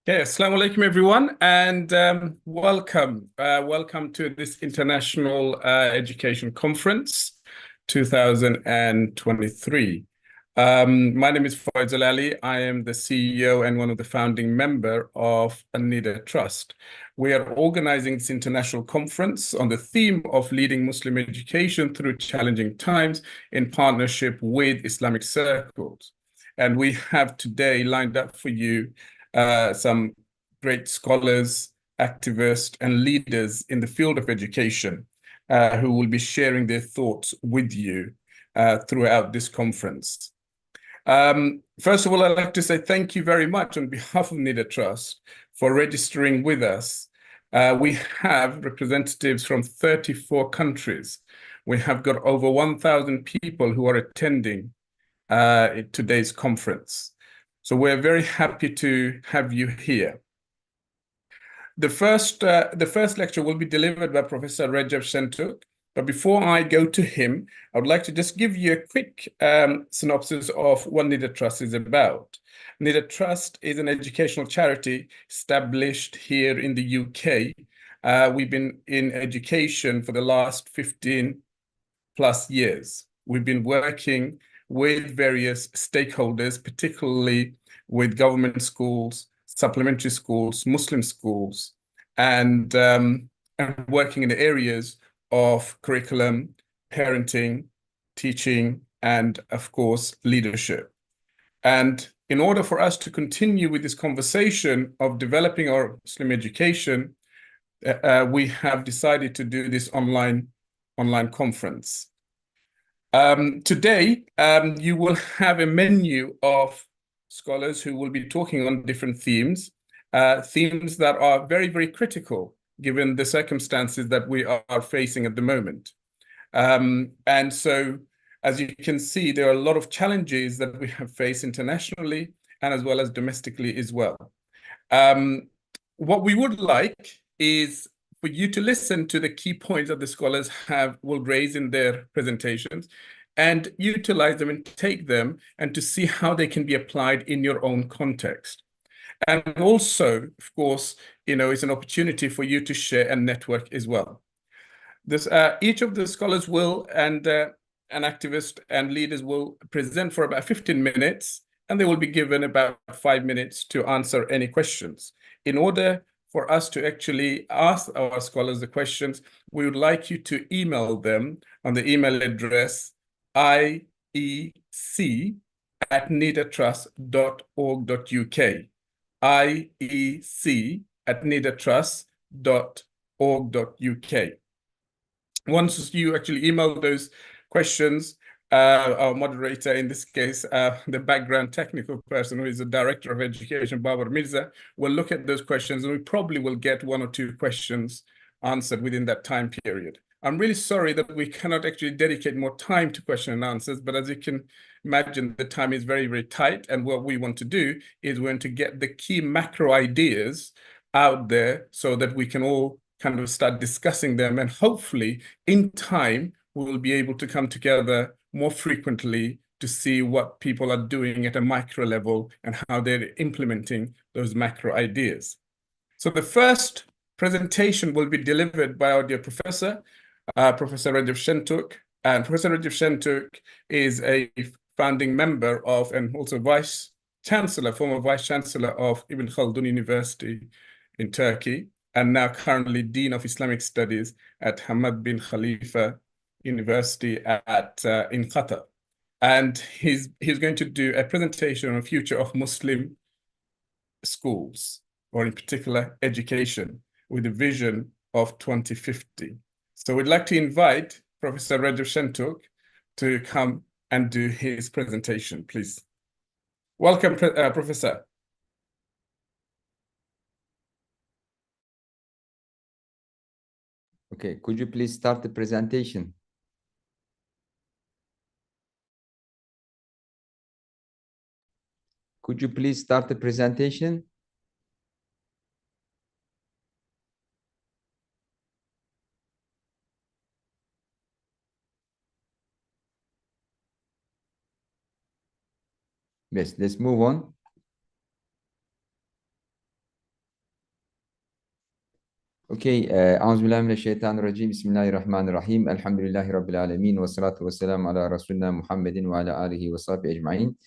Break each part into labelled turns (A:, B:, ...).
A: Okay, Assalamu alaikum everyone, and welcome. Welcome to this International Education Conference 2023. My name is Faisal Ali. I am the CEO and one of the founding member of Nida Trust. We are organizing this international conference on the theme of leading Muslim education through challenging times in partnership with Islamic circles. And we have today lined up for you some great scholars, activists, and leaders in the field of education who will be sharing their thoughts with you throughout this conference. First of all, I'd like to say thank you very much on behalf of Nida Trust for registering with us. We have representatives from 34 countries. We have got over 1,000 people who are attending today's conference. So we're very happy to have you here. The first lecture will be delivered by Professor Recep Şentürk. But before I go to him, I would like to just give you a quick synopsis of what Nida Trust is about. Nida Trust is an educational charity established here in the UK. We've been in education for the last 15 plus years. We've been working with various stakeholders, particularly with government schools, supplementary schools, Muslim schools, and working in the areas of curriculum, parenting, teaching, and of course, leadership. And in order for us to continue with this conversation of developing our Muslim education, we have decided to do this online conference. Today, you will have a menu of scholars who will be talking on different themes that are very, very critical given the circumstances that we are facing at the moment. And so, as you can see, there are a lot of challenges that we have faced internationally and as well as domestically as well. What we would like is for you to listen to the key points that the scholars will raise in their presentations and utilize them and take them and to see how they can be applied in your own context. And also, of course, it's an opportunity for you to share and network as well. Each of the scholars and an activist and leaders will present for about 15 minutes, and they will be given about 5 minutes to answer any questions. In order for us to actually ask our scholars the questions, we would like you to email them on the email address iec@nidatrust.org.uk. iec@nidatrust.org.uk. Once you actually email those questions, our moderator, in this case, the background technical person who is the Director of Education, Babar Mirza, will look at those questions, and we probably will get 1 or 2 questions answered within that time period. I'm really sorry that we cannot actually dedicate more time to question and answers, but as you can imagine, the time is very, very tight. And what we want to do is we want to get the key macro ideas out there so that we can all kind of start discussing them. And hopefully, in time, we will be able to come together more frequently to see what people are doing at a micro level and how they're implementing those macro ideas. So the first presentation will be delivered by our dear professor, Professor Recep Şentürk. And Professor Recep Şentürk is a founding member of and also former vice chancellor of Ibn Khaldun University in Turkey, and now currently Dean of Islamic Studies at Hamad bin Khalifa University in Qatar. And he's going to do a presentation on the future of Muslim schools, or in particular education, with a vision of 2050. So we'd like to invite Professor Recep Şentürk to come and do his presentation, please. Welcome, Professor.
B: Okay, could you please start the presentation? Could you please start the presentation? Yes, let's move on. Okay, Euzubillahimineşşeytanirracim. Bismillahirrahmanirrahim. Elhamdülillahi Rabbil alemin. Ve salatu ve selamu ala Resulina Muhammedin ve ala alihi ve sahbihi ecmain.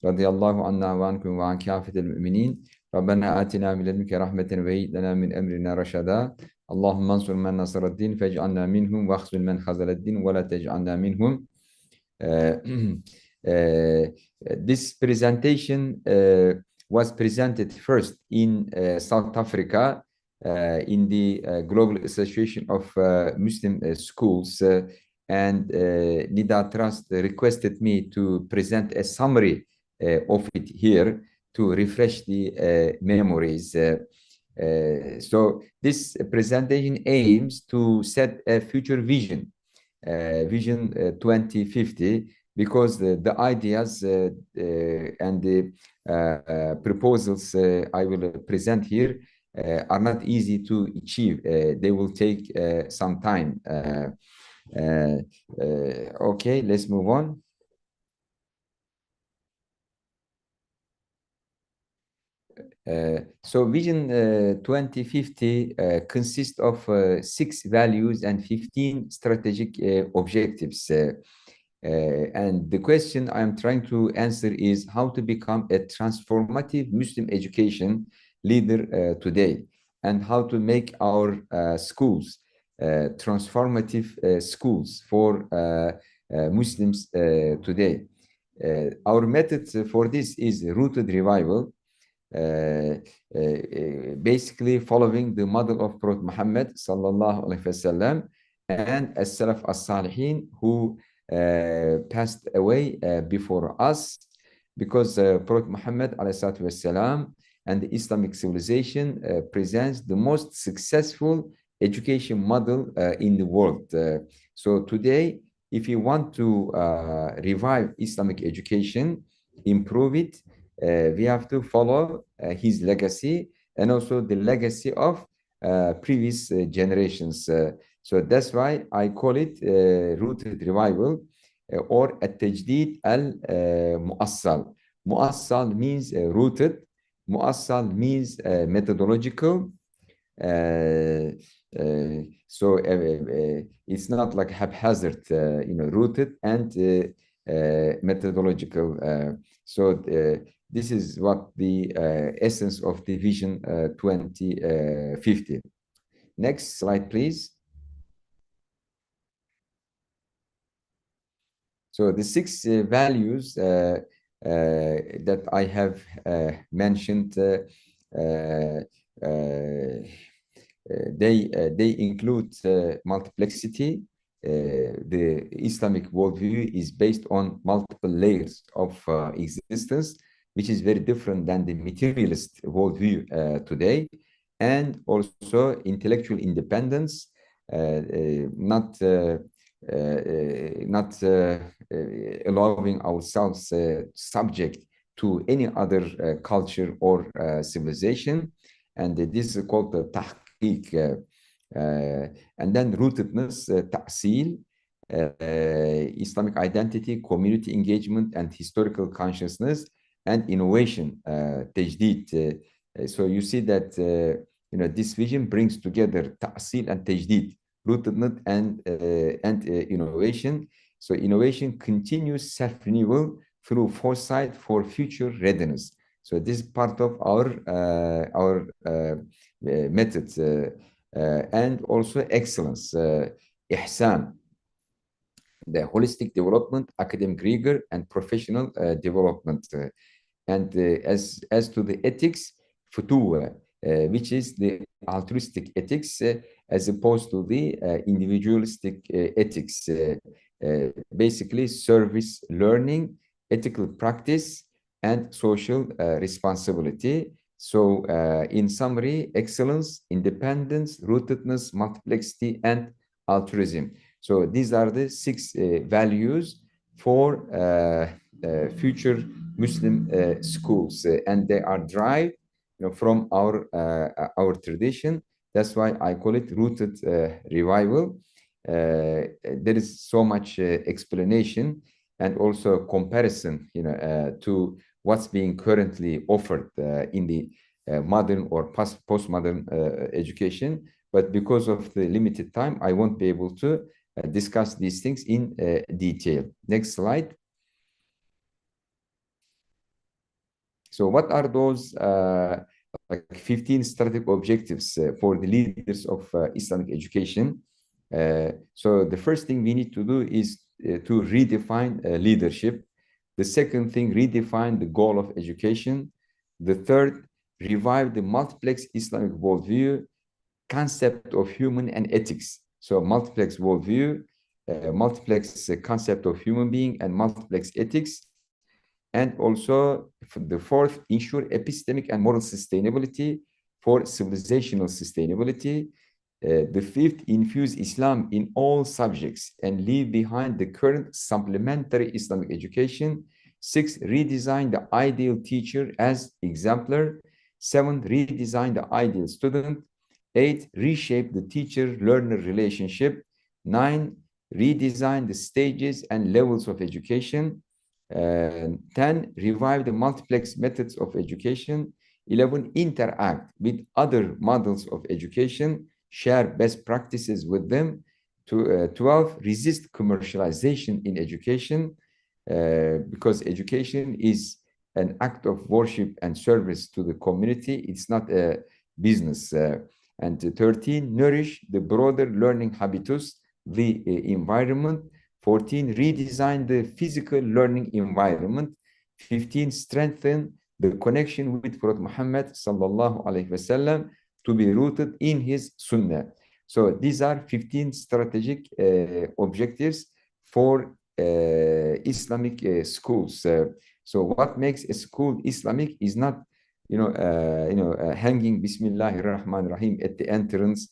B: Radıyallahu anna ve ankum ve an kâfetel müminin. Rabbena atina min ledünke rahmeten ve heyyi lena min emrina raşada. Allahümme ansur men nasaraddin fec'alna minhum ve ahzul men hazaleddin ve la tec'alna minhum. This presentation was presented first in South Africa in the Global Association of Muslim Schools, and Nida Trust requested me to present a summary of it here to refresh the memories. So this presentation aims to set a future vision, Vision 2050, because the ideas and the proposals I will present here are not easy to achieve. They will take some time. Okay, let's move on. So Vision 2050 consists of 6 values and 15 strategic objectives. And the question I'm trying to answer is how to become a transformative Muslim education leader today, and how to make our schools transformative schools for Muslims today. Our method for this is rooted revival, basically following the model of Prophet Muhammad sallallahu alaihi wasallam and as-salaf as-salihin who passed away before us, because Prophet Muhammad alayhi wasallam and the Islamic civilization presents the most successful education model in the world. So today, if you want to revive Islamic education, improve it, we have to follow his legacy and also the legacy of previous generations. So that's why I call it rooted revival or at-tajdid al-mu'assal. Mu'assal means rooted. Mu'assal means methodological. So it's not like haphazard, rooted and methodological. So this is what the essence of the Vision 2050. Next slide, please. So the 6 values that I have mentioned, they include multiplexity. The Islamic worldview is based on multiple layers of existence, which is very different than the materialist worldview today, and also intellectual independence, not allowing ourselves subject to any other culture or civilization, and this is called the tahqiq. And then rootedness, ta'sil, Islamic identity, community engagement, and historical consciousness, and innovation, tajdid. So you see that this vision brings together ta'sil and tajdid, rootedness and innovation. So innovation continues self-renewal through foresight for future readiness. So this is part of our methods, and also excellence, ihsan, the holistic development, academic rigor, and professional development. And as to the ethics, futuwa, which is the altruistic ethics as opposed to the individualistic ethics, basically service learning, ethical practice, and social responsibility. So in summary, excellence, independence, rootedness, multiplexity, and altruism. So these are the 6 values for future Muslim schools, and they are derived from our tradition. That's why I call it rooted revival. There is so much explanation and also comparison, to what's being currently offered in the modern or postmodern education. but because of the limited time, I won't be able to discuss these things in detail. Next slide. So what are those like 15 strategic objectives for the leaders of Islamic education? So the first thing we need to do is to redefine leadership. The second thing, redefine the goal of education. The third, revive the multiplex Islamic worldview, concept of human and ethics. So multiplex worldview, multiplex concept of human being, and multiplex ethics. And also the fourth, ensure epistemic and moral sustainability for civilizational sustainability. The fifth, infuse Islam in all subjects and leave behind the current supplementary Islamic education. Six, redesign the ideal teacher as exemplar. Seven, redesign the ideal student. Eight, reshape the teacher-learner relationship. Nine, redesign the stages and levels of education. 10, revive the multiplex methods of education. 11, interact with other models of education, share best practices with them. 12, resist commercialization in education, because education is an act of worship and service to the community. It's not a business. And 13, nourish the broader learning habitus, the environment. 14, redesign the physical learning environment. 15, strengthen the connection with Prophet Muhammad sallallahu alaihi wasallam to be rooted in his sunnah. So these are 15 strategic objectives for Islamic schools. So what makes a school Islamic is not, hanging Bismillahir Rahmanir Rahim at the entrance,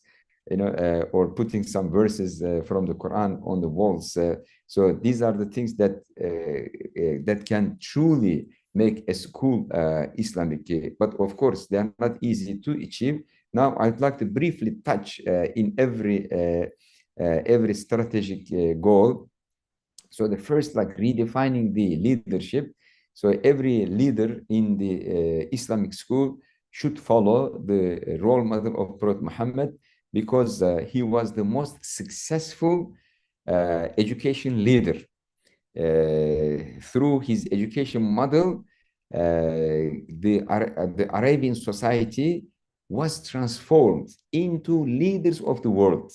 B: or putting some verses from the Quran on the walls. So these are the things that that can truly make a school Islamic. But of course, they are not easy to achieve. Now, I'd like to briefly touch in every strategic goal. So the first, like redefining the leadership. So every leader in the Islamic school should follow the role model of Prophet Muhammad, because he was the most successful education leader. Through his education model, the Arabian society was transformed into leaders of the world.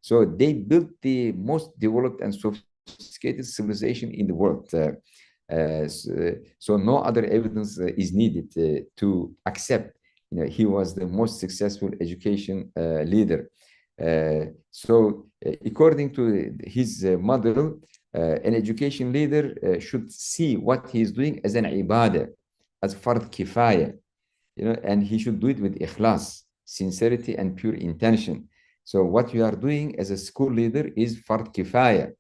B: So they built the most developed and sophisticated civilization in the world. So no other evidence is needed to accept he was the most successful education leader. So according to his model, an education leader should see what he is doing as an ibadah, as fard kifaya, and he should do it with ikhlas, sincerity and pure intention. So what you are doing as a school leader is fard kifaya,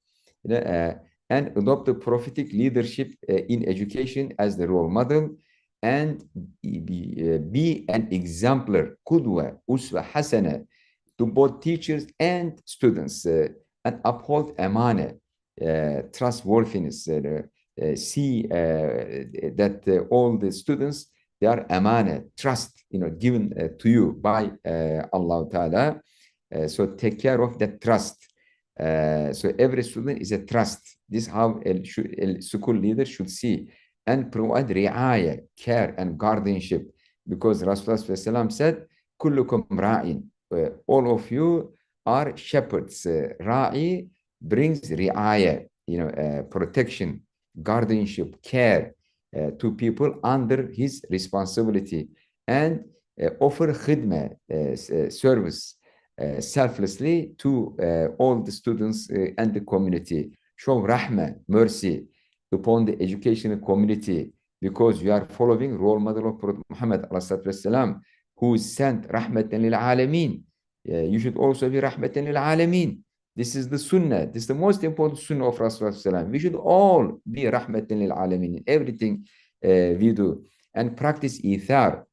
B: and adopt the prophetic leadership in education as the role model, and be an exemplar, qudwa, uswa hasana, to both teachers and students, and uphold amana, trustworthiness. See that all the students, they are amana, trust, given to you by Allah Ta'ala. So take care of that trust. So every student is a trust. This is how a school leader should see, and provide ri'aya, care and guardianship, because Rasulullah said, kullukum ra'in, all of you are shepherds. Ra'i brings ri'aya, protection, guardianship, care to people under his responsibility, and offer khidmah, service, selflessly to all the students and the community. Show rahmah, mercy upon the educational community, because you are following role model of Prophet Muhammad والسلام, who is sent rahmatan lil alameen. You should also be rahmatan lil alameen. This is the sunnah. This is the most important sunnah of Rasulullah. We should all be rahmatan lil alameen in everything we do, and practice ithar,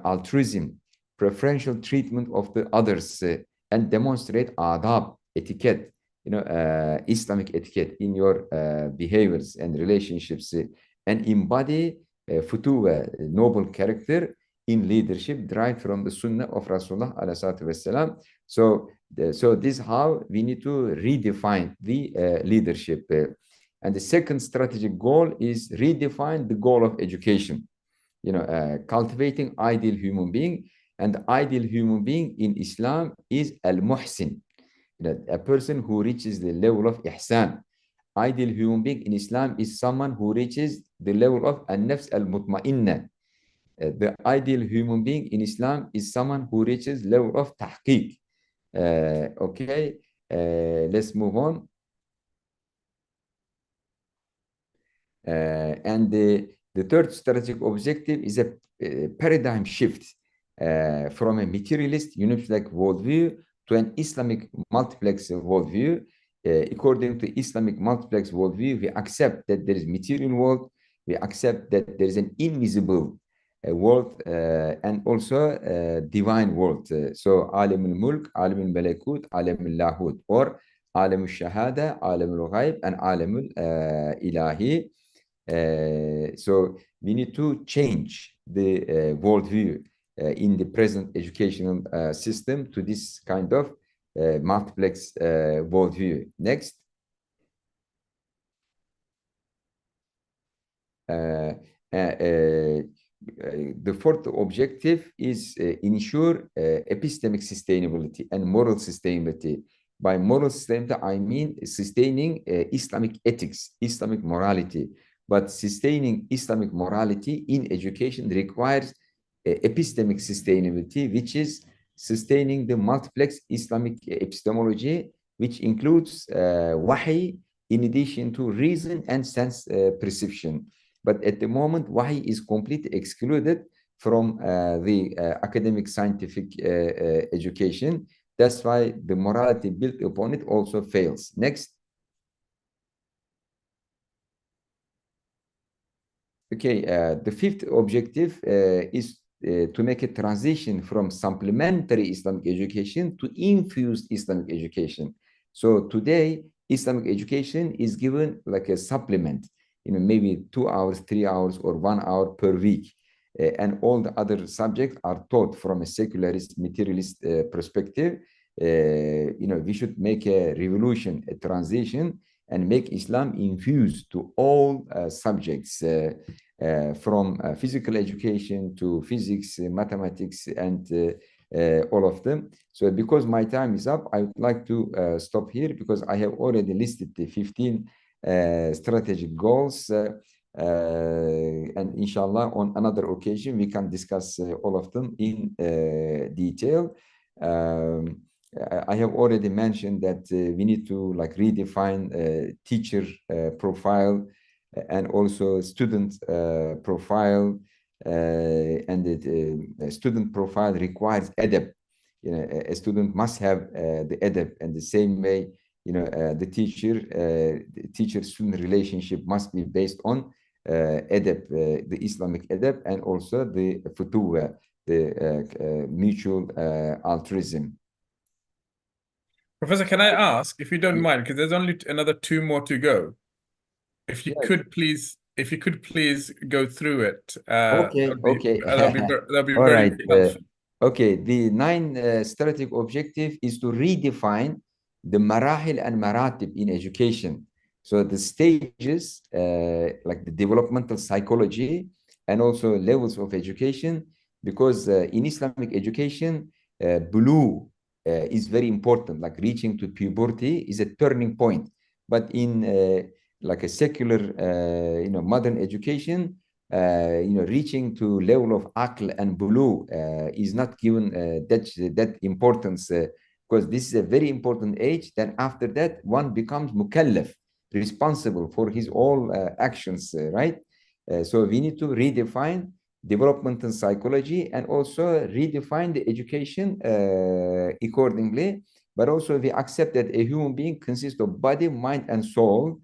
B: altruism, preferential treatment of the others, and demonstrate adab, etiquette, Islamic etiquette in your behaviors and relationships, and embody futuwa, noble character in leadership derived from the Sunnah of Rasulullah alayhi salatu wassalam. So this is how we need to redefine the leadership. And the second strategic goal is redefine the goal of education. Cultivating ideal human being, and the ideal human being in Islam is al-muhsin, a person who reaches the level of ihsan. Ideal human being in Islam is someone who reaches the level of an-nafs al-mutma'inna. The ideal human being in Islam is someone who reaches level of tahqiq. Okay, let's move on. And the third strategic objective is a paradigm shift from a materialist unified worldview to an Islamic multiplex worldview. According to Islamic multiplex worldview, we accept that there is material world, we accept that there is an invisible world and also divine world. So Alim al-Mulk, Alim al-Malakut, Alim al-Lahut, or Alim al-Shahada, Alim al-Ghaib, and Alim al-Ilahi. So we need to change the worldview in the present educational system to this kind of multiplex worldview. Next. The fourth objective is ensure epistemic sustainability and moral sustainability. By moral sustainability, I mean sustaining Islamic ethics, Islamic morality. But sustaining Islamic morality in education requires epistemic sustainability, which is sustaining the multiplex Islamic epistemology, which includes wahi in addition to reason and sense perception. But at the moment, wahi is completely excluded from the academic scientific education. That's why the morality built upon it also fails. Next. Okay, the fifth objective is to make a transition from supplementary Islamic education to infused Islamic education. So today, Islamic education is given like a supplement, maybe 2 hours, 3 hours, or 1 hour per week. And all the other subjects are taught from a secularist, materialist perspective. We should make a revolution, a transition, and make Islam infused to all subjects, from physical education to physics, mathematics, and all of them. So because my time is up, I would like to stop here because I have already listed the 15 strategic goals. And inshallah, on another occasion, we can discuss all of them in detail. I have already mentioned that we need to redefine teacher profile and also student profile, and the student profile requires adab. A student must have the adab, and the same way, the teacher-student relationship must be based on adab, the Islamic adab, and also the futuwa, the mutual altruism.
A: Professor, can I ask, if you don't mind, because there's only another 2 more to go, if you could please go through it.
B: Okay.
A: That'll be
B: All
A: very
B: right.
A: helpful.
B: Okay, the 9 strategic objective is to redefine the marahil and maratib in education. So the stages, like the developmental psychology and also levels of education, because in Islamic education, blue is very important, like reaching to puberty is a turning point. But in like a secular, modern education, reaching to level of aql and bulu is not given that importance, because this is a very important age. Then after that, one becomes mukallaf, responsible for his all actions, right? So we need to redefine developmental psychology and also redefine the education accordingly. But also we accept that a human being consists of body, mind, and soul.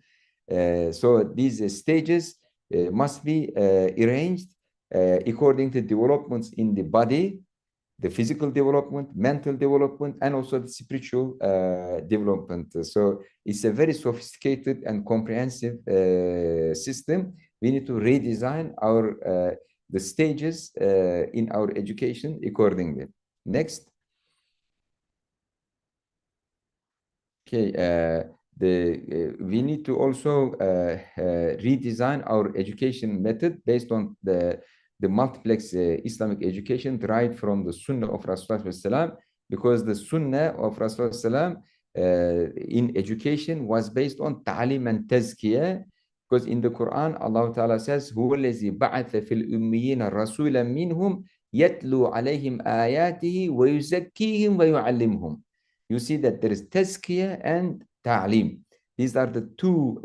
B: So these stages must be arranged according to developments in the body, the physical development, mental development, and also the spiritual development. So it's a very sophisticated and comprehensive system. We need to redesign our the stages in our education accordingly. Next. Okay, we need to also redesign our education method based on the multiplex Islamic education derived from the Sunnah of Rasulullah, because the Sunnah of Rasulullah in education was based on ta'lim and tazkiyah, because in the Quran Allah Ta'ala says هو الذي بعث في الأميين رسولا منهم يتلو عليهم آياته ويزكيهم ويعلمهم. You see that there is tazkiyah and ta'lim. These are the two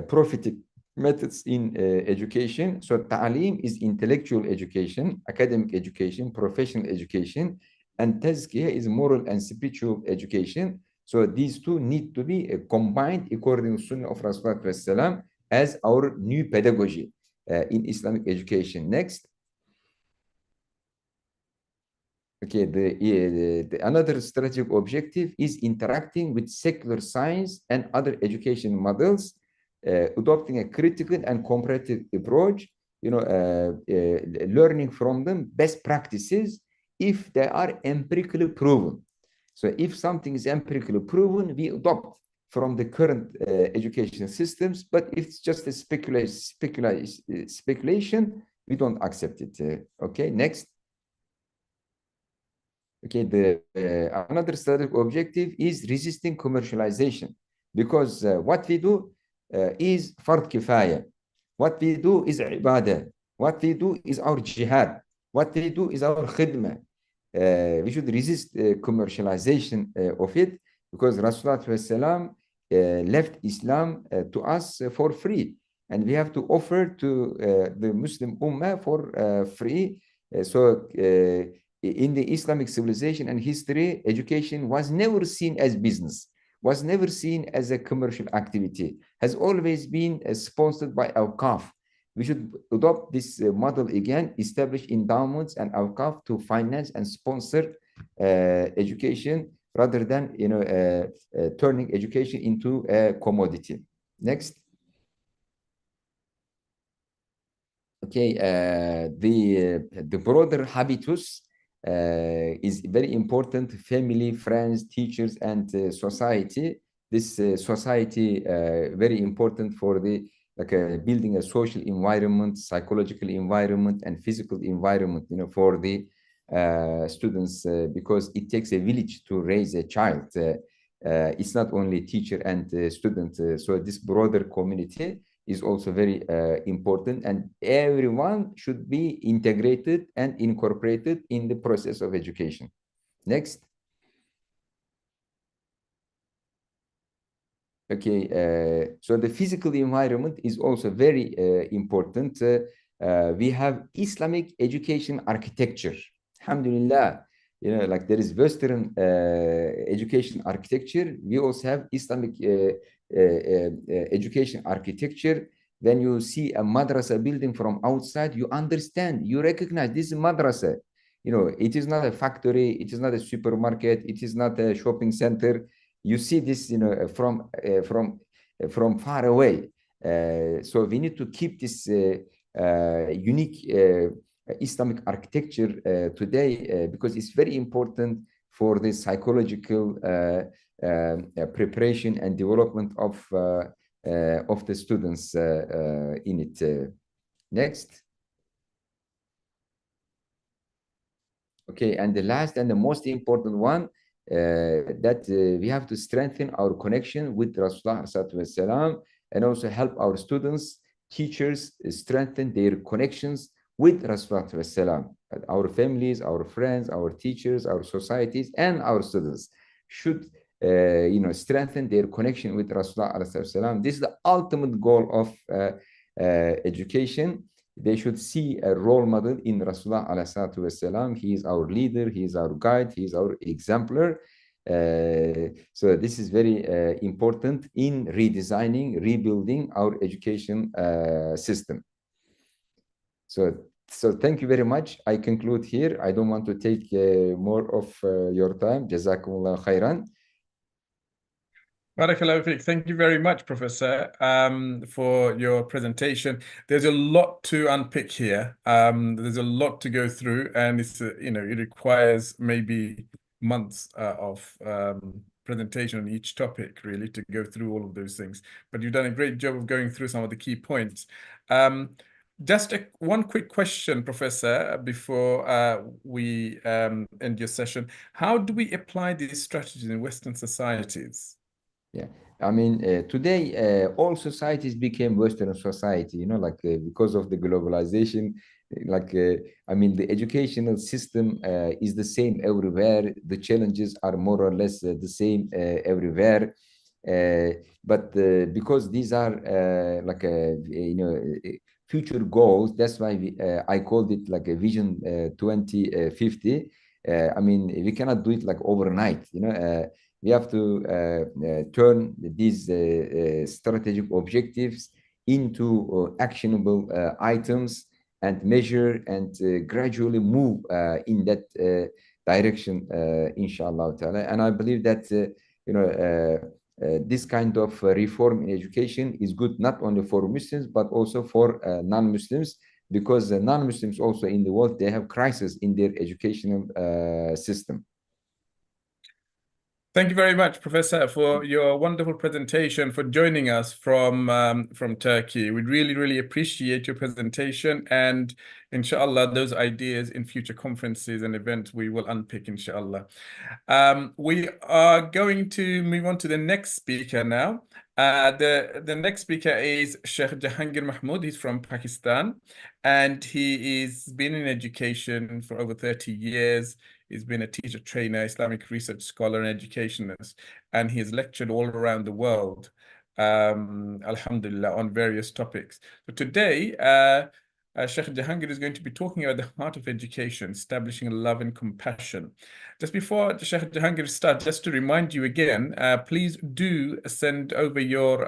B: prophetic methods in education. So ta'lim is intellectual education, academic education, professional education, and tazkiyah is moral and spiritual education. So these two need to be combined according to Sunnah of Rasulullah as our new pedagogy in Islamic education. Next. Okay, another strategic objective is interacting with secular science and other education models, adopting a critical and comparative approach, learning from them best practices if they are empirically proven. So if something is empirically proven, we adopt from the current education systems, but if it's just a speculation, we don't accept it. Okay, next. Okay, another strategic objective is resisting commercialization, because what we do is fard kifaya. What we do is ibadah. What we do is our jihad. What we do is our khidmah. We should resist commercialization of it, because Rasulullah left Islam to us for free, and we have to offer to the Muslim Ummah for free. In the Islamic civilization and history, education was never seen as business, was never seen as a commercial activity, has always been sponsored by awqaf. We should adopt this model again, establish endowments and awqaf to finance and sponsor education, rather than turning education into a commodity. Next. Okay, the broader habitus is very important. Family, friends, teachers, and society. This society very important for the building a social environment, psychological environment, and physical environment, for the students, because it takes a village to raise a child. It's not only teacher and student. So this broader community is also very important, and everyone should be integrated and incorporated in the process of education. Next. Okay, so the physical environment is also very important. We have Islamic education architecture. Alhamdulillah, there is Western education architecture. We also have Islamic education architecture. When you see a madrasa building from outside, you understand, you recognize this is madrasa. It is not a factory, it is not a supermarket, it is not a shopping center. You see this, from far away. So we need to keep this unique Islamic architecture today, because it's very important for the psychological preparation and development of the students in it. Next. Okay, and the last and the most important one, that we have to strengthen our connection with Rasulullah and also help our students, teachers strengthen their connections with Rasulullah. Our families, our friends, our teachers, our societies, and our students should strengthen their connection with Rasulullah. This is the ultimate goal of education. They should see a role model in Rasulullah. He is our leader, he is our guide, he is our exemplar. So this is very important in redesigning, rebuilding our education system. So thank you very much. I conclude here. I don't want to take more of your time. Jazakumullah khairan.
A: Barakallahu fiik. Thank you very much, Professor, for your presentation. There's a lot to unpick here. There's a lot to go through, and it's it requires maybe months of presentation on each topic, really, to go through all of those things. But you've done a great job of going through some of the key points. Just one quick question, Professor, before we end your session. How do we apply these strategies in Western societies?
B: Yeah, I mean, today all societies became Western society, because of the globalization. I mean, the educational system is the same everywhere. The challenges are more or less the same everywhere. But because these are future goals, that's why I called it like a Vision 2050. I mean, we cannot do it like overnight, we have to turn these strategic objectives into actionable items and measure and gradually move in that direction, inshallah ta'ala. And I believe that this kind of reform in education is good not only for Muslims but also for non-Muslims, because non-Muslims also in the world, they have crisis in their educational system.
A: Thank you very much, Professor, for your wonderful presentation, for joining us from Turkey. We really, really appreciate your presentation, and inshallah, those ideas in future conferences and events we will unpick, inshallah. We are going to move on to the next speaker now. The next speaker is Sheikh Jahangir Mahmud. He's from Pakistan, and he's been in education for over 30 years. He's been a teacher, trainer, Islamic research scholar, and educationist, and he has lectured all around the world, alhamdulillah, on various topics. So today, Sheikh Jahangir is going to be talking about the heart of education, establishing love and compassion. Just before Sheikh Jahangir starts, just to remind you again, please do send over your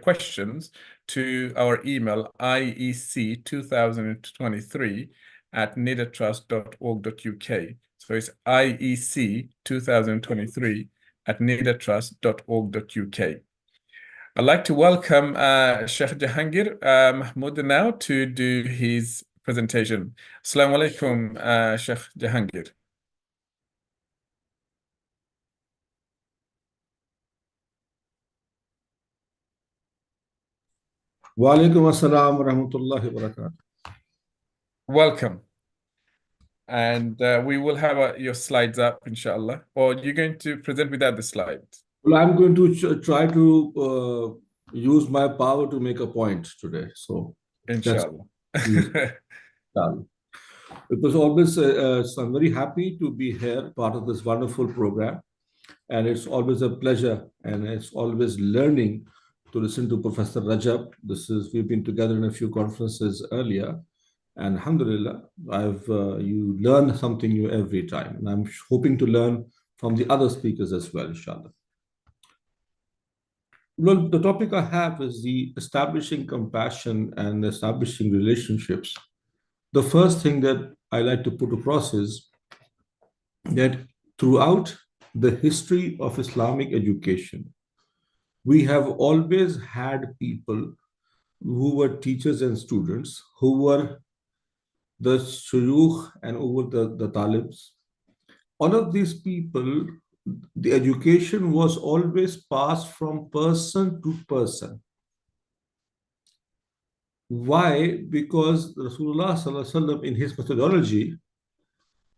A: questions to our email, iec2023@nidatrust.org.uk. So it's iec2023@nidatrust.org.uk. I'd like to welcome Sheikh Jahangir Mahmud now to do his presentation. Assalamu alaikum, Sheikh Jahangir.
C: Wa alaikum assalam wa rahmatullahi wa barakatuh.
A: Welcome. And we will have your slides up, inshallah. Or you're going to present without the slides?
C: Well, I'm going to try to use my power to make a point today. So,
A: inshallah.
C: It was always, so I'm very happy to be here, part of this wonderful program. And it's always a pleasure, and it's always learning to listen to Professor Recep. We've been together in a few conferences earlier. And alhamdulillah, you learn something new every time. And I'm hoping to learn from the other speakers as well, inshallah. Well, the topic I have is the establishing compassion and establishing relationships. The first thing that I like to put across is that throughout the history of Islamic education, we have always had people who were teachers and students, who were the shuyukh and over the talibs. All of these people, the education was always passed from person to person. Why? Because Rasulullah Sallallahu Alaihi Wasallam, in his methodology,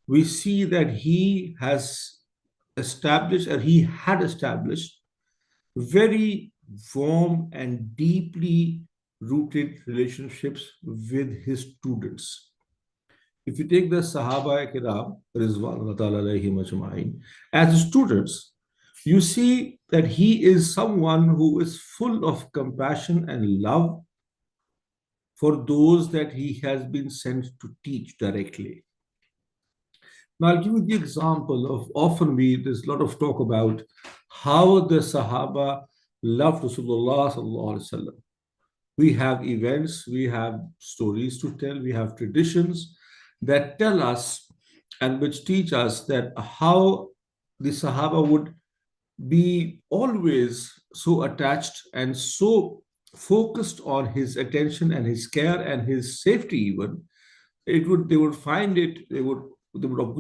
C: we see that he has established, and he had established, very warm and deeply rooted relationships with his students. If you take the Sahaba Kiram, Rizwan alayhim ajma'in, as students, you see that he is someone who is full of compassion and love for those that he has been sent to teach directly. Now, I'll give you the example of there's a lot of talk about how the Sahaba loved Rasulullah Sallallahu Alaihi Wasallam. We have events, we have stories to tell, we have traditions that tell us and which teach us that how the Sahaba would be always so attached and so focused on his attention and his care and his safety even, they would find it, they would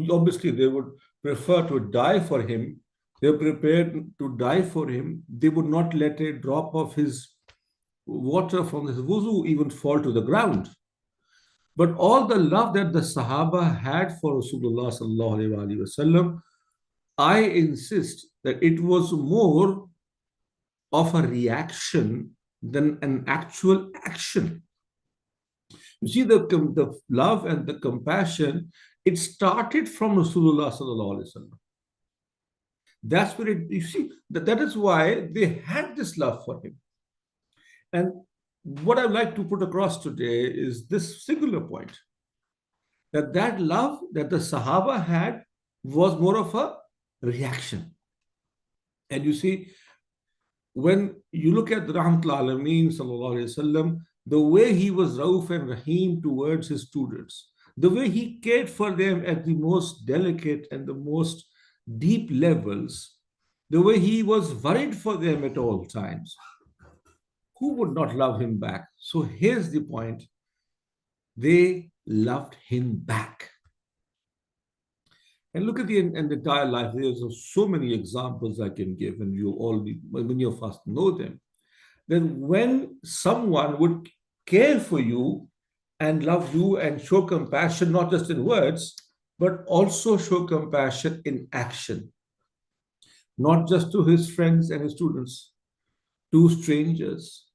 C: obviously they would prefer to die for him. They're prepared to die for him. They would not let a drop of his water from his wuzu even fall to the ground. But all the love that the Sahaba had for Rasulullah sallallahu alaihi wasallam, I insist that it was more of a reaction than an actual action. You see, the love and the compassion, it started from Rasulullah sallallahu alaihi wasallam. That's where you see, that is why they had this love for him. And what I'd like to put across today is this singular point, that love that the Sahaba had was more of a reaction. And you see, when you look at the Rahmatul Alameen sallallahu alaihi wasallam, the way he was Rauf and Rahim towards his students, the way he cared for them at the most delicate and the most deep levels, the way he was worried for them at all times, who would not love him back? So here's the point. They loved him back. And look at the entire life. There's so many examples I can give, and many of us know them. Then when someone would care for you and love you and show compassion, not just in words, but also show compassion in action, not just to his friends and his students, to strangers,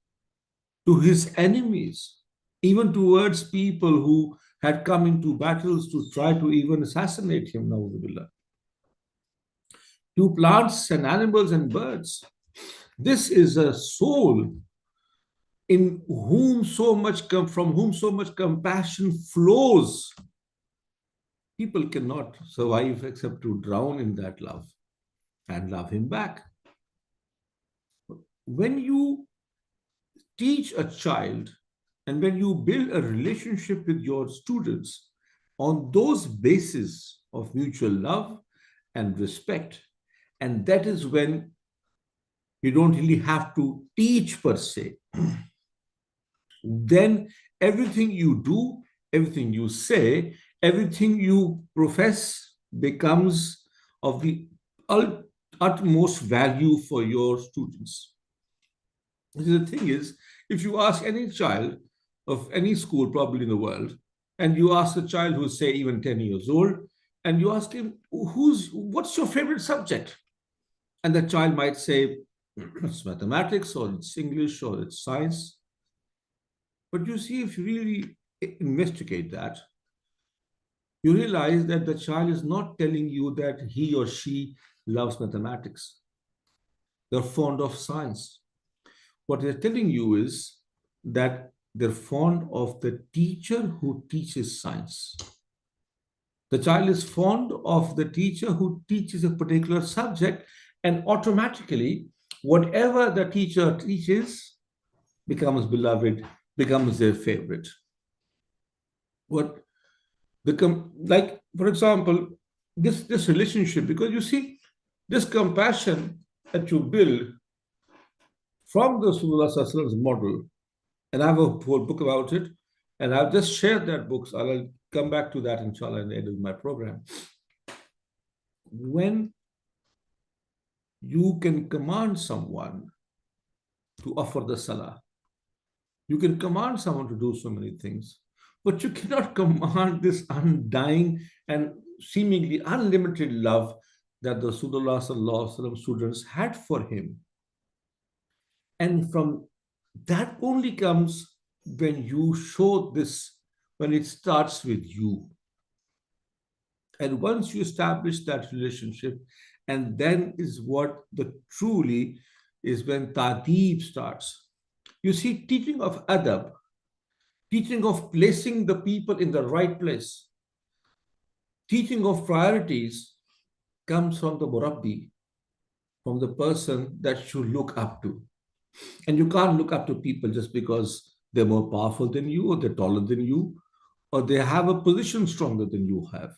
C: to his enemies, even towards people who had come into battles to try to even assassinate him, na'udhu, to plants and animals and birds. This is a soul in whom from whom so much compassion flows. People cannot survive except to drown in that love and love him back. When you teach a child and when you build a relationship with your students on those bases of mutual love and respect, and that is when you don't really have to teach per se, then everything you do, everything you say, everything you profess becomes of the utmost value for your students. The thing is, if you ask any child of any school probably in the world, and you ask a child who's say even 10 years old, and you ask him, what's your favorite subject? And the child might say, it's mathematics, or it's English, or it's science. But you see, if you really investigate that, you realize that the child is not telling you that he or she loves mathematics. They're fond of science. What they're telling you is that they're fond of the teacher who teaches science. The child is fond of the teacher who teaches a particular subject, and automatically, whatever the teacher teaches becomes beloved, becomes their favorite. Like, for example, this relationship, because you see, this compassion that you build from the Rasulullah's model, and I have a whole book about it, and I've just shared that book, so I'll come back to that inshallah in the end of my program. When you can command someone to offer the salah, you can command someone to do so many things, but you cannot command this undying and seemingly unlimited love that the Rasulullah sallallahu alaihi wasallam students had for him. And from that only comes when you show this, when it starts with you. And once you establish that relationship, and then is what the truly is when ta'deeb starts. You see, teaching of adab, teaching of placing the people in the right place, teaching of priorities comes from the murabbi, from the person that you look up to. And you can't look up to people just because they're more powerful than you, or they're taller than you, or they have a position stronger than you have.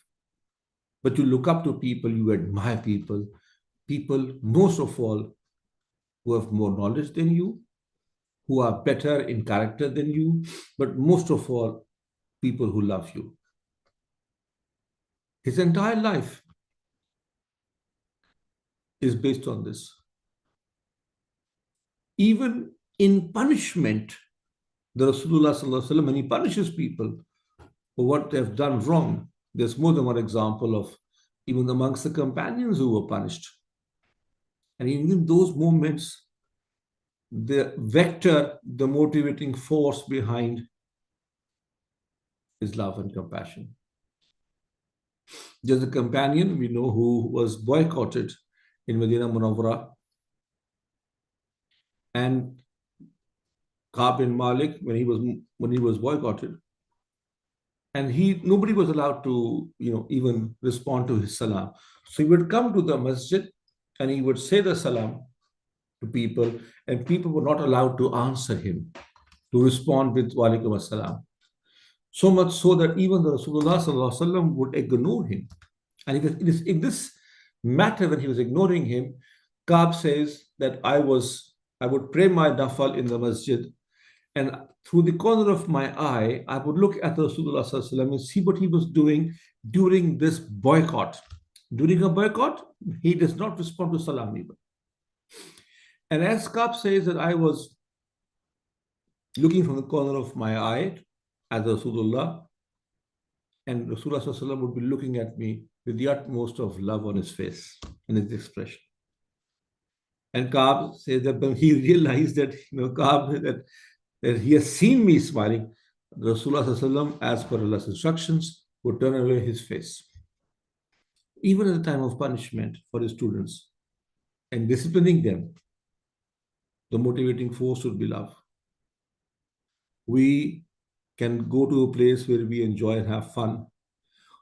C: But you look up to people, you admire people, people, most of all, who have more knowledge than you, who are better in character than you, but most of all, people who love you. His entire life is based on this. Even in punishment, the Rasulullah sallallahu alaihi wasallam, when he punishes people for what they have done wrong, there's more than one example of even amongst the companions who were punished. And in those moments, the vector, the motivating force behind is love and compassion. There's a companion we know who was boycotted in Medina Munawwara, and Ka'b bin Malik, when he was boycotted, and nobody was allowed to even respond to his salam. So he would come to the masjid and he would say the salam to people, and people were not allowed to answer him, to respond with wa alaikum assalam. So much so that even the Rasulullah sallallahu alaihi wasallam would ignore him. And in this matter, when he was ignoring him, Ka'b says that I would pray my nafal in the masjid, and through the corner of my eye, I would look at the Rasulullah sallallahu alaihi wasallam and see what he was doing during this boycott. During a boycott, he does not respond to salam even. And as Ka'b says that I was looking from the corner of my eye at Rasulullah, and Rasulullah sallallahu alaihi wasallam would be looking at me with the utmost of love on his face and his expression. And Ka'b says that when he realized that, Ka'b, that he has seen me smiling, Rasulullah sallallahu alaihi wasallam, as per Allah's instructions, would turn away his face. Even at the time of punishment for his students and disciplining them, the motivating force would be love. We can go to a place where we enjoy and have fun.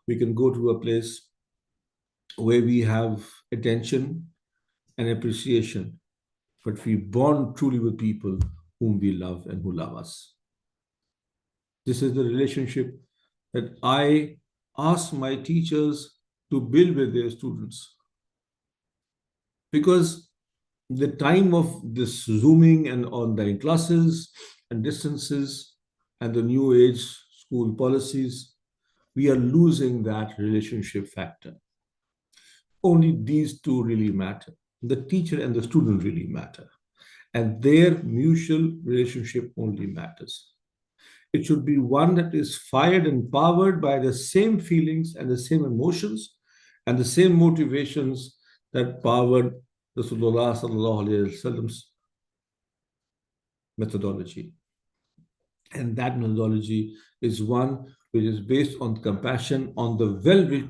C: We can go to a place where we have attention and appreciation, but we bond truly with people whom we love and who love us. This is the relationship that I ask my teachers to build with their students. Because the time of this Zooming and online classes and distances and the new age school policies, we are losing that relationship factor. Only these two really matter. The teacher and the student really matter. And their mutual relationship only matters. It should be one that is fired and powered by the same feelings and the same emotions and the same motivations that powered Rasulullah sallallahu alaihi wasallam's methodology. And that methodology is one which is based on compassion, on the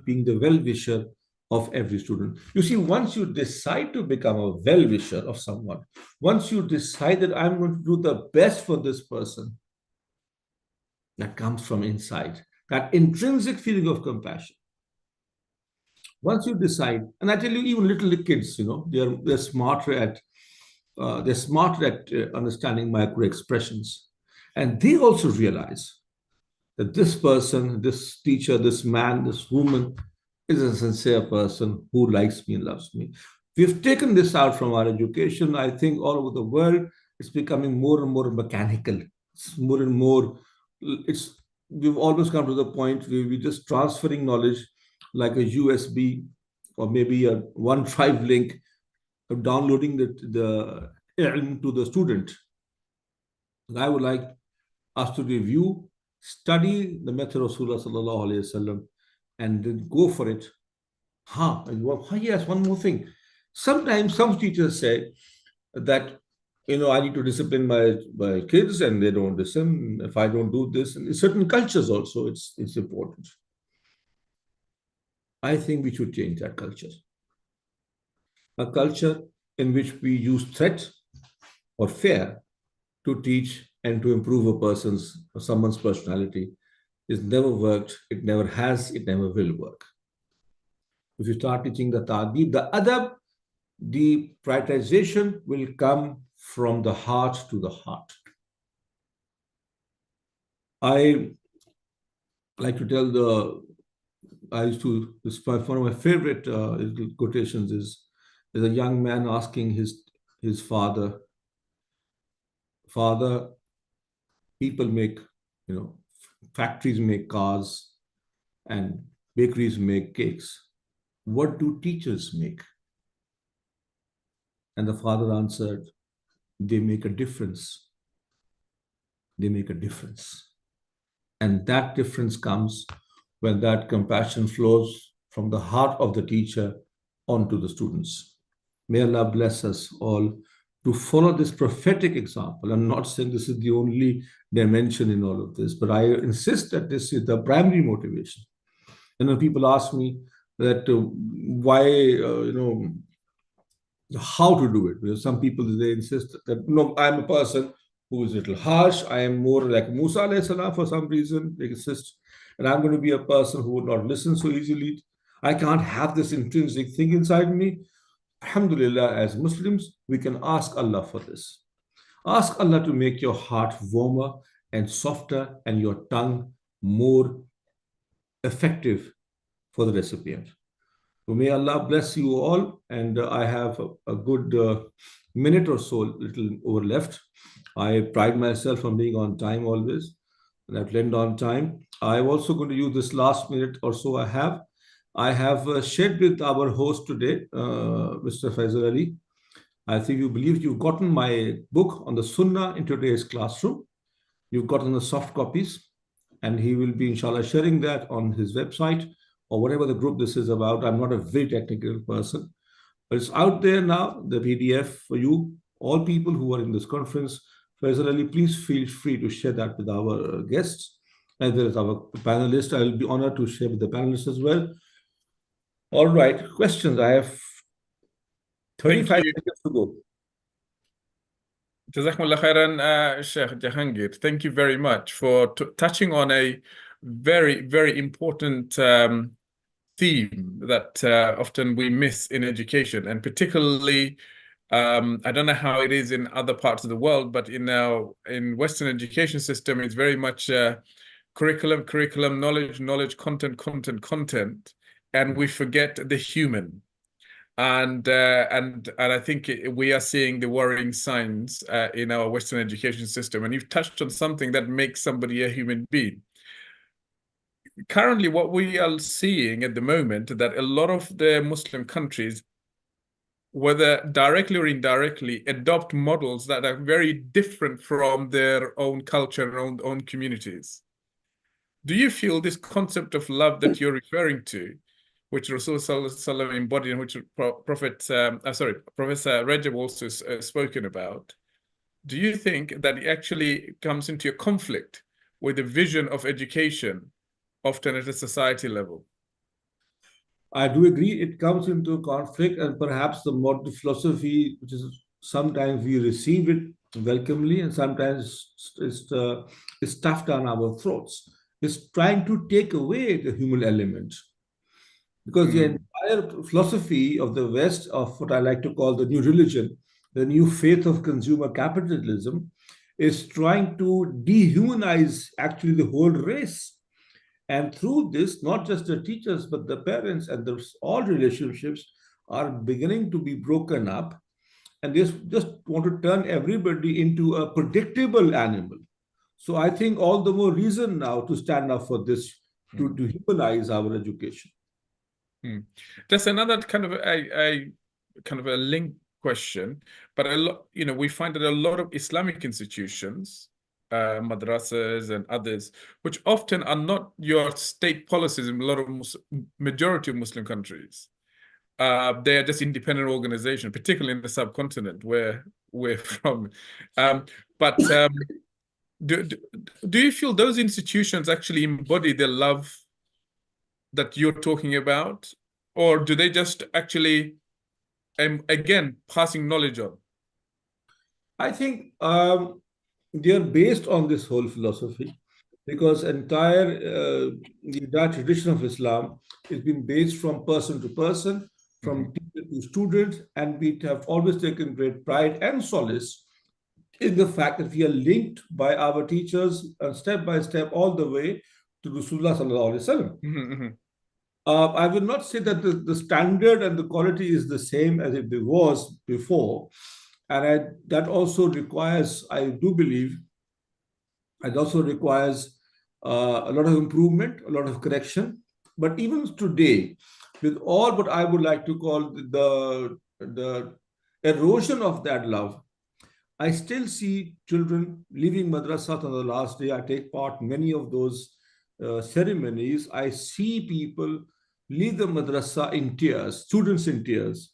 C: being the well-wisher of every student. You see, once you decide to become a well-wisher of someone, once you decide that I'm going to do the best for this person, that comes from inside, that intrinsic feeling of compassion. Once you decide, and I tell you, even little kids, they're smarter at understanding micro expressions, and they also realize that this person, this teacher, this man, this woman is a sincere person who likes me and loves me. We've taken this out from our education. I think all over the world, it's becoming more and more mechanical. It's more and more. We've almost come to the point where we're just transferring knowledge like a USB or maybe a OneDrive link of downloading the ilm to the student. And I would like us to review, study the method of Rasulullah sallallahu alaihi wasallam, and then go for it. Yes, one more thing. Sometimes some teachers say that, I need to discipline my kids and they don't listen. If I don't do this, and in certain cultures also, it's important. I think we should change that culture. A culture in which we use threat or fear to teach and to improve a person's or someone's personality is never worked. It never has. It never will work. If you start teaching the ta'deeb, the adab, the prioritization will come from the heart to the heart. I like to tell one of my favorite quotations is There's a young man asking his father, "Father, people make, factories make cars and bakeries make cakes. What do teachers make?" And the father answered, "They make a difference. They make a difference." And that difference comes when that compassion flows from the heart of the teacher onto the students. May Allah bless us all to follow this prophetic example. I'm not saying this is the only dimension in all of this, but I insist that this is the primary motivation. And when people ask me that why, how to do it, because some people, they insist that, no, I'm a person who is a little harsh. I am more like Musa alayhi salam for some reason, they insist. And I'm going to be a person who would not listen so easily. I can't have this intrinsic thing inside me. Alhamdulillah, as Muslims, we can ask Allah for this. Ask Allah to make your heart warmer and softer and your tongue more effective for the recipient. So may Allah bless you all. And I have a good minute or so, little over left. I pride myself on being on time always, and I've lent on time. I'm also going to use this last minute or so I have. I have shared with our host today, Mr. Faisal Ali. I think you believe you've gotten my book on the Sunnah in today's classroom. You've gotten the soft copies, and he will be, inshallah, sharing that on his website or whatever the group this is about. I'm not a very technical person, but it's out there now, the PDF for you, all people who are in this conference. Faisal Ali, please feel free to share that with our guests, as well as our panelists. I will be honored to share with the panelists as well. All right, questions. I have 35 seconds to go.
A: Jazakumullah khairan, Sheikh Jahangir. Thank you very much for touching on a very, very important theme that often we miss in education, and particularly, I don't know how it is in other parts of the world, but in Western education system, it's very much curriculum, knowledge, content, and we forget the human. And I think we are seeing the worrying signs in our Western education system. And you've touched on something that makes somebody a human being. Currently, what we are seeing at the moment, that a lot of the Muslim countries, whether directly or indirectly, adopt models that are very different from their own culture and own communities. Do you feel this concept of love that you're referring to, which Rasul embodied, and which Professor Recep also spoken about, do you think that it actually comes into a conflict with the vision of education, often at a society level?
C: I do agree it comes into conflict, and perhaps the modern philosophy, which is sometimes we receive it welcomely and sometimes it's stuffed down our throats, is trying to take away the human element. Because the entire philosophy of the West, of what I like to call the new religion, the new faith of consumer capitalism, is trying to dehumanize actually the whole race. And through this, not just the teachers, but the parents and all relationships are beginning to be broken up. And they just want to turn everybody into a predictable animal. So I think all the more reason now to stand up for this, to humanize our education.
A: That's another kind of a link question, but we find that a lot of Islamic institutions, madrasas and others, which often are not your state policies in a lot of majority of Muslim countries, they are just independent organizations, particularly in the subcontinent where we're from. Do you feel those institutions actually embody the love that you're talking about, or do they just actually, again, passing knowledge on?
C: I think they are based on this whole philosophy, because the entire tradition of Islam has been based from person to person, from teacher to student, and we have always taken great pride and solace in the fact that we are linked by our teachers step by step all the way to Rasulullah sallallahu alaihi wasallam. I will not say that the standard and the quality is the same as it was before. And that also requires, I do believe, it also requires a lot of improvement, a lot of correction. But even today, with all what I would like to call the erosion of that love, I still see children leaving madrasa on the last day. I take part in many of those ceremonies. I see people leave the madrasa in tears, students in tears.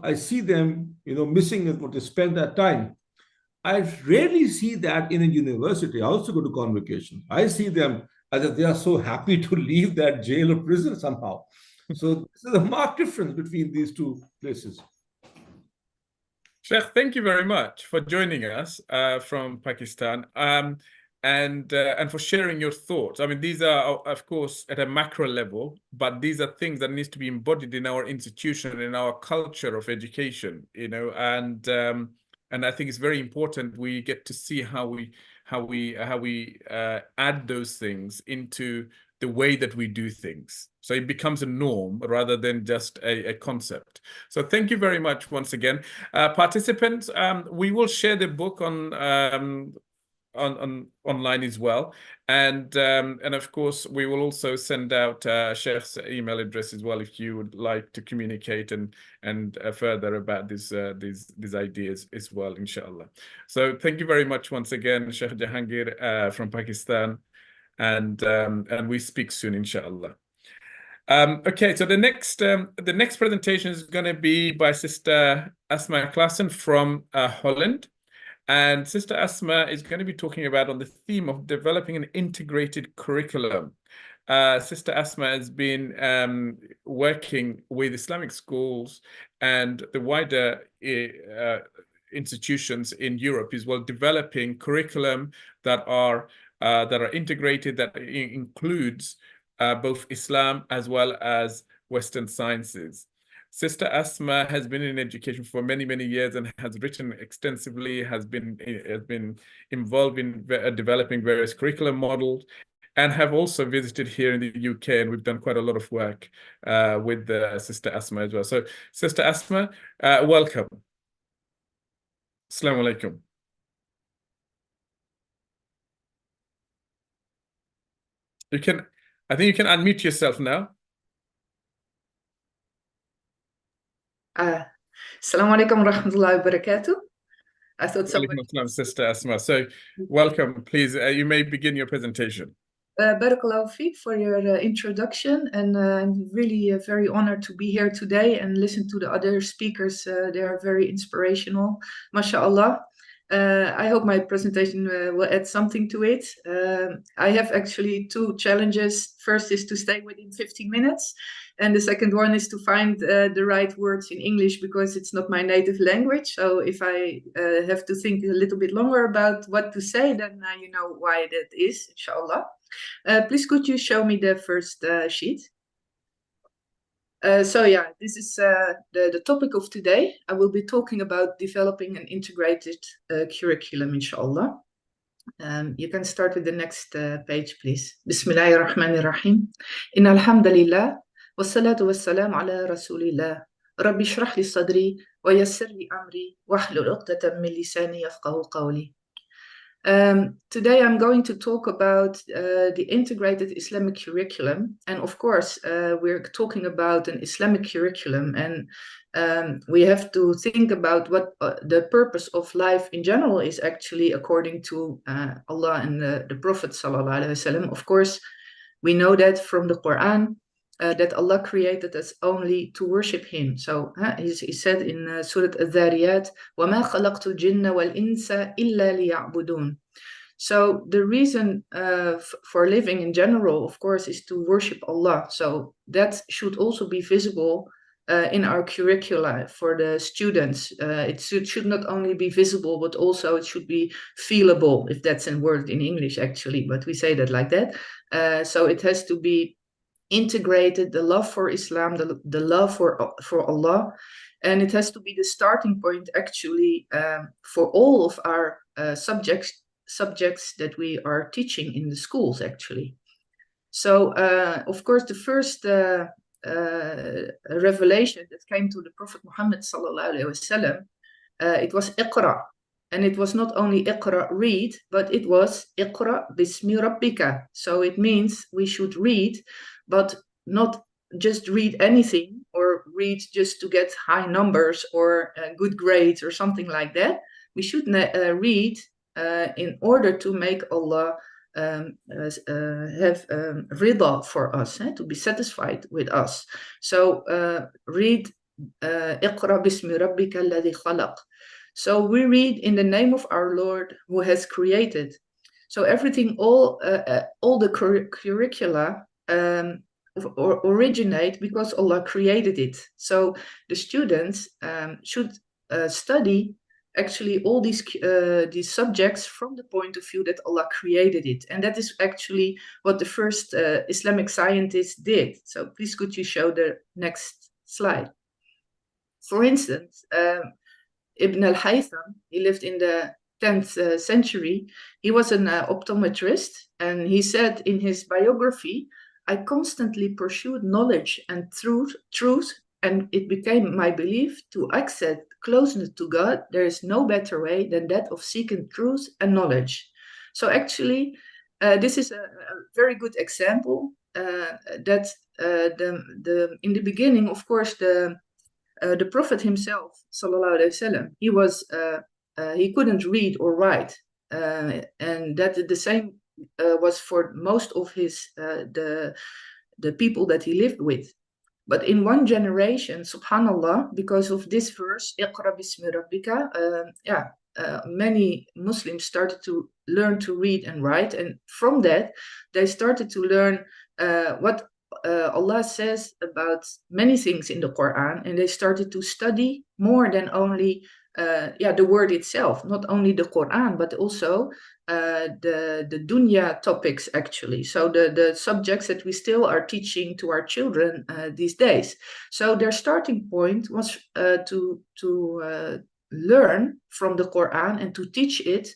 C: I see them, missing what they spend that time. I rarely see that in a university. I also go to convocation. I see them as if they are so happy to leave that jail or prison somehow. So this is a marked difference between these two places.
A: Shaykh, thank you very much for joining us from Pakistan and for sharing your thoughts. I mean, these are, of course, at a macro level, but these are things that needs to be embodied in our institution, in our culture of education, and I think it's very important we get to see how we add those things into the way that we do things. So it becomes a norm rather than just a concept. So thank you very much once again. Participants, we will share the book on online as well. And of course, we will also send out Sheikh's email address as well if you would like to communicate and further about these ideas as well, inshallah. So thank you very much once again, Sheikh Jahangir from Pakistan. And we speak soon, inshallah. Okay, so the next presentation is going to be by Sister Asma Claassen from Holland. And Sister Asma is going to be talking about on the theme of developing an integrated curriculum. Sister Asma has been working with Islamic schools and the wider institutions in Europe as well, developing curriculum that are integrated, that includes both Islam as well as Western sciences. Sister Asma has been in education for many, many years and has written extensively, has been involved in developing various curriculum models, and have also visited here in the UK, and we've done quite a lot of work with Sister Asma as well. So, Sister Asma, welcome. Assalamu alaikum. I think you can unmute yourself now.
D: Assalamu alaikum wa rahmatullahi wa barakatuh. I thought somebody...
A: Sister Asma. So, welcome. Please, you may begin your presentation.
D: Barakallahu feek for your introduction, and I'm really very honored to be here today and listen to the other speakers. They are very inspirational, mashallah. I hope my presentation will add something to it. I have actually two challenges. First is to stay within 15 minutes. And the second one is to find the right words in English, because it's not my native language. So if I have to think a little bit longer about what to say, then you know why that is, inshallah. Please could you show me the first sheet? So yeah, this is the topic of today. I will be talking about developing an integrated curriculum, inshallah. You can start with the next page, please. Bismillahir Rahmanir Rahim. Inna alhamdulillah, wassalatu wassalam ala rasulillah. Rabbi shrah li sadri, wa yassir li amri, wahlul uqdatan min lisani yafqahu qawli. Today I'm going to talk about the integrated Islamic curriculum, and of course we're talking about an Islamic curriculum, and we have to think about what the purpose of life in general is actually according to Allah and the Prophet sallallahu alaihi wasallam. Of course, we know that from the Quran that Allah created us only to worship Him. So he said in Surah Al-Dhariyat, وَمَا خَلَقْتُ الْجِنَّ وَالْإِنسَ إِلَّا لِيَعْبُدُونَ. So the reason for living in general, of course, is to worship Allah. So that should also be visible in our curricula for the students. It should not only be visible, but also it should be feelable, if that's a word in English actually, but we say that like that. So it has to be integrated, the love for Islam, the love for Allah, and it has to be the starting point actually for all of our subjects that we are teaching in the schools actually. So, of course, the first revelation that came to the Prophet Muhammad sallallahu alaihi wasallam, it was Iqra. And it was not only Iqra, read, but it was Iqra bismi rabbika. So it means we should read, but not just read anything or read just to get high numbers or good grades or something like that. We should read in order to make Allah have rida for us, to be satisfied with us. So read Iqra bismi rabbika alladhi khalaq. So we read in the name of our Lord who has created. So everything, all the curricula originate because Allah created it. So the students should study actually all these subjects from the point of view that Allah created it. And that is actually what the first Islamic scientists did. So please could you show the next slide? For instance, Ibn al-Haytham, he lived in the 10th century. He was an optometrist, and he said in his biography, I constantly pursued knowledge and truth, and it became my belief to access closeness to God. There is no better way than that of seeking truth and knowledge. So actually, this is a very good example that in the beginning, of course, the Prophet himself, sallallahu alaihi wasallam, he couldn't read or write, and that the same was for most of his the people that he lived with. But in one generation, subhanallah, because of this verse, Iqra bismi rabbika, many Muslims started to learn to read and write, and from that they started to learn what Allah says about many things in the Quran, and they started to study more than only the word itself, not only the Quran, but also the dunya topics actually. So the subjects that we still are teaching to our children these days. So their starting point was to learn from the Quran and to teach it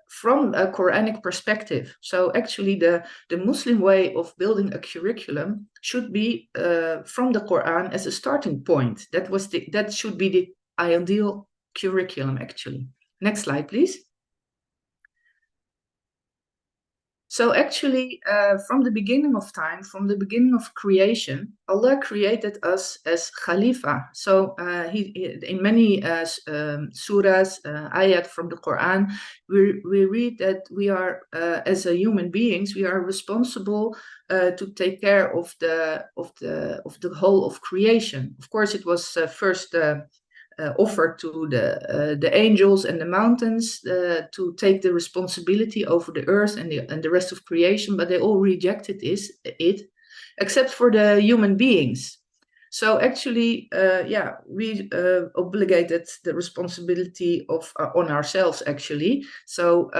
D: from a Quranic perspective. So actually the Muslim way of building a curriculum should be from the Quran as a starting point. That should be the ideal curriculum actually. Next slide, please. So actually, from the beginning of time, from the beginning of creation, Allah created us as Khalifa. So in many surahs, ayat from the Quran, we read that we are, as a human beings, we are responsible to take care of the whole of creation. Of course, it was first offered to the angels and the mountains to take the responsibility over the earth and the rest of creation, but they all rejected it, except for the human beings. So actually, we obligated the responsibility on ourselves actually. So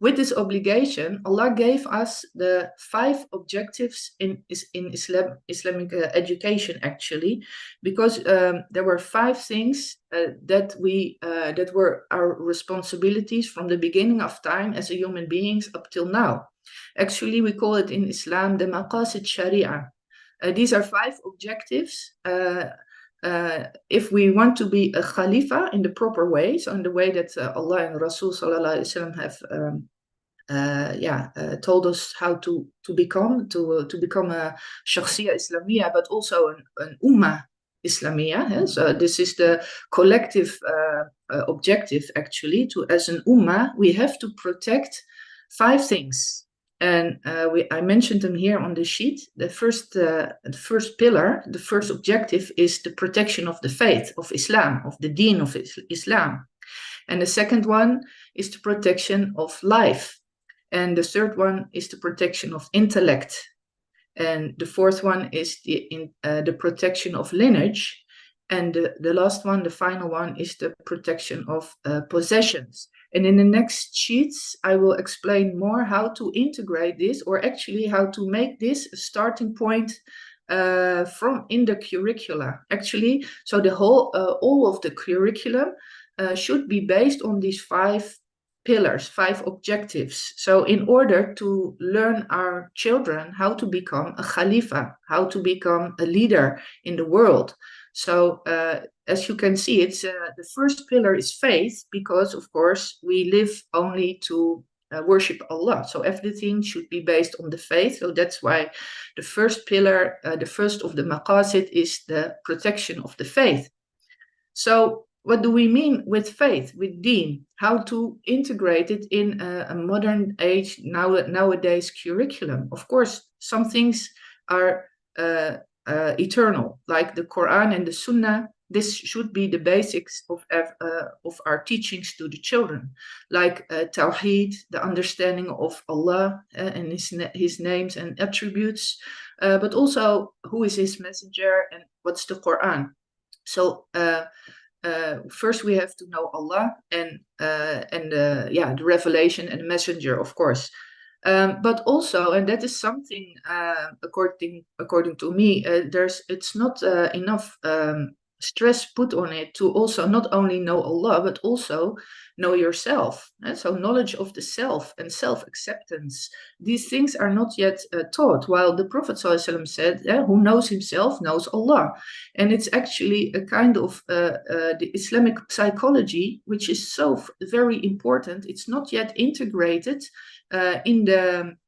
D: with this obligation, Allah gave us the 5 objectives in Islamic education actually, because there were 5 things that were our responsibilities from the beginning of time as a human beings up till now. Actually, we call it in Islam the maqasid sharia. These are 5 objectives. If we want to be a Khalifa in the proper way, so in the way that Allah and Rasul sallallahu alaihi wasallam have told us how to become a Shakhsiya Islamiyya, but also an Ummah Islamiyya. So this is the collective objective actually. As an Ummah, we have to protect 5 things. And I mentioned them here on the sheet. The first pillar, the first objective is the protection of the faith of Islam, of the deen of Islam. And the second one is the protection of life. And the third one is the protection of intellect. And the fourth one is the protection of lineage. And the last one, the final one, is the protection of possessions. And in the next sheets, I will explain more how to integrate this, or actually how to make this a starting point in the curricula. Actually, so the whole all of the curriculum should be based on these 5 pillars, 5 objectives. So in order to learn our children how to become a Khalifa, how to become a leader in the world. So as you can see, it's the first pillar is faith, because of course we live only to worship Allah. So everything should be based on the faith. So that's why the first pillar, the first of the maqasid, is the protection of the faith. So what do we mean with faith, with deen? How to integrate it in a modern age, nowadays curriculum? Of course, some things are eternal, like the Quran and the Sunnah. This should be the basics of our teachings to the children, like Tawheed, the understanding of Allah and his names and attributes, but also who is his messenger and what's the Quran. So first we have to know Allah and the revelation and the messenger, of course. But also, and that is something according to me, it's not enough stress put on it to also not only know Allah, but also know yourself. So knowledge of the self and self-acceptance. These things are not yet taught, while the Prophet ﷺ said, who knows himself knows Allah. And it's actually a kind of the Islamic psychology, which is so very important. It's not yet integrated in the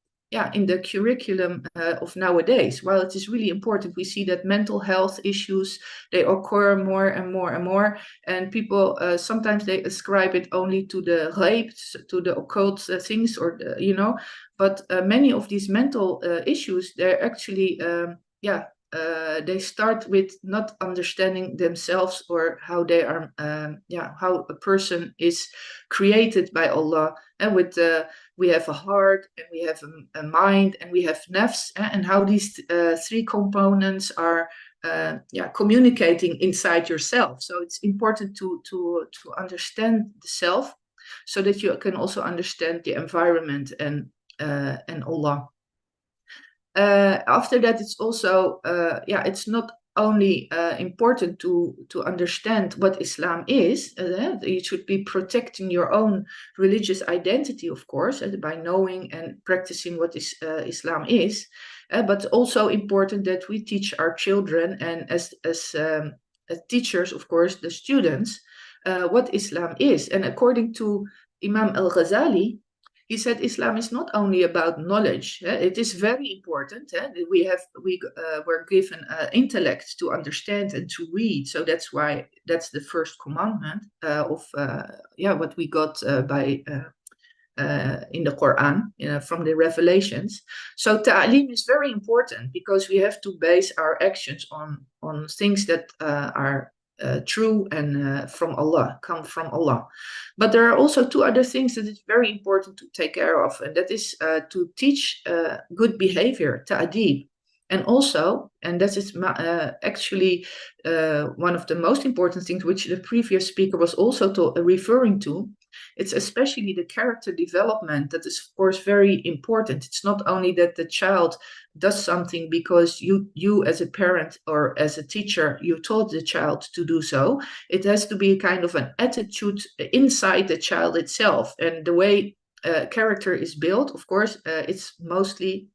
D: curriculum of nowadays. While it is really important, we see that mental health issues, they occur more and more and more, and people sometimes they ascribe it only to the ghaib, to the occult things, or but many of these mental issues, they're actually they start with not understanding themselves, or how they are how a person is created by Allah, and with we have a heart, and we have a mind, and we have nafs, and how these 3 components are communicating inside yourself. So it's important to understand the self, so that you can also understand the environment and Allah. After that, it's also it's not only important to understand what Islam is. You should be protecting your own religious identity, of course, by knowing and practicing what Islam is. But also important that we teach our children, and as teachers, of course, the students, what Islam is. And according to Imam al-Ghazali, he said Islam is not only about knowledge. It is very important. We were given intellect to understand and to read. So that's why that's the first commandment of what we got in the Quran, from the revelations. So ta'aleem is very important, because we have to base our actions on things that are true and from Allah, come from Allah. But there are also 2 other things that is very important to take care of, and that is to teach good behavior, ta'adib. And also, and that is actually one of the most important things, which the previous speaker was also referring to. It's especially the character development that is, of course, very important. It's not only that the child does something because you as a parent or as a teacher, you taught the child to do so. It has to be a kind of an attitude inside the child itself. And the way character is built, of course, it's mostly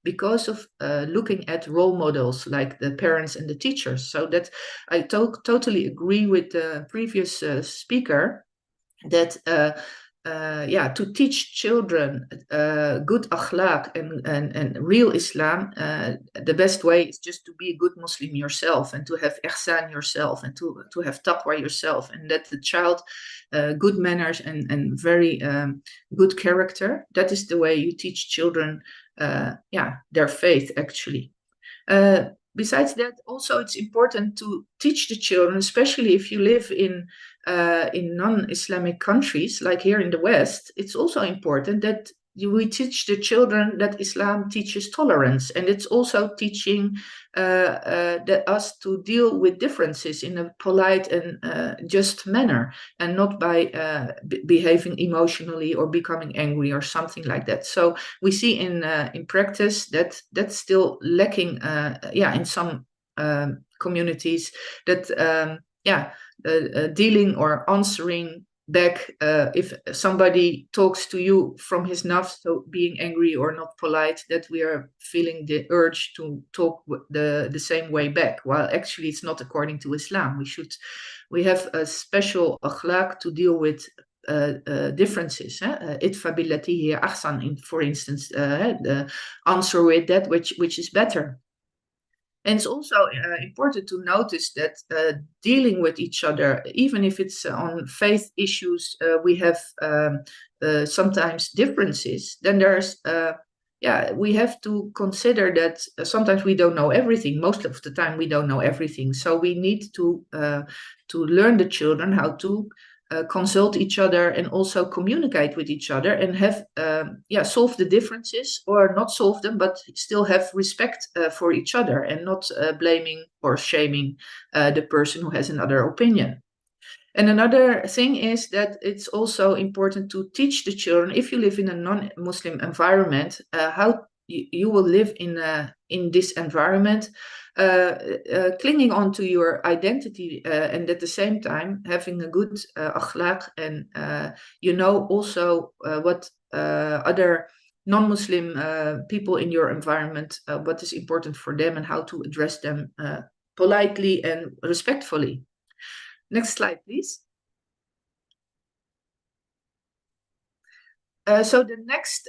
D: because of looking at role models like the parents and the teachers. So that I totally agree with the previous speaker, that to teach children good akhlaq and real Islam, the best way is just to be a good Muslim yourself, and to have ihsan yourself, and to have taqwa yourself, and that the child good manners and very good character. That is the way you teach children their faith, actually. Besides that, also it's important to teach the children, especially if you live in non-Islamic countries, like here in the West. It's also important that we teach the children that Islam teaches tolerance, and it's also teaching us to deal with differences in a polite and just manner, and not by behaving emotionally or becoming angry or something like that. So we see in practice that that's still lacking, in some communities, that dealing or answering back if somebody talks to you from his nafs, so being angry or not polite, that we are feeling the urge to talk the same way back, while actually it's not according to Islam. We have a special akhlaq to deal with differences. Idfa billati hiya ahsan, for instance, the answer with that which is better. And it's also important to notice that dealing with each other, even if it's on faith issues, we have sometimes differences, then there's, we have to consider that sometimes we don't know everything. Most of the time we don't know everything. So we need to learn the children how to consult each other and also communicate with each other and have solve the differences, or not solve them, but still have respect for each other, and not blaming or shaming the person who has another opinion. And another thing is that it's also important to teach the children, if you live in a non-Muslim environment, how you will live in this environment, clinging on to your identity, and at the same time having a good akhlaq, and also what other non-Muslim people in your environment, what is important for them and how to address them politely and respectfully. Next slide, please. So the next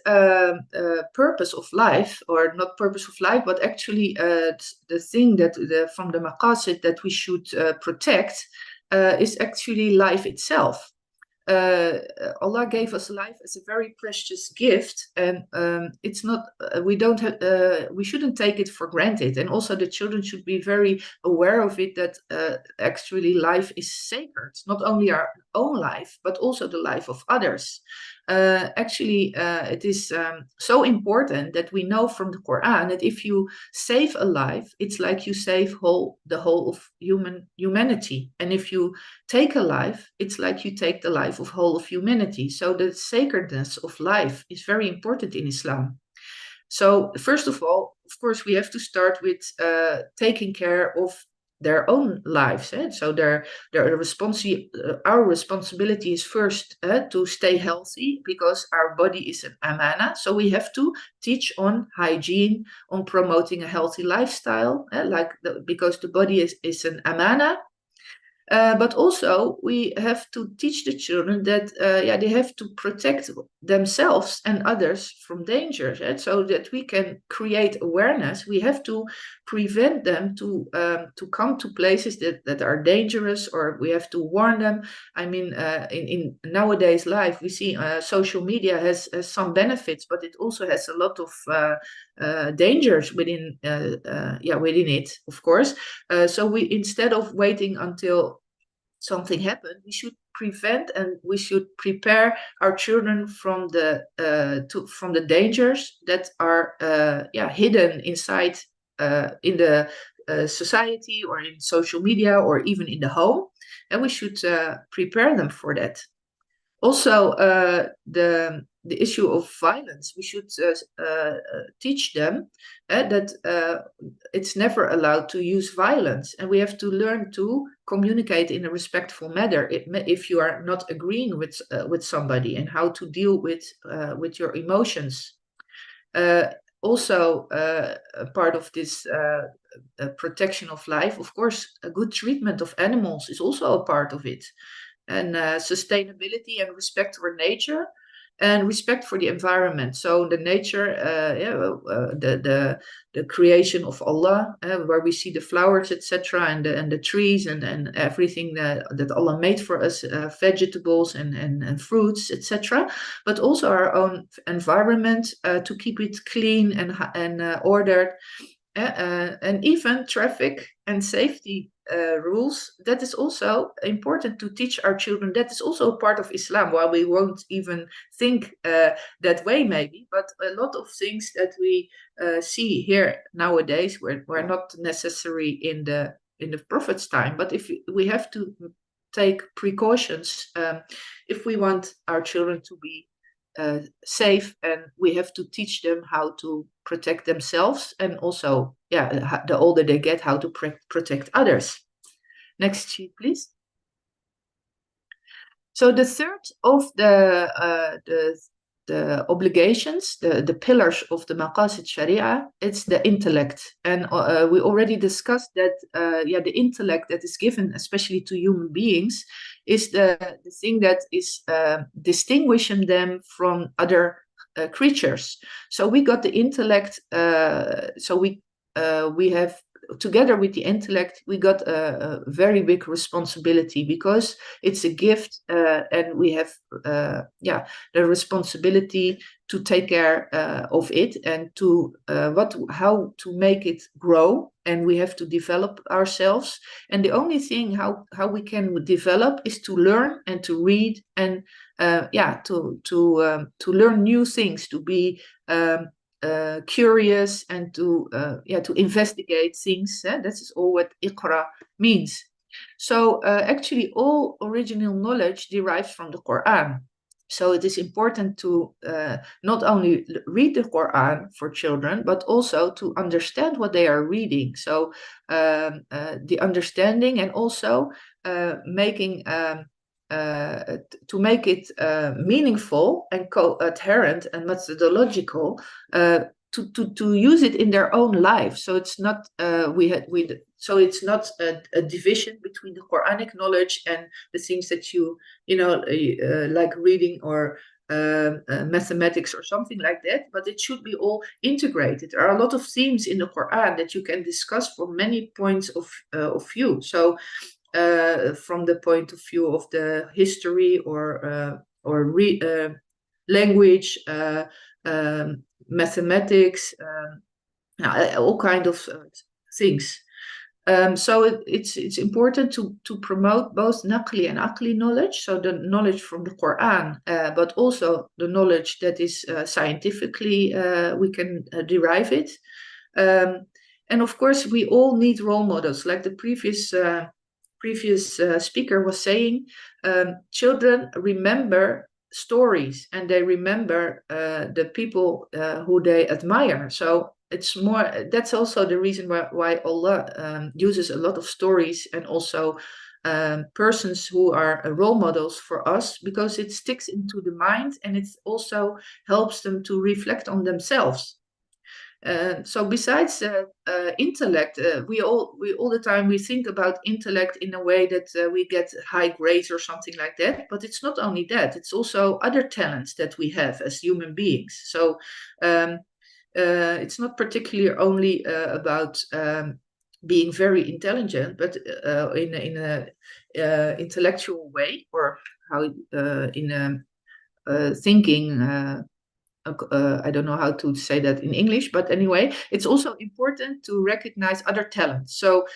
D: purpose of life, or not purpose of life, but actually the thing that from the maqasid that we should protect is actually life itself. Allah gave us life as a very precious gift, and it's not we shouldn't take it for granted. And also the children should be very aware of it, that actually life is sacred, not only our own life but also the life of others. It is so important that we know from the Quran that if you save a life, it's like you save the whole of humanity, and if you take a life, it's like you take the life of whole of humanity. So the sacredness of life is very important in Islam. So first of all, of course, we have to start with taking care of their own lives. So our responsibility is first to stay healthy, because our body is an amana. So we have to teach on hygiene, on promoting a healthy lifestyle, because the body is an amana. But also we have to teach the children that they have to protect themselves and others from danger, so that we can create awareness. We have to prevent them to come to places that are dangerous, or we have to warn them. I mean, in nowadays life, we see social media has some benefits, but it also has a lot of dangers within it, of course. So we, instead of waiting until something happened, we should prevent, and we should prepare our children from the dangers that are hidden inside in the society, or in social media, or even in the home, and we should prepare them for that. Also, the issue of violence, we should teach them that it's never allowed to use violence, and we have to learn to communicate in a respectful manner if you are not agreeing with somebody, and how to deal with your emotions. Also, a part of this protection of life, of course, a good treatment of animals is also a part of it. And sustainability and respect for nature, and respect for the environment. So the nature, the creation of Allah, where we see the flowers, etc., and the trees, and everything that Allah made for us, vegetables and fruits, etc. But also our own environment, to keep it clean and ordered, and even traffic and safety rules. That is also important to teach our children. That is also a part of Islam, while we won't even think that way maybe, but a lot of things that we see here nowadays were not necessary in the Prophet's time. But if we have to take precautions if we want our children to be safe, and we have to teach them how to protect themselves, and also, the older they get, how to protect others. Next sheet, please. So the third of the obligations, the pillars of the Maqasid Sharia, it's the intellect. And we already discussed that, the intellect that is given, especially to human beings, is the thing that is distinguishing them from other creatures. So we got the intellect, so we have, together with the intellect, we got a very big responsibility, because it's a gift, and we have the responsibility to take care of it, and to how to make it grow, and we have to develop ourselves. And the only thing how we can develop is to learn and to read, and to learn new things, to be curious, and to investigate things. That is all what Iqra means. So actually all original knowledge derives from the Quran. So it is important to not only read the Quran for children, but also to understand what they are reading. So the understanding, and also making to make it meaningful and coherent and methodological, to use it in their own life. So it's not so it's not a division between the Quranic knowledge and the things that you like reading or mathematics or something like that, but it should be all integrated. There are a lot of themes in the Quran that you can discuss from many points of view. So from the point of view of the history or language, mathematics, all kind of things. So it's important to promote both naqli and aqli knowledge, so the knowledge from the Quran, but also the knowledge that is scientifically we can derive it. And of course, we all need role models, like the previous speaker was saying. Children remember stories, and they remember the people who they admire. So it's more, that's also the reason why Allah uses a lot of stories, and also persons who are role models for us, because it sticks into the mind, and it also helps them to reflect on themselves. So besides intellect, we all the time we think about intellect in a way that we get high grades or something like that. But it's not only that; it's also other talents that we have as human beings. So it's not particularly only about being very intelligent, but in a intellectual way, or how in thinking. I don't know how to say that in English, but anyway, it's also important to recognize other talents. So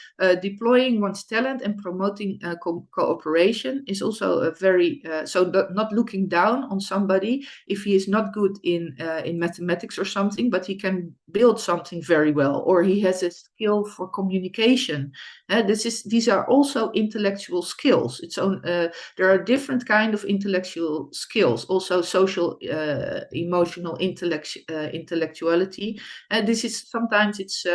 D: deploying one's talent and promoting cooperation is also a very, not looking down on somebody if he is not good in mathematics or something, but he can build something very well, or he has a skill for communication. These are also intellectual skills. There are different kinds of intellectual skills, also social, emotional, intellectuality, and this is sometimes it's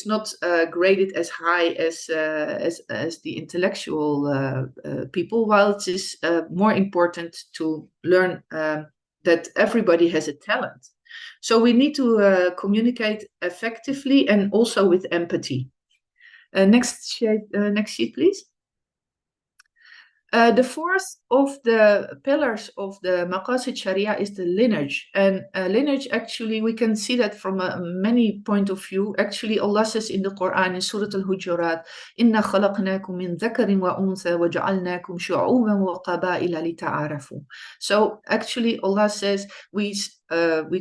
D: not graded as high as the intellectual people, while it is more important to learn that everybody has a talent. So we need to communicate effectively, and also with empathy. Next sheet, please. The fourth of the pillars of the Maqasid Sharia is the lineage. And lineage, actually, we can see that from many point of view. Actually, Allah says in the Quran, in Surah Al-Hujurat, إِنَّا خَلَقْنَاكُم مِّن ذَكَرٍ وَأُنثَى وَجَعَلْنَاكُمْ شُعُوبًا وَقَبَائِلَ لِتَعَارَفُوا. So actually, Allah says we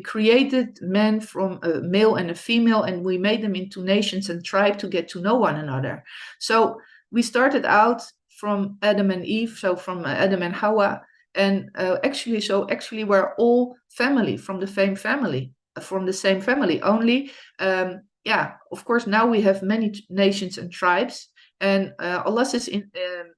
D: created men from a male and a female, and we made them into nations and tribes to get to know one another. So we started out from Adam and Eve, so from Adam and Hawa, and actually we're all family, from the same family, only of course now we have many nations and tribes, and Allah says in the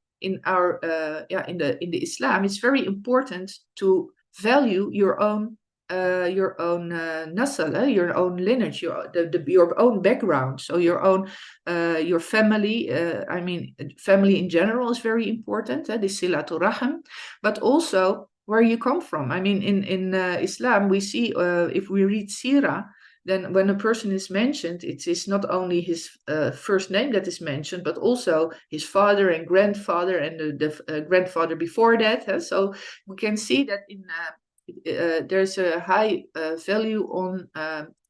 D: Islam, it's very important to value your own your own nasal, your own lineage, your own background. So your own, your family. I mean, family in general is very important. The silatu rahim, but also where you come from. I mean, in Islam, we see if we read Sirah, then when a person is mentioned, it is not only his first name that is mentioned, but also his father and grandfather and the grandfather before that. So we can see that in there's a high value on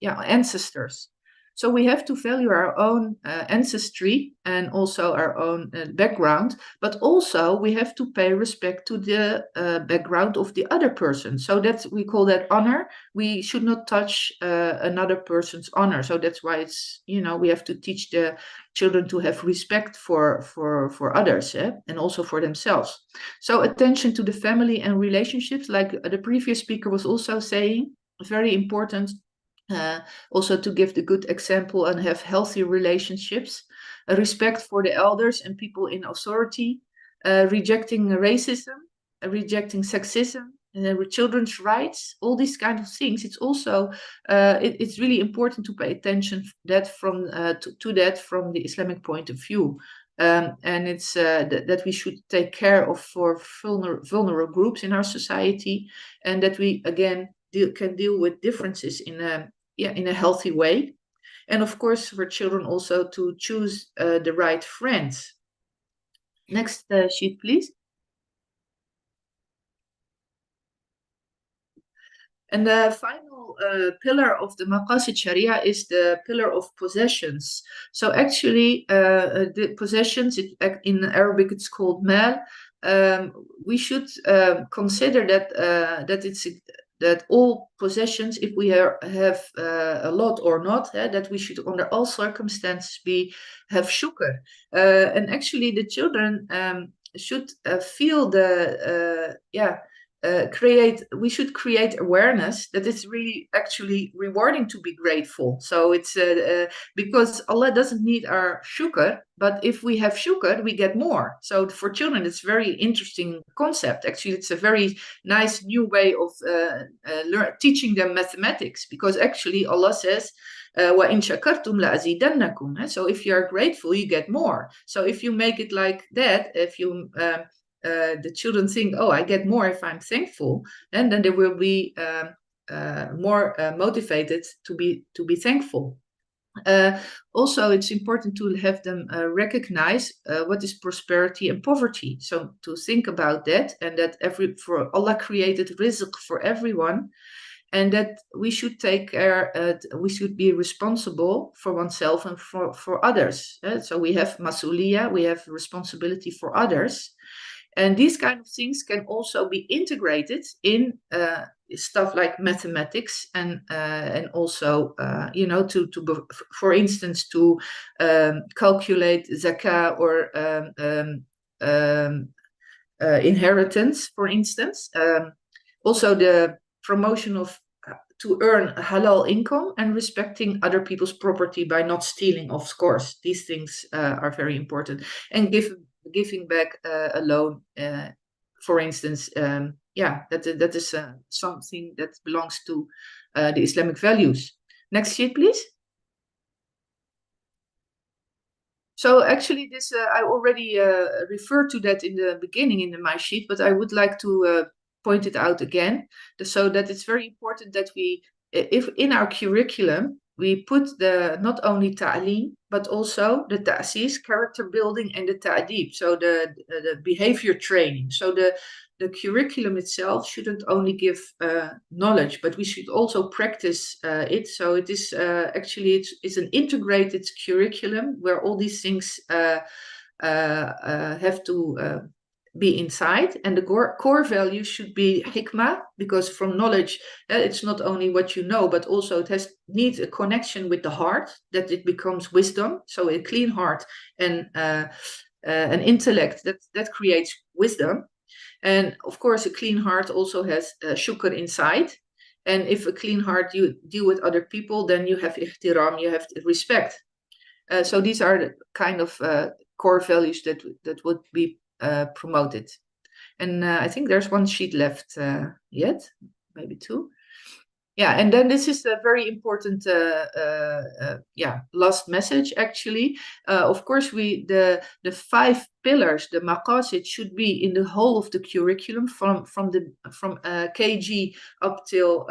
D: ancestors. So we have to value our own ancestry and also our own background, but also we have to pay respect to the background of the other person. So that's, we call that honor. We should not touch another person's honor. So that's why it's, you know, we have to teach the children to have respect for others and also for themselves. So attention to the family and relationships, like the previous speaker was also saying, very important. Also to give the good example and have healthy relationships, respect for the elders and people in authority, rejecting racism, rejecting sexism, children's rights, all these kind of things. It's also it's really important to pay attention that from to that from the Islamic point of view. And it's that we should take care of for vulnerable groups in our society, and that we again can deal with differences in a healthy way. And of course, for children also to choose the right friends. Next sheet, please. And the final pillar of the Maqasid Sharia is the pillar of possessions. So actually, the possessions, in Arabic, it's called mal. We should consider that all possessions, if we have a lot or not, that we should under all circumstances have shukr. And actually the children should feel we should create awareness that it's really actually rewarding to be grateful. So it's because Allah doesn't need our shukr, but if we have shukr, we get more. So for children, it's a very interesting concept. Actually, it's a very nice new way of teaching them mathematics, because actually Allah says, وَإِن شَكَرْتُمْ لَأَزِيدَنَّكُمْ. So if you are grateful, you get more. So if you make it like that, if you the children think, oh, I get more if I'm thankful, and then they will be more motivated to be thankful. Also, it's important to have them recognize what is prosperity and poverty. So to think about that, and that for Allah created rizq for everyone, and that we should take care, we should be responsible for oneself and for others. So we have masuliya, we have responsibility for others. And these kind of things can also be integrated in stuff like mathematics, and also, you know, to for instance, to calculate zakah or inheritance, for instance. Also, the promotion of to earn halal income and respecting other people's property by not stealing, of course. These things are very important. And giving back a loan, for instance, that is something that belongs to the Islamic values. Next sheet, please. So actually, this I already referred to that in the beginning in my sheet, but I would like to point it out again, so that it's very important that we, if in our curriculum, we put not only ta'aleem, but also the ta'sis, character building, and the ta'deeb, so the behavior training. So the curriculum itself shouldn't only give knowledge, but we should also practice it. So it is actually, it's an integrated curriculum where all these things have to be inside, and the core value should be hikmah, because from knowledge, it's not only what you know, but also it needs a connection with the heart, that it becomes wisdom. So a clean heart and an intellect that creates wisdom. And of course, a clean heart also has shukr inside. And if a clean heart, you deal with other people, then you have ihtiram, you have respect. So these are the kind of core values that would be promoted. And I think there's one sheet left yet, maybe two. Yeah, and then this is a very important last message actually. Of course, the 5 pillars, the maqasid, should be in the whole of the curriculum from KG up till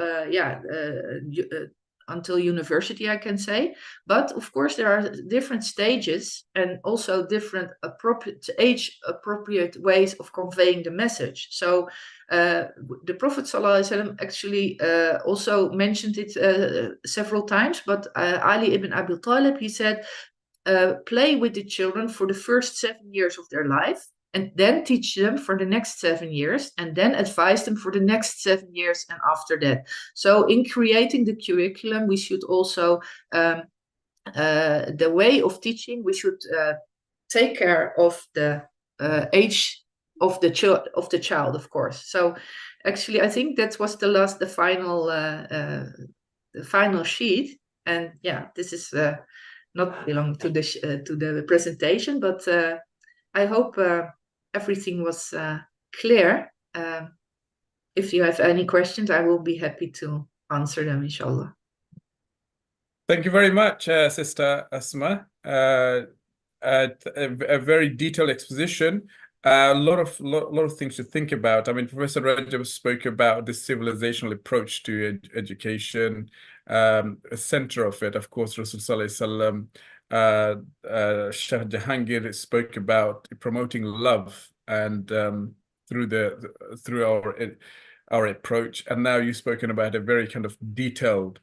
D: until university, I can say. But of course, there are different stages and also different age-appropriate ways of conveying the message. So the Prophet ﷺ actually also mentioned it several times, but Ali ibn Abi Talib, he said, play with the children for the first 7 years of their life, and then teach them for the next 7 years, and then advise them for the next 7 years and after that. So in creating the curriculum, we should also, the way of teaching, we should take care of the age of the child, of course. So actually, I think that was the final sheet. And yeah, this is not belong to the presentation, but I hope everything was clear. If you have any questions, I will be happy to answer them, inshallah.
A: Thank you very much, Sister Asma. A very detailed exposition. A lot of things to think about. I mean, Professor Recep spoke about the civilizational approach to education. A center of it, of course, Rasul Sallallahu Alaihi Wasallam. Shaykh Jahangir spoke about promoting love and through our approach. And now you've spoken about a very kind of detailed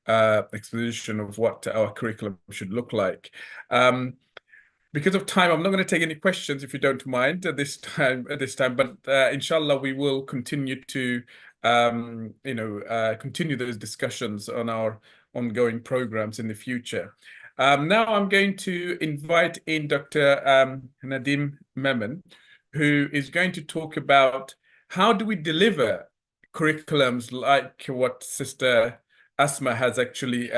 A: exposition of what our curriculum should look like. Because of time, I'm not going to take any questions, if you don't mind, at this time. But inshallah, we will continue to continue those discussions on our ongoing programs in the future. Now I'm going to invite in Dr. Nadeem Memon, who is going to talk about how do we deliver curriculums like what Sister Asma has actually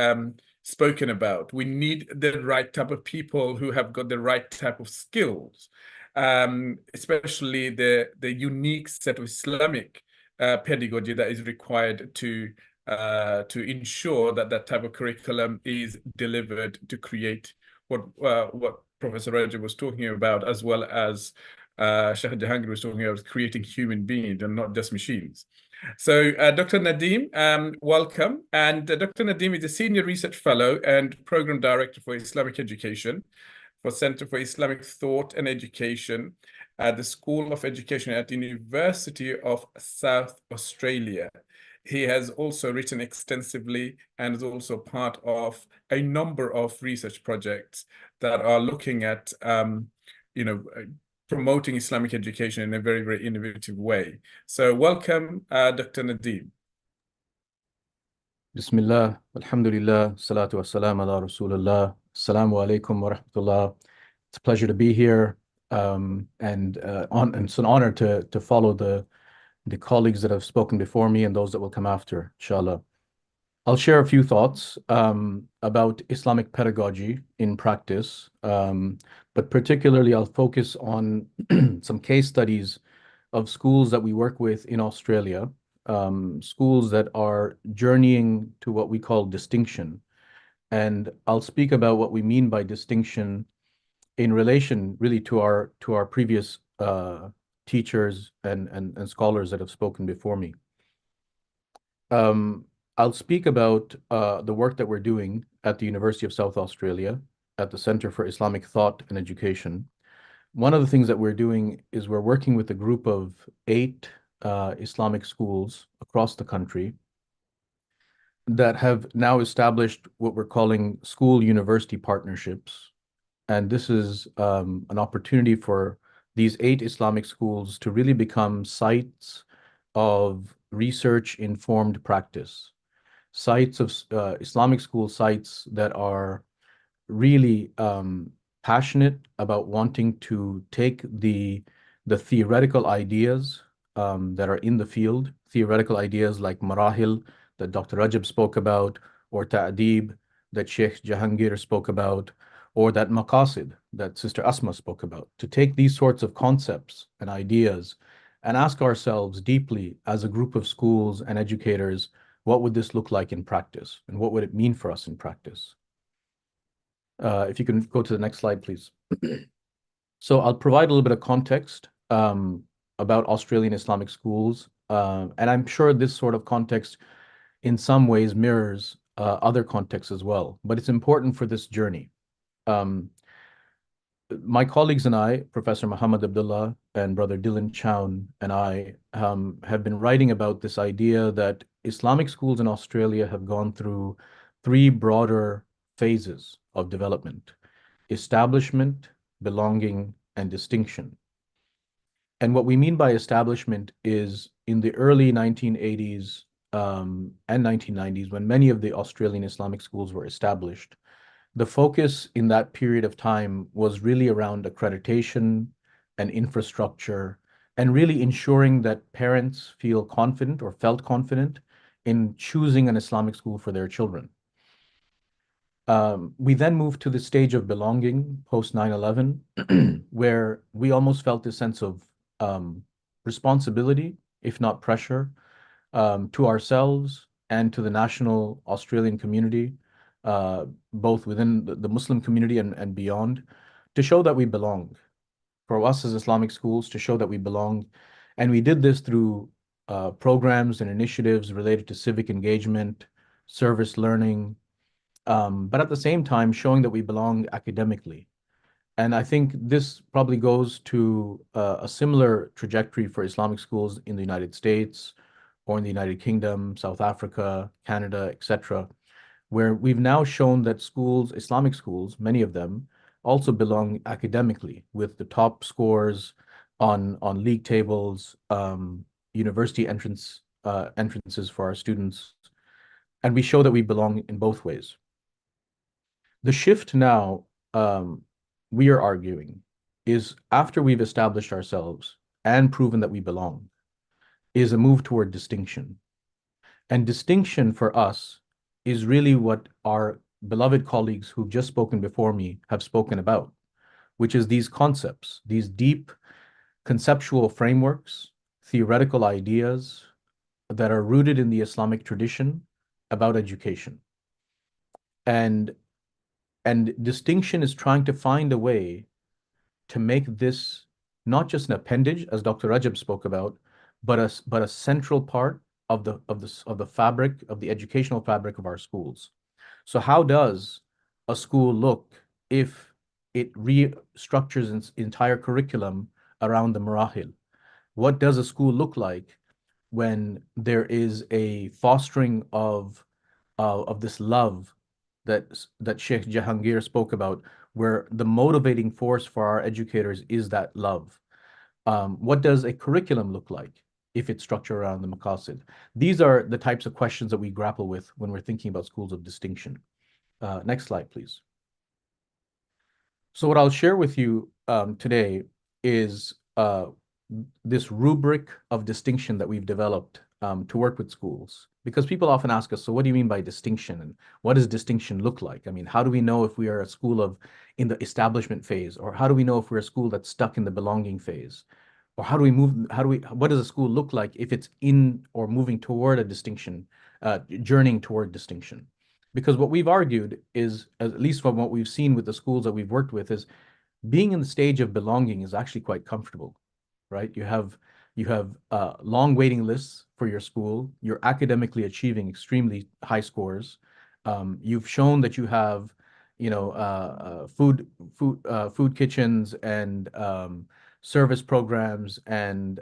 A: spoken about. We need the right type of people who have got the right type of skills, especially the unique set of Islamic pedagogy that is required to ensure that that type of curriculum is delivered to create what Professor Recep was talking about, as well as Shaykh Jahangir was talking about, creating human beings and not just machines. So Dr. Nadeem, welcome. And Dr. Nadeem is a Senior Research Fellow and Program Director for Islamic Education for Center for Islamic Thought and Education at the School of Education at the University of South Australia. He has also written extensively and is also part of a number of research projects that are looking at, promoting Islamic education in a very, very innovative way. So welcome, Dr. Nadeem.
E: Bismillah, alhamdulillah, salatu wassalam ala rasulullah, assalamu alaikum wa rahmatullah. It's a pleasure to be here, and it's an honor to follow the colleagues that have spoken before me and those that will come after, inshallah. I'll share a few thoughts about Islamic pedagogy in practice, but particularly I'll focus on some case studies of schools that we work with in Australia, schools that are journeying to what we call distinction. And I'll speak about what we mean by distinction in relation really to our previous teachers and scholars that have spoken before me. I'll speak about the work that we're doing at the University of South Australia at the Center for Islamic Thought and Education. One of the things that we're doing is we're working with a group of 8 Islamic schools across the country that have now established what we're calling school-university partnerships. And this is an opportunity for these 8 Islamic schools to really become sites of research-informed practice, sites of Islamic school sites that are really passionate about wanting to take the theoretical ideas that are in the field, theoretical ideas like marahil that Dr. Recep spoke about, or ta'deeb that Shaykh Jahangir spoke about, or that maqasid that Sister Asma spoke about, to take these sorts of concepts and ideas and ask ourselves deeply as a group of schools and educators, what would this look like in practice? And what would it mean for us in practice? If you can go to the next slide, please. So I'll provide a little bit of context about Australian Islamic schools. And I'm sure this sort of context in some ways mirrors other contexts as well. But it's important for this journey. My colleagues and I, Professor Muhammad Abdullah and Brother Dylan Chown and I, have been writing about this idea that Islamic schools in Australia have gone through three broader phases of development: establishment, belonging, and distinction. And what we mean by establishment is in the early 1980s and 1990s, when many of the Australian Islamic schools were established, the focus in that period of time was really around accreditation and infrastructure, and really ensuring that parents feel confident or felt confident in choosing an Islamic school for their children. We then moved to the stage of belonging post 9/11, where we almost felt a sense of responsibility, if not pressure, to ourselves and to the national Australian community, both within the Muslim community and beyond, to show that we belong. For us as Islamic schools, to show that we belong. And we did this through programs and initiatives related to civic engagement, service learning, but at the same time showing that we belong academically. And I think this probably goes to a similar trajectory for Islamic schools in the United States or in the United Kingdom, South Africa, Canada, etc., where we've now shown that schools, Islamic schools, many of them, also belong academically with the top scores on league tables, university entrances for our students. And we show that we belong in both ways. The shift now, we are arguing, is after we've established ourselves and proven that we belong, is a move toward distinction. And distinction for us is really what our beloved colleagues who've just spoken before me have spoken about, which is these concepts, these deep conceptual frameworks, theoretical ideas that are rooted in the Islamic tradition about education. And distinction is trying to find a way to make this not just an appendage, as Dr. Recep spoke about, but a central part of the fabric of the educational fabric of our schools. So how does a school look if it restructures its entire curriculum around the marahil? What does a school look like when there is a fostering of this love that Sheikh Jahangir spoke about, where the motivating force for our educators is that love? What does a curriculum look like if it's structured around the maqasid? These are the types of questions that we grapple with when we're thinking about schools of distinction. Next slide, please. So what I'll share with you today is this rubric of distinction that we've developed to work with schools. Because people often ask us, so what do you mean by distinction? And what does distinction look like? I mean, how do we know if we are a school in the establishment phase? Or how do we know if we're a school that's stuck in the belonging phase? Or what does a school look like if it's in or moving toward a distinction, journeying toward distinction? Because what we've argued is, at least from what we've seen with the schools that we've worked with, is being in the stage of belonging is actually quite comfortable, right? You have long waiting lists for your school. You're academically achieving extremely high scores. You've shown that you have, food kitchens and service programs, and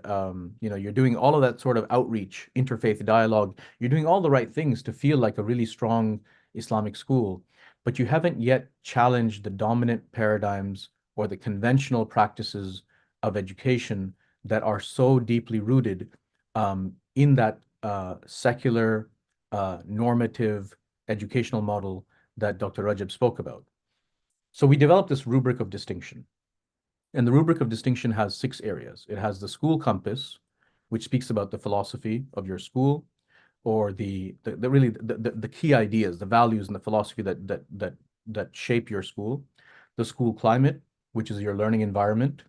E: you're doing all of that sort of outreach, interfaith dialogue. You're doing all the right things to feel like a really strong Islamic school, but you haven't yet challenged the dominant paradigms or the conventional practices of education that are so deeply rooted in that secular, normative educational model that Dr. Recep spoke about. So we developed this rubric of distinction. And the rubric of distinction has 6 areas. It has the school compass, which speaks about the philosophy of your school, or the key ideas, the values and the philosophy that shape your school. The school climate, which is your learning environment.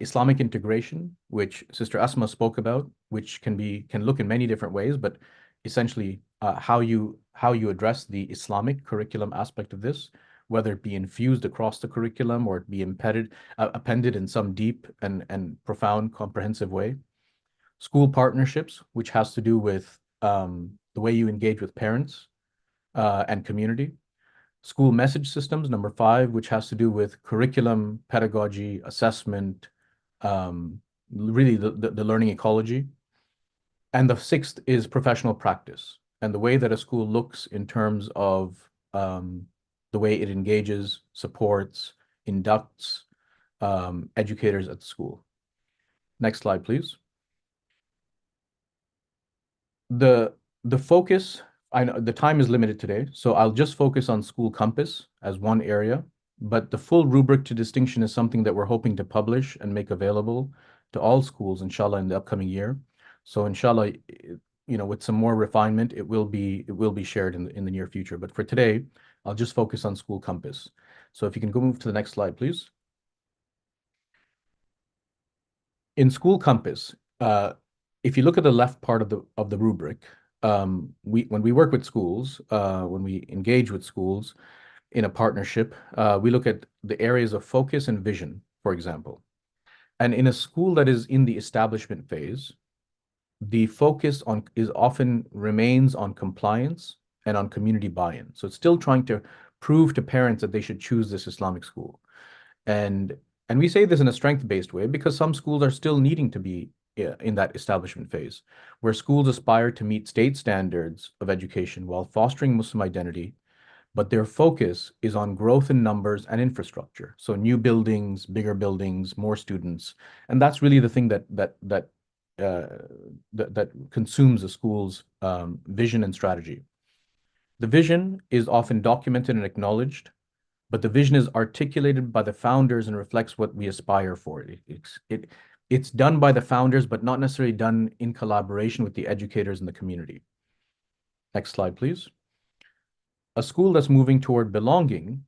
E: Islamic integration, which Sister Asma spoke about, which can look in many different ways, but essentially how you address the Islamic curriculum aspect of this, whether it be infused across the curriculum or it be appended in some deep and profound comprehensive way. School partnerships, which has to do with the way you engage with parents and community. School message systems, number 5, which has to do with curriculum, pedagogy, assessment, really the learning ecology. And the 6th is professional practice and the way that a school looks in terms of the way it engages, supports, inducts educators at the school. Next slide, please. The focus, I know the time is limited today, so I'll just focus on school compass as one area, but the full rubric to distinction is something that we're hoping to publish and make available to all schools, inshallah, in the upcoming year. So inshallah, with some more refinement, it will be shared in the near future. But for today, I'll just focus on school compass. So if you can go move to the next slide, please. In school compass, if you look at the left part of the rubric, when we work with schools, when we engage with schools in a partnership, we look at the areas of focus and vision, for example. And in a school that is in the establishment phase, the focus often remains on compliance and on community buy-in. So it's still trying to prove to parents that they should choose this Islamic school. And we say this in a strength-based way because some schools are still needing to be in that establishment phase, where schools aspire to meet state standards of education while fostering Muslim identity, but their focus is on growth in numbers and infrastructure. So new buildings, bigger buildings, more students. And that's really the thing that consumes a school's vision and strategy. The vision is often documented and acknowledged, but the vision is articulated by the founders and reflects what we aspire for. It's done by the founders, but not necessarily done in collaboration with the educators in the community. Next slide, please. A school that's moving toward belonging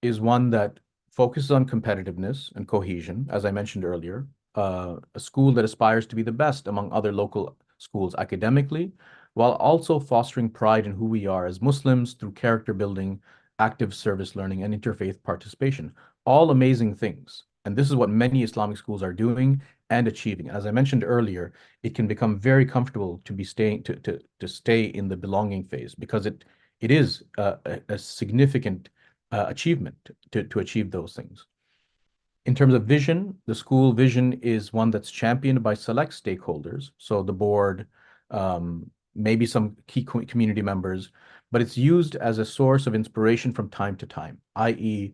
E: is one that focuses on competitiveness and cohesion, as I mentioned earlier. A school that aspires to be the best among other local schools academically, while also fostering pride in who we are as Muslims through character building, active service learning, and interfaith participation. All amazing things. And this is what many Islamic schools are doing and achieving. As I mentioned earlier, it can become very comfortable to stay in the belonging phase because it is a significant achievement to achieve those things. In terms of vision, the school vision is one that's championed by select stakeholders, so the board, maybe some key community members, but it's used as a source of inspiration from time to time, i.e.,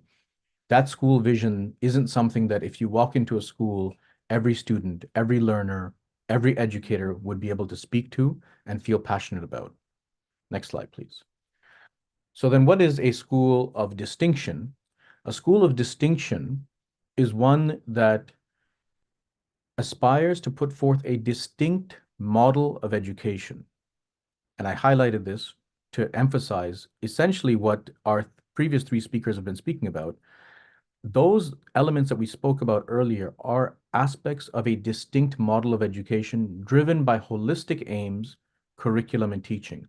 E: that school vision isn't something that if you walk into a school, every student, every learner, every educator would be able to speak to and feel passionate about. Next slide, please. So then what is a school of distinction? A school of distinction is one that aspires to put forth a distinct model of education. And I highlighted this to emphasize essentially what our previous 3 speakers have been speaking about. Those elements that we spoke about earlier are aspects of a distinct model of education driven by holistic aims, curriculum, and teaching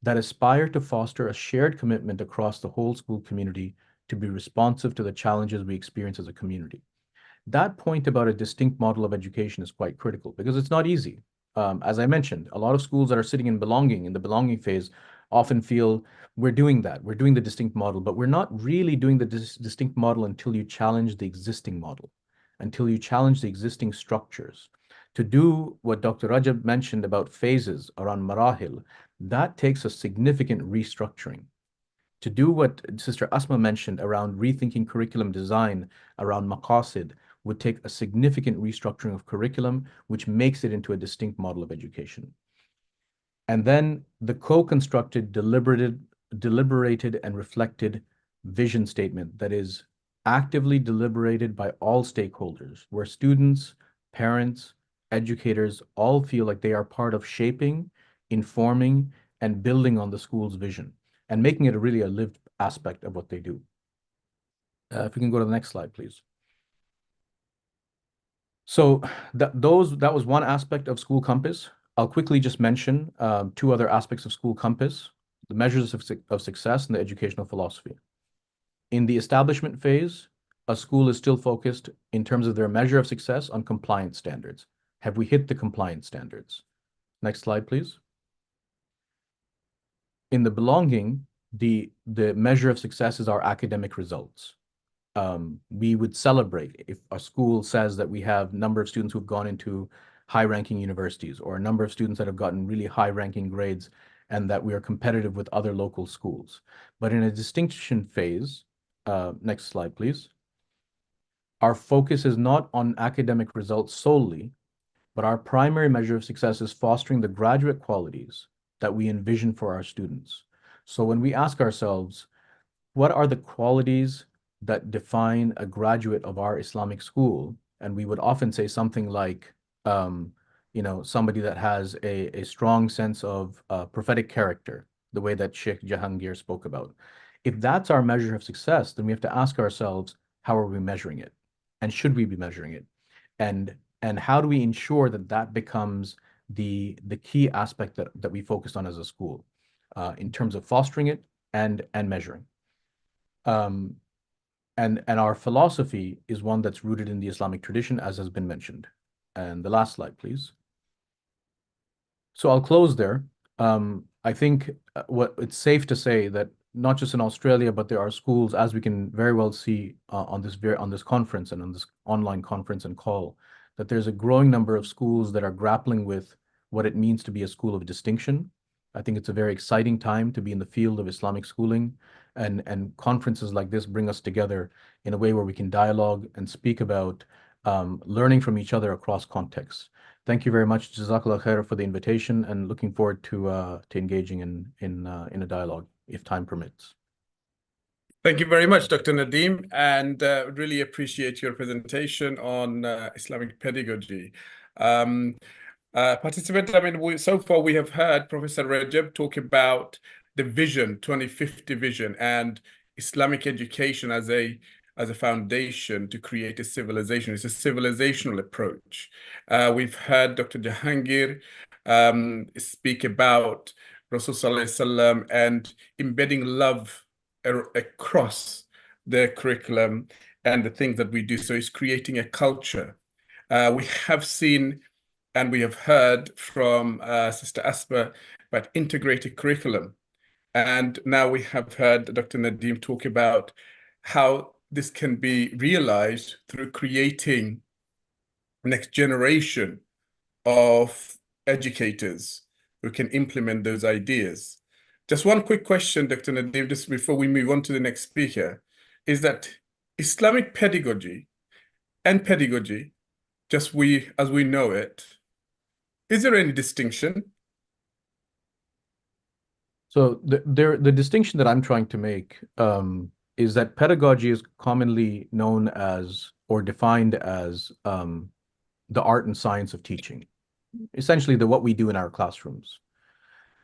E: that aspire to foster a shared commitment across the whole school community to be responsive to the challenges we experience as a community. That point about a distinct model of education is quite critical because it's not easy. As I mentioned, a lot of schools that are sitting in the belonging phase, often feel we're doing that. We're doing the distinct model, but we're not really doing the distinct model until you challenge the existing model, until you challenge the existing structures. To do what Dr. Recep mentioned about phases around marahil, that takes a significant restructuring. To do what Sister Asma mentioned around rethinking curriculum design around maqasid would take a significant restructuring of curriculum, which makes it into a distinct model of education. And then the co-constructed, deliberated, and reflected vision statement that is actively deliberated by all stakeholders, where students, parents, educators all feel like they are part of shaping, informing, and building on the school's vision, and making it really a lived aspect of what they do. If we can go to the next slide, please. So that was one aspect of School Compass. I'll quickly just mention two other aspects of school compass, the measures of success and the educational philosophy. In the establishment phase, a school is still focused in terms of their measure of success on compliance standards. Have we hit the compliance standards? Next slide, please. In the belonging, the measure of success is our academic results. We would celebrate if a school says that we have a number of students who've gone into high-ranking universities or a number of students that have gotten really high-ranking grades and that we are competitive with other local schools. But in a distinction phase, next slide, please. Our focus is not on academic results solely, but our primary measure of success is fostering the graduate qualities that we envision for our students. So when we ask ourselves, what are the qualities that define a graduate of our Islamic school? And we would often say something like, somebody that has a strong sense of prophetic character, the way that Sheikh Jahangir spoke about. If that's our measure of success, then we have to ask ourselves, how are we measuring it? And should we be measuring it? And how do we ensure that that becomes the key aspect that we focused on as a school in terms of fostering it and measuring? And our philosophy is one that's rooted in the Islamic tradition, as has been mentioned. And the last slide, please. So I'll close there. I think what it's safe to say that not just in Australia, but there are schools, as we can very well see on this conference and on this online conference and call, that there's a growing number of schools that are grappling with what it means to be a school of distinction. I think it's a very exciting time to be in the field of Islamic schooling, and conferences like this bring us together in a way where we can dialogue and speak about learning from each other across contexts. Thank you very much, Jazakallah khair, for the invitation, and looking forward to engaging in a dialogue if time permits.
A: Thank you very much, Dr. Nadeem, and really appreciate your presentation on Islamic pedagogy. Participants, so far we have heard Professor Recep talk about the vision, 2050 vision, and Islamic education as a foundation to create a civilization. It's a civilizational approach. We've heard Dr. Jahangir speak about Rasul Sallallahu Alaihi Wasallam and embedding love across the curriculum and the things that we do. So it's creating a culture. We have seen and we have heard from Sister Asma about integrated curriculum. And now we have heard Dr. Nadeem talk about how this can be realized through creating next generation of educators who can implement those ideas. Just one quick question, Dr. Nadeem, just before we move on to the next speaker, is that Islamic pedagogy and pedagogy, just as we know it, is there any distinction?
E: So the distinction that I'm trying to make is that pedagogy is commonly known as or defined as the art and science of teaching, essentially what we do in our classrooms.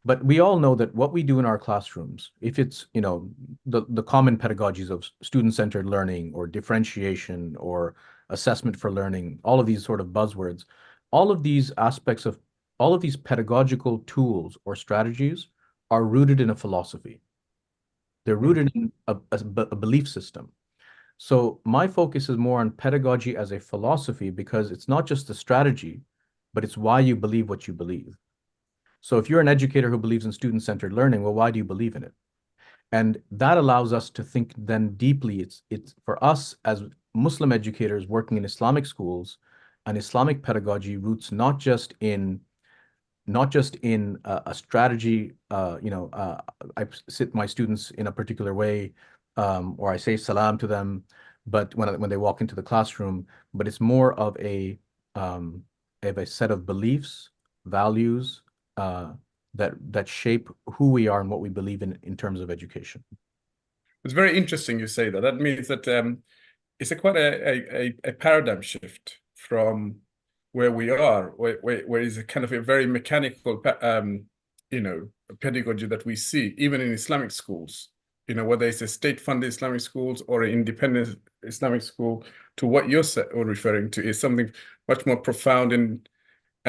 E: But we all know that what we do in our classrooms, if it's, the common pedagogies of student-centered learning or differentiation or assessment for learning, all of these sort of buzzwords, all of these aspects of all of these pedagogical tools or strategies are rooted in a philosophy. They're rooted in a belief system. So my focus is more on pedagogy as a philosophy because it's not just the strategy, but it's why you believe what you believe. So if you're an educator who believes in student-centered learning, well, why do you believe in it? And that allows us to think then deeply. It's for us as Muslim educators working in Islamic schools, an Islamic pedagogy roots not just in a strategy, I sit my students in a particular way, or I say salam to them, but when they walk into the classroom, but it's more of a set of beliefs, values that shape who we are and what we believe in terms of education.
A: It's very interesting you say that. That means that it's quite a paradigm shift from where we are, where is a kind of a very mechanical, pedagogy that we see, even in Islamic schools, whether it's a state-funded Islamic schools or an independent Islamic school, to what you're referring to is something much more profound and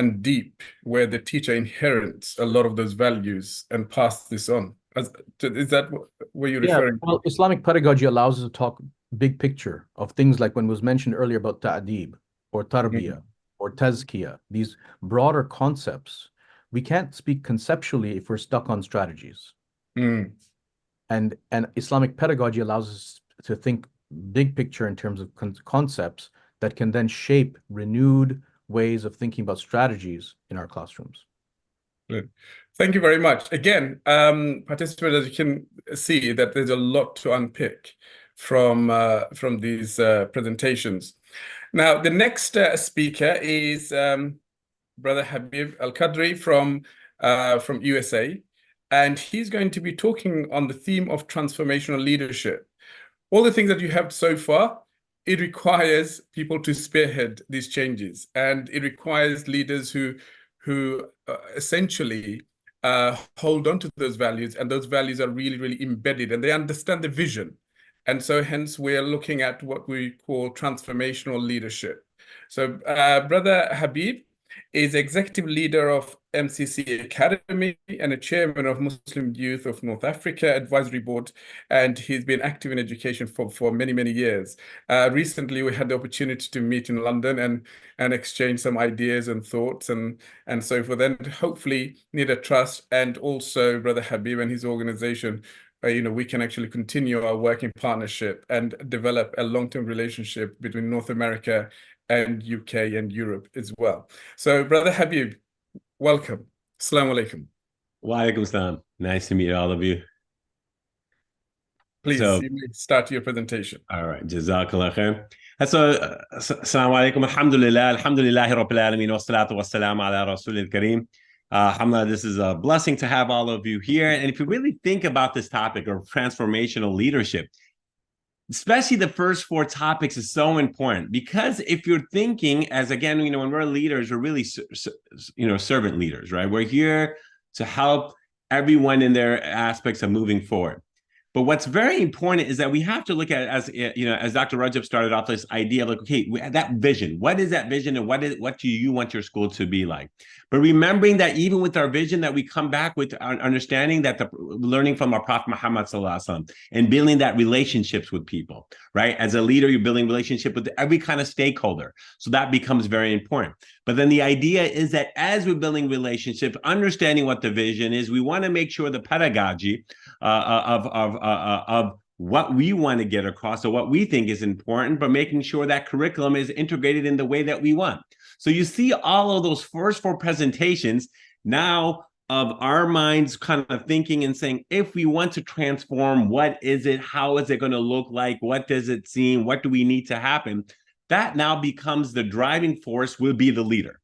A: and deep, where the teacher inherits a lot of those values and pass this on. Is that what you're referring to?
E: Well, Islamic pedagogy allows us to talk big picture of things like when was mentioned earlier about ta'deeb or tarbiyah or tazkiyah, these broader concepts. We can't speak conceptually if we're stuck on strategies. And Islamic pedagogy allows us to think big picture in terms of concepts that can then shape renewed ways of thinking about strategies in our classrooms.
A: Good. Thank you very much. Again, participants, as you can see, that there's a lot to unpick from these presentations. Now, the next speaker is Brother Habeeb Al-Qadri from USA, and he's going to be talking on the theme of transformational leadership. All the things that you have so far, it requires people to spearhead these changes, and it requires leaders who essentially hold on to those values, and those values are really, really embedded, and they understand the vision. And so hence we're looking at what we call transformational leadership. So Brother Habeeb is executive leader of MCC Academy and a chairman of Muslim Youth of North Africa Advisory Board, and he's been active in education for many, many years. Recently, we had the opportunity to meet in London and exchange some ideas and thoughts and so forth. And hopefully, Nida Trust and also Brother Habeeb and his organization, we can actually continue our working partnership and develop a long-term relationship between North America and UK and Europe as well. So, Brother Habeeb, welcome. Assalamu alaikum.
F: Wa alaikum salam. Nice to meet all of you.
A: Please, you may start your presentation.
F: All right. Jazakallah khair. So, assalamu alaikum. Alhamdulillah. Alhamdulillahi rabbil alameen. Wa salatu wa salam ala rasulil kareem. Hamad, this is a blessing to have all of you here. And if you really think about this topic of transformational leadership, especially the first four topics is so important, because if you're thinking as, again, when we're leaders, we're really, servant leaders, right? We're here to help everyone in their aspects of moving forward. But what's very important is that we have to look at it as Dr. Recep started off this idea of like, okay, that vision, what is that vision and what do you want your school to be like? But remembering that even with our vision, that we come back with our understanding that learning from our Prophet Muhammad ﷺ and building that relationships with people, right? As a leader, you're building relationship with every kind of stakeholder. So that becomes very important. But then the idea is that as we're building relationships, understanding what the vision is, we want to make sure the pedagogy of what we want to get across or what we think is important, but making sure that curriculum is integrated in the way that we want. So you see all of those first four presentations now of our minds kind of thinking and saying, if we want to transform, what is it? How is it going to look like? What does it seem? What do we need to happen? That now becomes the driving force, will be the leader.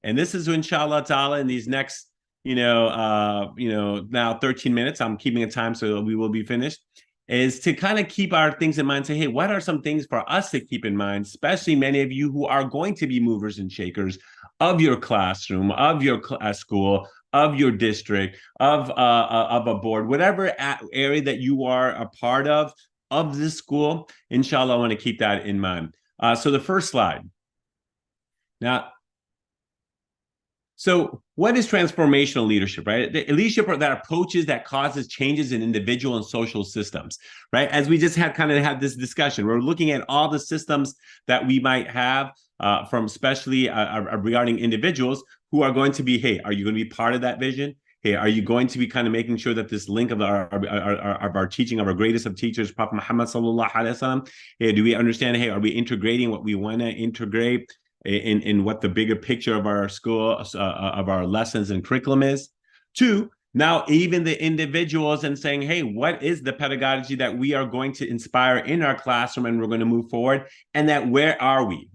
F: And this is inshallah ta'ala in these next, now 13 minutes, I'm keeping a time so we will be finished, is to kind of keep our things in mind, say, hey, what are some things for us to keep in mind, especially many of you who are going to be movers and shakers of your classroom, of your school, of your district, of a board, whatever area that you are a part of this school, inshallah, I want to keep that in mind. So the first slide. Now, so what is transformational leadership, right? The leadership are that approaches that causes changes in individual and social systems, right? As we just had this discussion, we're looking at all the systems that we might have from especially regarding individuals who are going to be, hey, are you going to be part of that vision? Hey, are you going to be kind of making sure that this link of our teaching of our greatest of teachers, Prophet Muhammad sallallahu alaihi wasallam, hey, do we understand, hey, are we integrating what we want to integrate in what the bigger picture of our school, of our lessons and curriculum is? Two, now even the individuals and saying, hey, what is the pedagogy that we are going to inspire in our classroom and we're going to move forward, and that where are we?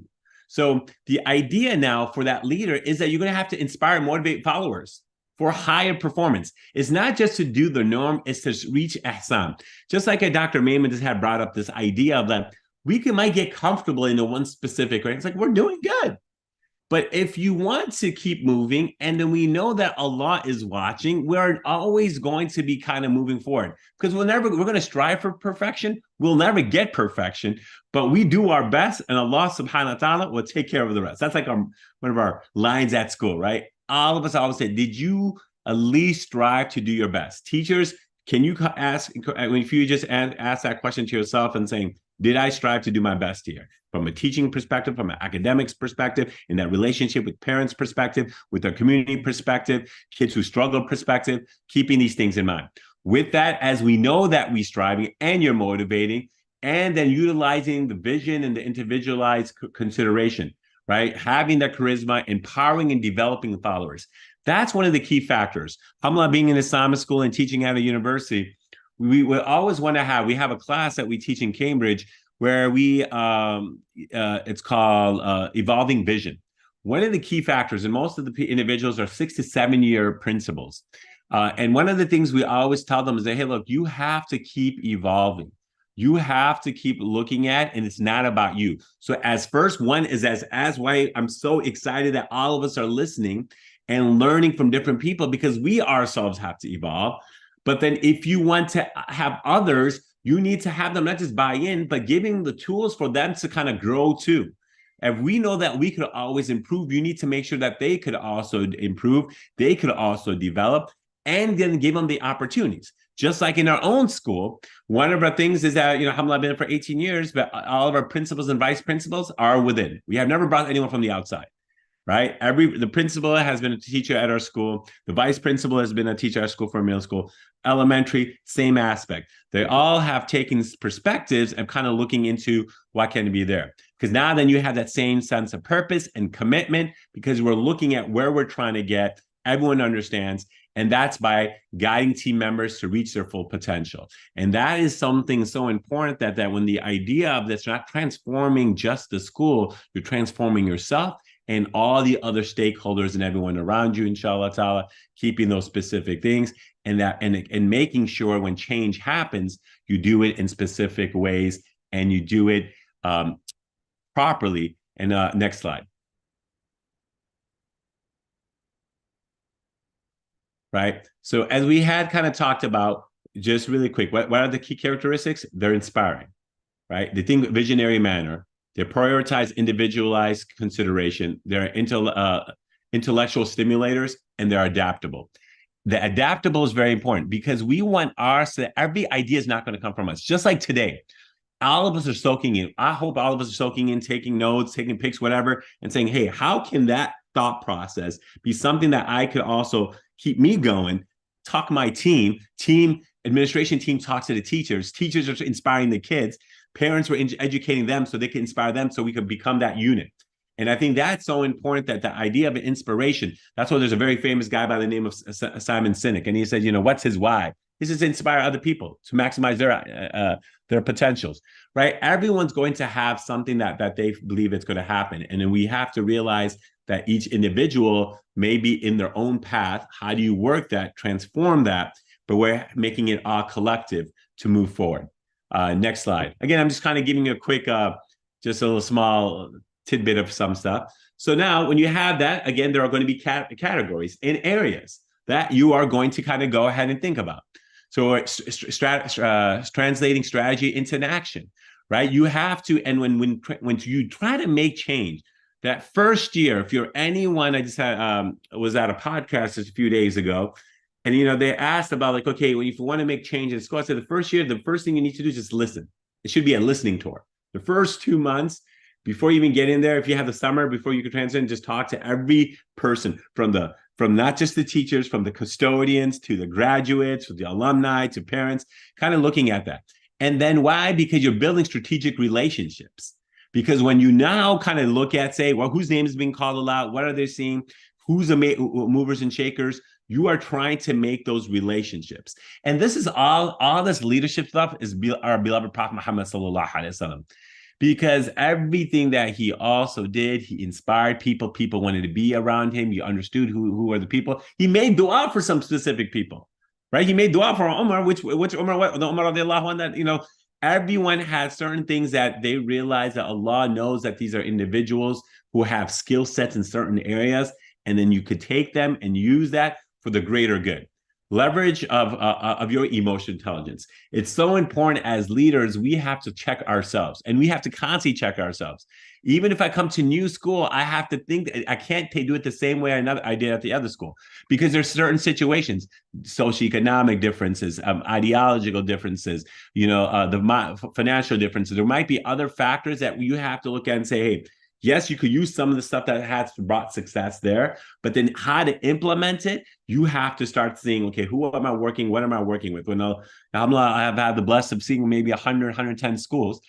F: So the idea now for that leader is that you're going to have to inspire and motivate followers for higher performance. It's not just to do the norm, it's to reach ihsan. Just like Dr. Memon just had brought up this idea of that we might get comfortable in the one specific, right? It's like, we're doing good. But if you want to keep moving, and then we know that Allah is watching, we're always going to be kind of moving forward. Because whenever we're going to strive for perfection, We'll never get perfection, but we do our best, and Allah subhanahu wa ta'ala will take care of the rest. That's like one of our lines at school, right? All of us always say, did you at least strive to do your best? Teachers, can you ask, if you just ask that question to yourself and saying, did I strive to do my best here? From a teaching perspective, from an academics perspective, in that relationship with parents perspective, with their community perspective, kids who struggle perspective, keeping these things in mind. With that, as we know that we're striving and you're motivating, and then utilizing the vision and the individualized consideration, right? Having that charisma, empowering and developing followers. That's one of the key factors. Alhamdulillah, being in Islamic school and teaching at a university, we always want to have, we have a class that we teach in Cambridge where we, it's called Evolving Vision. One of the key factors, and most of the individuals are 6 to 7 year principles. And one of the things we always tell them is that, hey, look, you have to keep evolving. You have to keep looking at, and it's not about you. So as first one is as why I'm so excited that all of us are listening and learning from different people, because we ourselves have to evolve. But then if you want to have others, you need to have them not just buy in, but giving the tools for them to kind of grow too. If we know that we could always improve, you need to make sure that they could also improve, they could also develop, and then give them the opportunities. Just like in our own school, one of our things is that, alhamdulillah, I've been there for 18 years, but all of our principals and vice principals are within. We have never brought anyone from the outside, right? The principal has been a teacher at our school. The vice principal has been a teacher at our school for middle school. Elementary, same aspect. They all have taken perspectives and kind of looking into what can be there. Because now then you have that same sense of purpose and commitment, because we're looking at where we're trying to get. Everyone understands. And that's by guiding team members to reach their full potential. And that is something so important that when the idea of this, you're not transforming just the school, you're transforming yourself and all the other stakeholders and everyone around you, inshallah ta'ala, keeping those specific things and making sure when change happens, you do it in specific ways and you do it properly. And next slide. Right. So as we had kind of talked about, just really quick, what are the key characteristics? They're inspiring, right? They think visionary manner. They prioritize individualized consideration. They're intellectual stimulators, and they're adaptable. The adaptable is very important because we want every idea is not going to come from us. Just like today, all of us are soaking in. I hope all of us are soaking in, taking notes, taking pics, whatever, and saying, hey, how can that thought process be something that I could also keep me going, talk my team administration team talks to the teachers are inspiring the kids, parents were educating them so they can inspire them so we could become that unit. And I think that's so important, that the idea of an inspiration, that's why there's a very famous guy by the name of Simon Sinek, and he said, what's his why? This is to inspire other people to maximize their potentials, right? Everyone's going to have something that they believe it's going to happen. And then we have to realize that each individual may be in their own path. How do you work that, transform that? But we're making it all collective to move forward. Next slide. Again, I'm just kind of giving you a quick, just a little small tidbit of some stuff. So now when you have that, again, there are going to be categories in areas that you are going to kind of go ahead and think about. So translating strategy into an action, right? You have to, and when you try to make change, that first year, if you're anyone, I just had was at a podcast just a few days ago, and they asked about like, okay, when you want to make change in school, I said the first year, the first thing you need to do is just listen. It should be a listening tour. The first 2 months, before you even get in there, if you have the summer before you can transition, just talk to every person from not just the teachers, from the custodians to the graduates, to the alumni, to parents, kind of looking at that. And then why? Because you're building strategic relationships. Because when you now kind of look at, say, well, whose name is being called aloud? What are they seeing? Who's the movers and shakers? You are trying to make those relationships. And this is all this leadership stuff is our beloved Prophet Muhammad sallallahu alaihi wasallam. Because everything that he also did, he inspired people. People wanted to be around him. You understood who are the people. He made dua for some specific people, right? He made dua for Umar, which Umar, what, the Umar radiallahu anhu, that, everyone has certain things that they realize that Allah knows that these are individuals who have skill sets in certain areas, and then you could take them and use that for the greater good. Leverage of your emotional intelligence. It's so important as leaders, we have to check ourselves, and we have to constantly check ourselves. Even if I come to new school, I have to think I can't do it the same way I did at the other school, because there's certain situations, socioeconomic differences, ideological differences, the financial differences. There might be other factors that you have to look at and say, hey, yes, you could use some of the stuff that has brought success there, but then how to implement it, you have to start seeing, okay, who am I working? What am I working with? I have had the blessing of seeing maybe 100, 110 schools.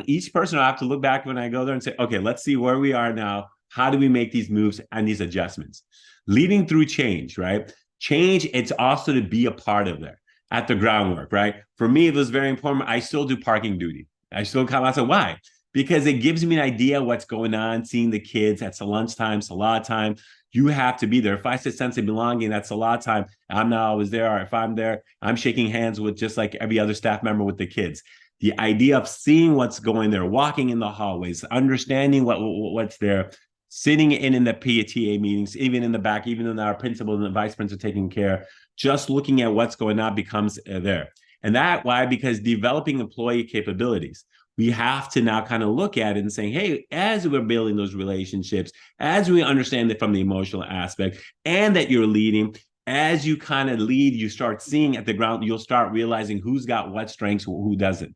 F: Each person will have to look back when I go there and say, okay, let's see where we are now. How do we make these moves and these adjustments? Leading through change, right? Change, it's also to be a part of there at the groundwork, right? For me, it was very important. I still do parking duty. I still come out and say, why? Because it gives me an idea what's going on, seeing the kids at lunchtime, salah time. You have to be there. If I say sense of belonging, that's salah time, I'm not always there. Or if I'm there, I'm shaking hands with just like every other staff member with the kids. The idea of seeing what's going there, walking in the hallways, understanding what's there, sitting in the PTA meetings, even in the back, even in our principal and the vice principal taking care, just looking at what's going on becomes there. And why? Because developing employee capabilities. We have to now kind of look at it and say, hey, as we're building those relationships, as we understand it from the emotional aspect, and that you're leading, as you kind of lead, you start seeing at the ground, you'll start realizing who's got what strengths, who doesn't.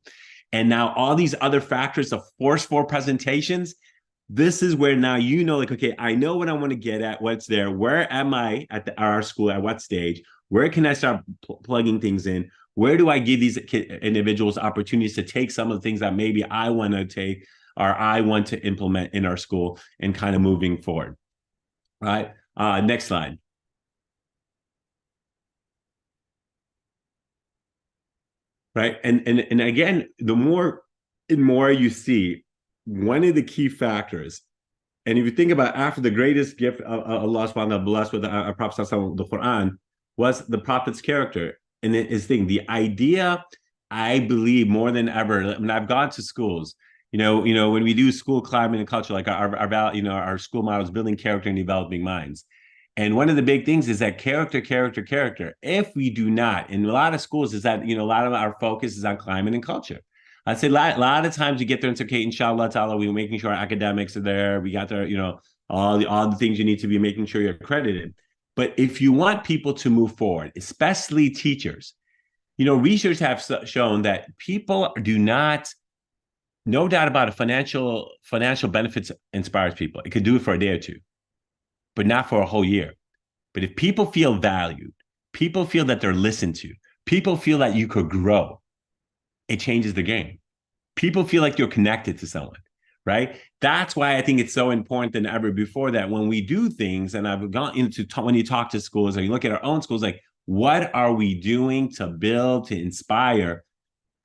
F: And now all these other factors of forceful presentations, this is where now like, okay, I know what I want to get at, what's there. Where am I at our school, at what stage? Where can I start plugging things in? Where do I give these individuals opportunities to take some of the things that maybe I want to take or I want to implement in our school and kind of moving forward? All right. Next slide. Right. And again, the more and more you see, one of the key factors, and if you think about after the greatest gift of Allah subhanahu wa ta'ala blessed with our Prophet, the Quran, was the Prophet's character. And his thing, the idea, I believe more than ever, I mean, I've gone to schools, when we do school climate and culture, like our school model is building character and developing minds. And one of the big things is that character. If we do not, in a lot of schools, is that, a lot of our focus is on climate and culture. I'd say a lot of times you get there and say, okay, inshallah ta'ala, we're making sure our academics are there. We got there, all the things you need to be making sure you're accredited. But if you want people to move forward, especially teachers, research have shown that people do not, no doubt about it, financial benefits inspires people. It could do it for a day or two, but not for a whole year. But if people feel valued, people feel that they're listened to, people feel that you could grow, it changes the game. People feel like you're connected to someone. Right? That's why I think it's so important than ever before that when we do things, and I've gone into when you talk to schools or you look at our own schools, like, what are we doing to build, to inspire,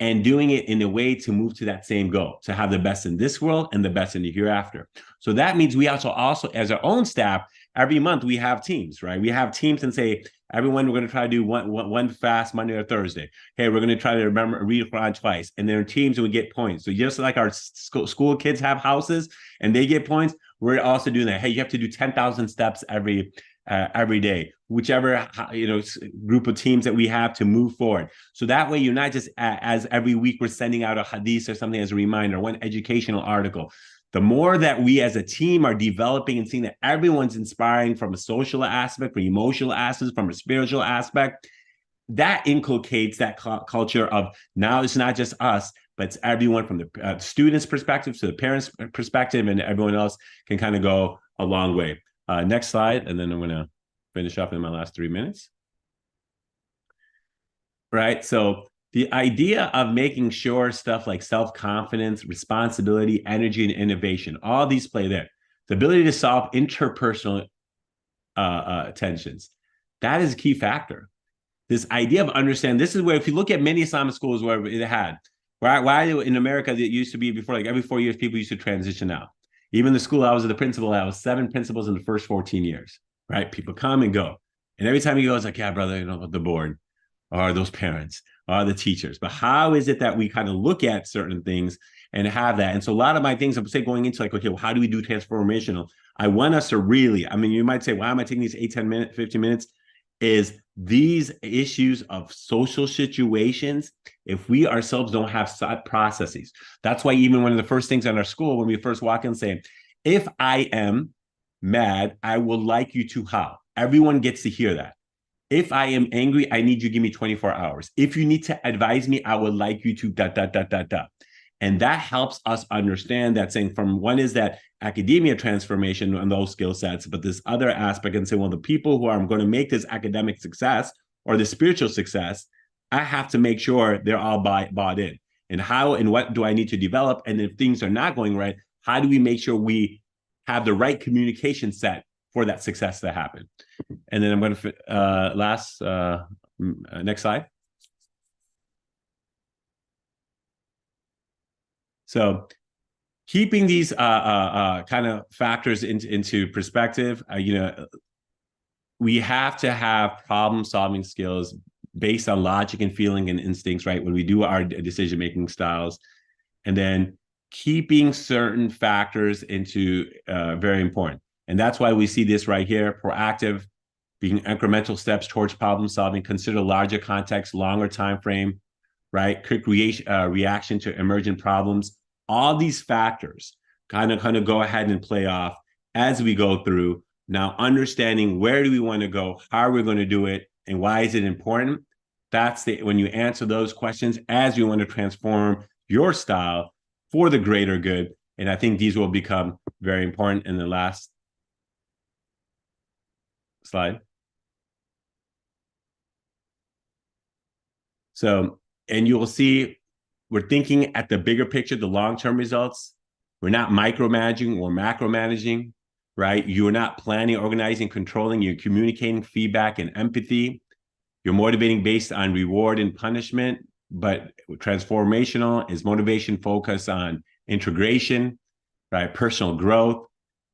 F: and doing it in a way to move to that same goal, to have the best in this world and the best in the hereafter. So that means we also as our own staff, every month we have teams, right? We have teams and say, everyone, we're going to try to do one fast Monday or Thursday. Hey, we're going to try to read Quran twice. And there are teams and we get points. So just like our school kids have houses and they get points, we're also doing that. Hey, you have to do 10,000 steps every day, whichever group of teams that we have to move forward. So that way you're not just as every week we're sending out a hadith or something as a reminder, one educational article. The more that we as a team are developing and seeing that everyone's inspiring from a social aspect, from emotional aspect, from a spiritual aspect, that inculcates that culture of now it's not just us, but it's everyone from the students' perspective to the parents' perspective, and everyone else can kind of go a long way. Next slide, and then I'm going to finish up in my last 3 minutes. Right, so the idea of making sure stuff like self-confidence, responsibility, energy, and innovation, all these play there. The ability to solve interpersonal tensions, that is a key factor. This idea of understanding, this is where if you look at many Islamic schools where it had, why in America it used to be before, like every 4 years, people used to transition out. Even the school I was the principal, I was 7 principals in the first 14 years, right? People come and go. And every time you go, it's like, yeah, brother, the board, or those parents, or the teachers. But how is it that we kind of look at certain things and have that? And so a lot of my things, I'm saying going into like, okay, well, how do we do transformational? I want us to really, I mean, you might say, why am I taking these 8, 10 minutes, 15 minutes? Is these issues of social situations, if we ourselves don't have processes. That's why even one of the first things in our school, when we first walk in, saying, if I am mad, I will like you to how? Everyone gets to hear that. If I am angry, I need you to give me 24 hours. If you need to advise me, I would like you to ... And that helps us understand that, saying from one is that academia transformation and those skill sets, but this other aspect and saying, well, the people who are going to make this academic success or the spiritual success, I have to make sure they're all bought in. And how and what do I need to develop? And if things are not going right, how do we make sure we have the right communication set for that success to happen? And then I'm going to next slide. So keeping these kind of factors into perspective, we have to have problem-solving skills based on logic and feeling and instincts, right? When we do our decision-making styles, and then keeping certain factors into very important. And that's why we see this right here, proactive, being incremental steps towards problem-solving, consider larger context, longer time frame, right? Quick reaction to emergent problems. All these factors kind of go ahead and play off as we go through. Now, understanding where do we want to go, how are we going to do it, and why is it important? That's when you answer those questions as you want to transform your style for the greater good. And I think these will become very important in the last slide. So, and you'll see we're thinking at the bigger picture, the long-term results. We're not micromanaging or macromanaging, right? You're not planning, organizing, controlling. You're communicating feedback and empathy. You're motivating based on reward and punishment, but transformational is motivation focused on integration, right? Personal growth.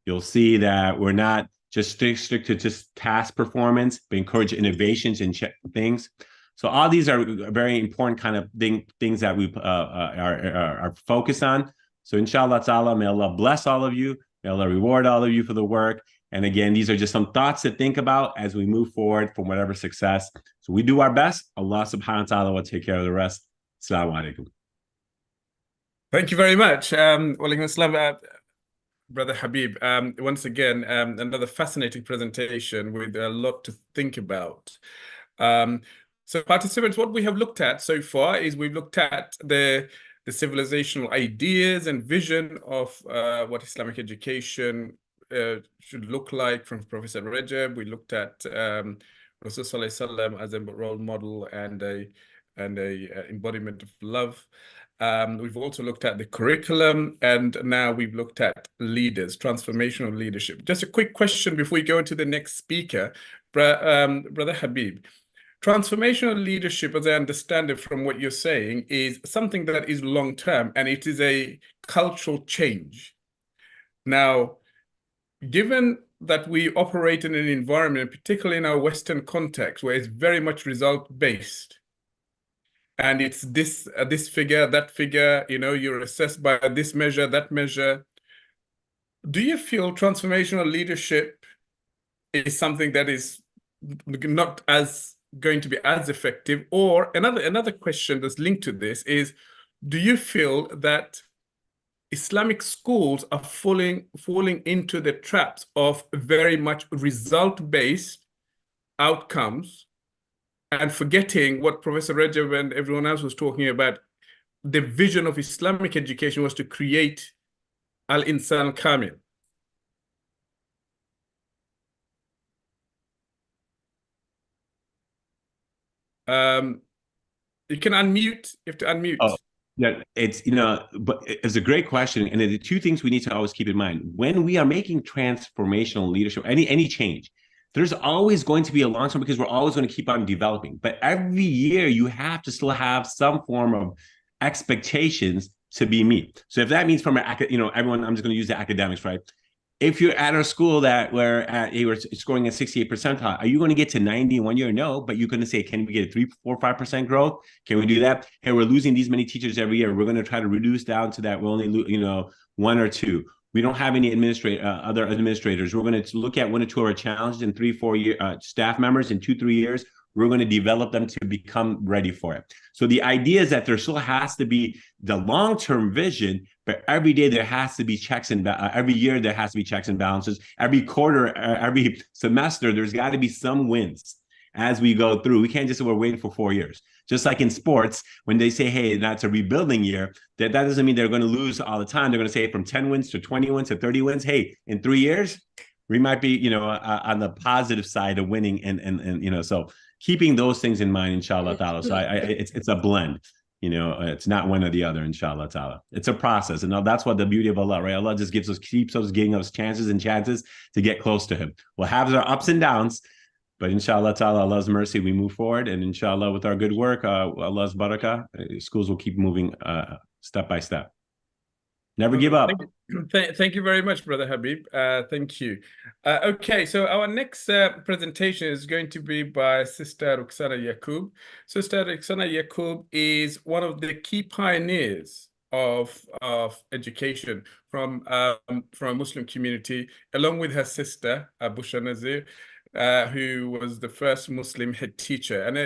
F: You'll see that we're not just strict to just task performance, but encourage innovations and things. So all these are very important kind of things that we are focused on. So inshallah ta'ala, may Allah bless all of you. May Allah reward all of you for the work. And again, these are just some thoughts to think about as we move forward from whatever success. So we do our best. Allah subhanahu wa ta'ala will take care of the rest. Assalamu alaikum.
A: Thank you very much. Walaikum assalam, Brother Habeeb. Once again, another fascinating presentation with a lot to think about. So participants, what we have looked at so far is we've looked at the civilizational ideas and vision of what Islamic education should look like from Professor Recep. We looked at Rasul Sallallahu Alaihi Wasallam as a role model and a embodiment of love. We've also looked at the curriculum, and now we've looked at leaders, transformational leadership. Just a quick question before we go into the next speaker, Brother Habeeb. Transformational leadership, as I understand it from what you're saying, is something that is long-term, and it is a cultural change. Now, given that we operate in an environment, particularly in our Western context, where it's very much result-based, and it's this figure, that figure, you're assessed by this measure, that measure, do you feel transformational leadership is something that is not as going to be as effective? Or another question that's linked to this is, do you feel that Islamic schools are falling into the traps of very much result-based outcomes and forgetting what Professor Recep and everyone else was talking about? The vision of Islamic education was to create al-insan kamil. You can unmute. You have to unmute.
F: Oh, yeah, but it's a great question. And the two things we need to always keep in mind when we are making transformational leadership, any change, there's always going to be a long term, because we're always going to keep on developing. But every year you have to still have some form of expectations to be met. So if that means from everyone, I'm just going to use the academics, right? If you're at our school you were scoring a 68 percentile, are you going to get to 90 in 1 year? No, but you're going to say, can we get a 3, 4, 5% growth? Can we do that? Hey, we're losing these many teachers every year. We're going to try to reduce down to that. We're only, 1 or 2. We don't have any other administrators. We're going to look at 1 or 2 of our challenges in 3, 4 years, staff members in 2, 3 years. we're going to develop them to become ready for it. So the idea is that there still has to be the long-term vision, but every day there has to be checks and every year there has to be checks and balances. Every quarter, every semester, there's got to be some wins as we go through. We can't just say we're waiting for 4 years. Just like in sports, when they say, hey, that's a rebuilding year, that doesn't mean they're going to lose all the time. They're going to say from 10 wins to 20 wins to 30 wins. Hey, in 3 years, we might be, on the positive side of winning. And so keeping those things in mind, inshallah ta'ala. So it's a blend. It's not one or the other, inshallah ta'ala. It's a process. And that's what the beauty of Allah, right? Allah just keeps us giving us chances and chances to get close to him. We'll have our ups and downs, but inshallah ta'ala, Allah's mercy, we move forward. And inshallah, with our good work, Allah's barakah, schools will keep moving step by step. Never give up.
A: Thank you very much, Brother Habeeb. Thank you. Okay, so our next presentation is going to be by Sister Ruxana Yaqub. Sister Ruxana Yaqub is one of the key pioneers of education from a Muslim community, along with her sister, Busha Nazir, who was the first Muslim head teacher and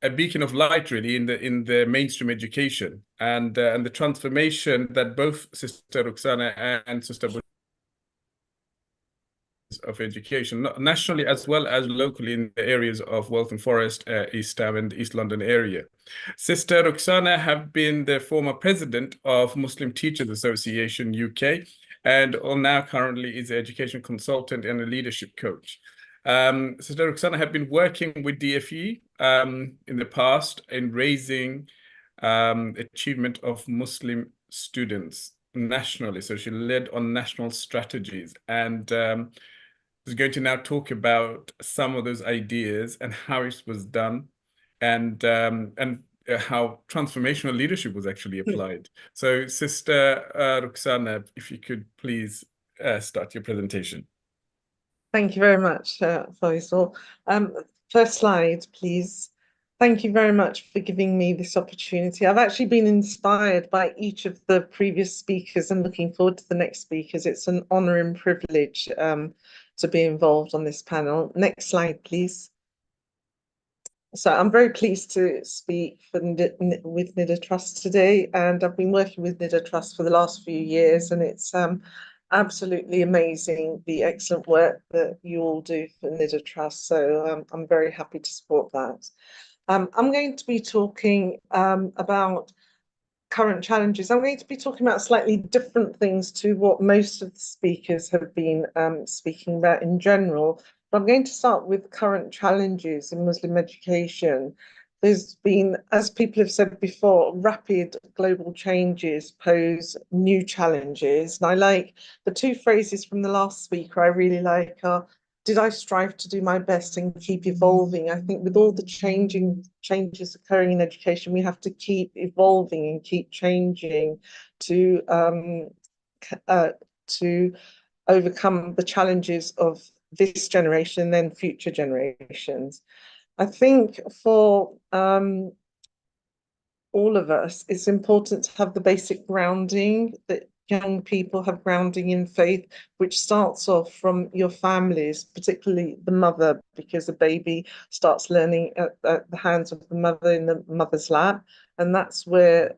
A: a beacon of light, really, in the mainstream education, and the transformation that both Sister Ruxana and Sister Busha of education, nationally as well as locally in the areas of Waltham Forest, East Ham and East London area. Sister Ruxana have been the former president of Muslim Teachers Association UK, and now currently is an education consultant and a leadership coach. Sister Ruxana have been working with DFE in the past in raising achievement of Muslim students nationally. So she led on national strategies, and is going to now talk about some of those ideas and how it was done, and how transformational leadership was actually applied. So, Sister Ruxana, if you could please start your presentation.
G: Thank you very much, Faisal. First slide, please. Thank you very much for giving me this opportunity. I've actually been inspired by each of the previous speakers and looking forward to the next speakers. It's an honor and privilege to be involved on this panel. Next slide, please. So I'm very pleased to speak with Nida Trust today, and I've been working with Nida Trust for the last few years, and it's absolutely amazing the excellent work that you all do for Nida Trust. So I'm very happy to support that. I'm going to be talking about current challenges. I'm going to be talking about slightly different things to what most of the speakers have been speaking about in general. But I'm going to start with current challenges in Muslim education. There's been, as people have said before, rapid global changes pose new challenges. And I like the two phrases from the last speaker I really like are, did I strive to do my best and keep evolving? I think with all the changes occurring in education, we have to keep evolving and keep changing to overcome the challenges of this generation and then future generations. I think for all of us, it's important to have the basic grounding that young people have grounding in faith, which starts off from your families, particularly the mother, because a baby starts learning at the hands of the mother in the mother's lap. And that's where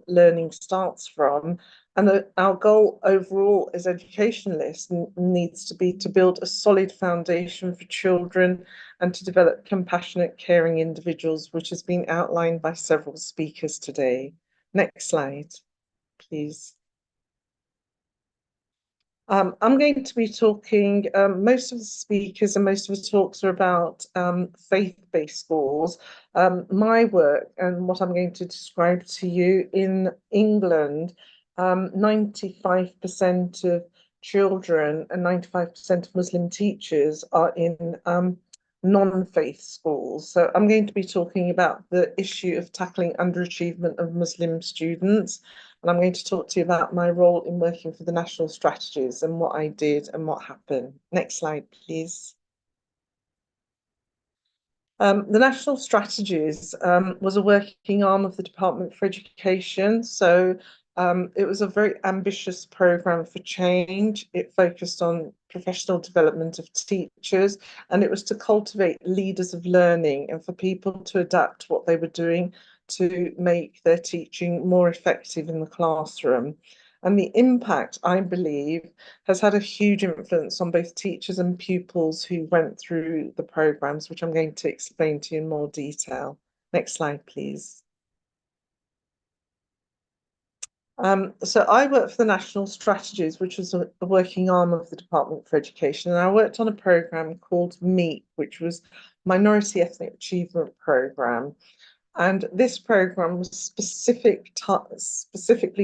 G: learning starts from. And our goal overall as educationalists needs to be to build a solid foundation for children and to develop compassionate, caring individuals, which has been outlined by several speakers today. Next slide, please. I'm going to be talking, most of the speakers and most of the talks are about faith-based schools. My work and what I'm going to describe to you in England, 95% of children and 95% of Muslim teachers are in non-faith schools. So I'm going to be talking about the issue of tackling underachievement of Muslim students. And I'm going to talk to you about my role in working for the national strategies and what I did and what happened. Next slide, please. The national strategies was a working arm of the Department for Education. So It was a very ambitious program for change. It focused on professional development of teachers, and it was to cultivate leaders of learning and for people to adapt what they were doing to make their teaching more effective in the classroom. And the impact, I believe, has had a huge influence on both teachers and pupils who went through the programs, which I'm going to explain to you in more detail. Next slide, please. So I worked for the National Strategies, which was a working arm of the Department for Education, and I worked on a program called MEET, which was Minority Ethnic Achievement Program. And this program was specifically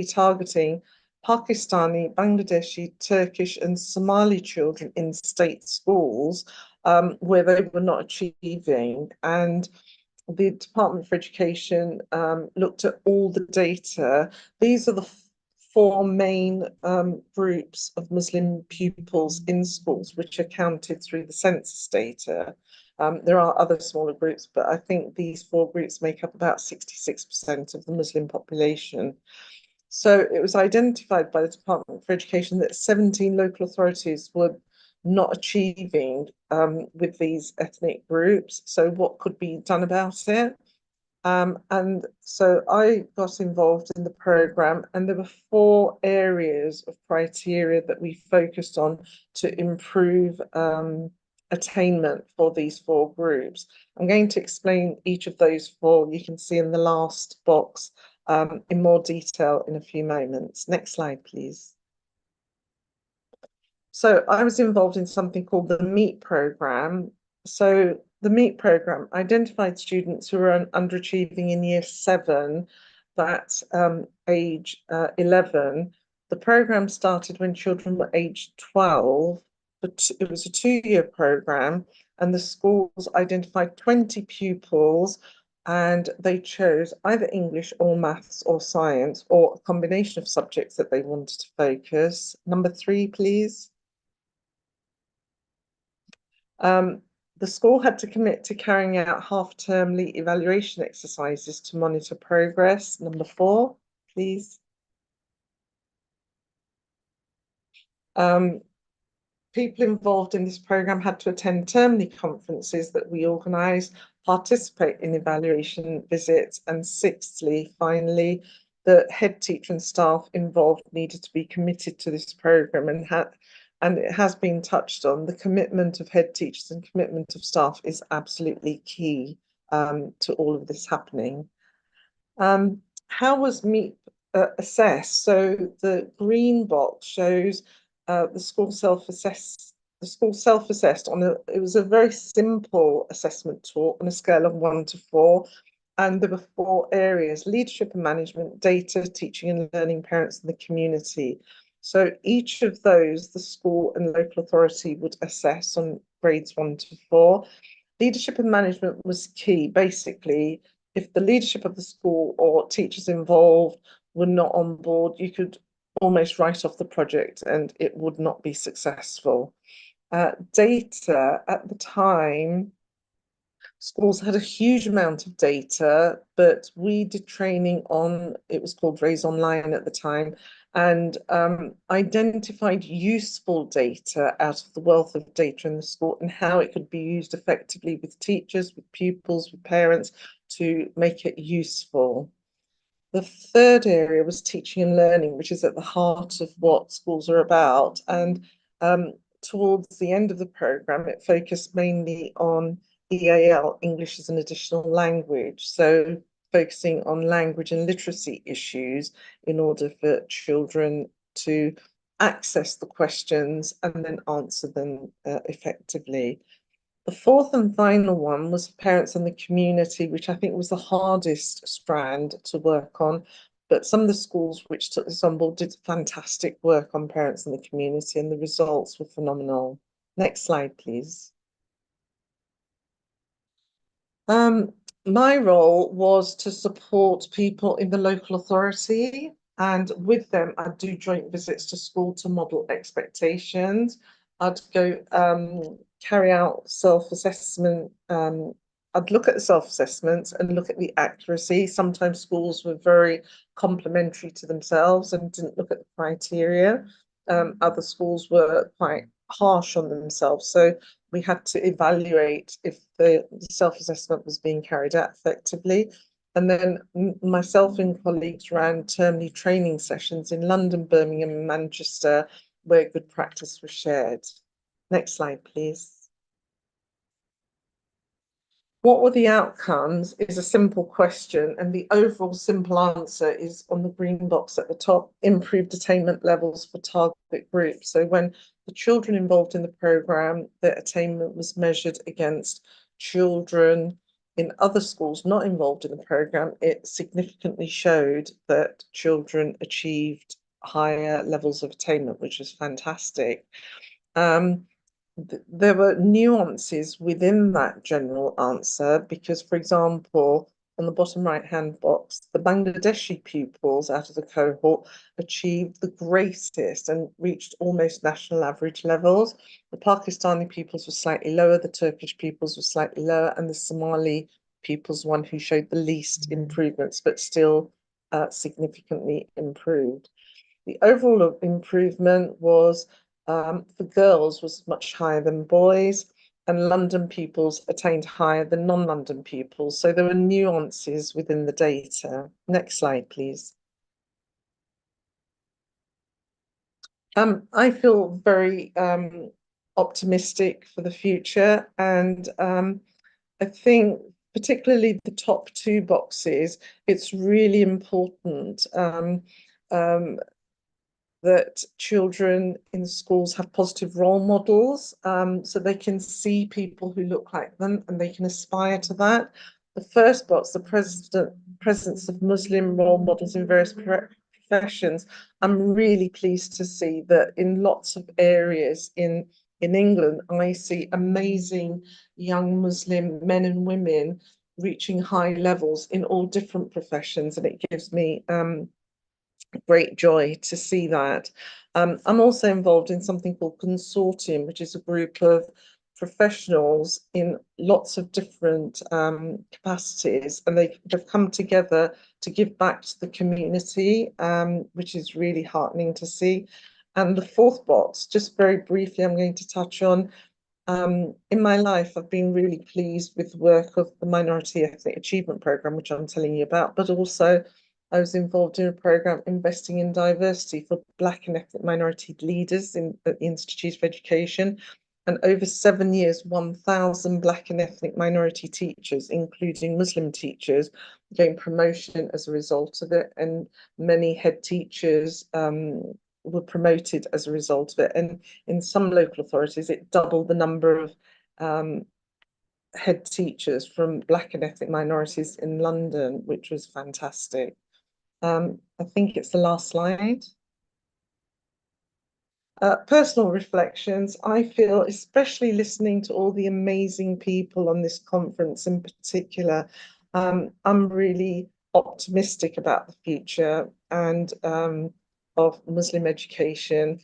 G: targeting Pakistani, Bangladeshi, Turkish, and Somali children in state schools where they were not achieving. And the Department for Education looked at all the data. These are the four main groups of Muslim pupils in schools, which are counted through the census data. There are other smaller groups, but I think these four groups make up about 66% of the Muslim population. So it was identified by the Department for Education that 17 local authorities were not achieving with these ethnic groups. So what could be done about it? And so I got involved in the program, and there were 4 areas of criteria that we focused on to improve attainment for these 4 groups. I'm going to explain each of those 4, you can see in the last box, in more detail in a few moments. Next slide, please. So I was involved in something called the MEET program. So the MEET program identified students who were underachieving in year 7, that's age 11. The program started when children were aged 12, but it was a 2-year program, and the schools identified 20 pupils, and they chose either English or maths or science or a combination of subjects that they wanted to focus. Number 3, please. The school had to commit to carrying out half-termly evaluation exercises to monitor progress. Number 4, please. People involved in this program had to attend termly conferences that we organised, participate in evaluation visits, and 6thly, finally, the head teacher and staff involved needed to be committed to this program, and it has been touched on. The commitment of head teachers and commitment of staff is absolutely key to all of this happening. How was MEET assessed? So the green box shows the school self-assessed. The school self-assessed it was a very simple assessment tool on a scale of 1 to 4. And there were 4 areas: leadership and management, data, teaching and learning, parents, and the community. So each of those, the school and local authority would assess on grades 1 to 4. Leadership and management was key. Basically, if the leadership of the school or teachers involved were not on board, you could almost write off the project and it would not be successful. Data, at the time, schools had a huge amount of data, but we did training on, it was called Raise Online at the time, and identified useful data out of the wealth of data in the school and how it could be used effectively with teachers, with pupils, with parents to make it useful. The 3rd area was teaching and learning, which is at the heart of what schools are about. And towards the end of the program, it focused mainly on EAL, English as an additional language. So focusing on language and literacy issues in order for children to access the questions and then answer them effectively. The 4th and final one was parents and the community, which I think was the hardest strand to work on. But some of the schools which took this on board did fantastic work on parents and the community, and the results were phenomenal. Next slide, please. My role was to support people in the local authority, and with them I'd do joint visits to school to model expectations. I'd go carry out self-assessment I'd look at the self-assessments and look at the accuracy. Sometimes schools were very complimentary to themselves and didn't look at the criteria. Other schools were quite harsh on themselves. So we had to evaluate if the self-assessment was being carried out effectively. And then myself and colleagues ran termly training sessions in London, Birmingham, and Manchester, where good practice was shared. Next slide, please. What were the outcomes is a simple question, and the overall simple answer is on the green box at the top: improved attainment levels for target groups. So when the children involved in the programme, their attainment was measured against children in other schools not involved in the programme, it significantly showed that children achieved higher levels of attainment, which was fantastic. There were nuances within that general answer because, for example, on the bottom right-hand box, the Bangladeshi pupils out of the cohort achieved the greatest and reached almost national average levels. The Pakistani pupils were slightly lower, the Turkish pupils were slightly lower, and the Somali pupils one who showed the least improvements, but still significantly improved. The overall improvement was for girls was much higher than boys, and London pupils attained higher than non-London pupils. So there were nuances within the data. Next slide, please. I feel very optimistic for the future, and I think particularly the top two boxes, it's really important that children in schools have positive role models, so they can see people who look like them and they can aspire to that. The first box, the presence of Muslim role models in various professions. I'm really pleased to see that in lots of areas in England, I see amazing young Muslim men and women reaching high levels in all different professions, and it gives me great joy to see that. I'm also involved in something called Consortium, which is a group of professionals in lots of different capacities, and they've come together to give back to the community, which is really heartening to see. And the fourth box, just very briefly, I'm going to touch on. In my life, I've been really pleased with the work of the Minority Ethnic Achievement Programme, which I'm telling you about, but also I was involved in a programme investing in diversity for Black and ethnic minority leaders in the Institute of Education. And over 7 years, 1,000 Black and ethnic minority teachers, including Muslim teachers, gained promotion as a result of it. And many head teachers were promoted as a result of it. And in some local authorities, it doubled the number of head teachers from Black and ethnic minorities in London, which was fantastic. I think it's the last slide. Personal reflections. I feel, especially listening to all the amazing people on this conference in particular, I'm really optimistic about the future and of Muslim education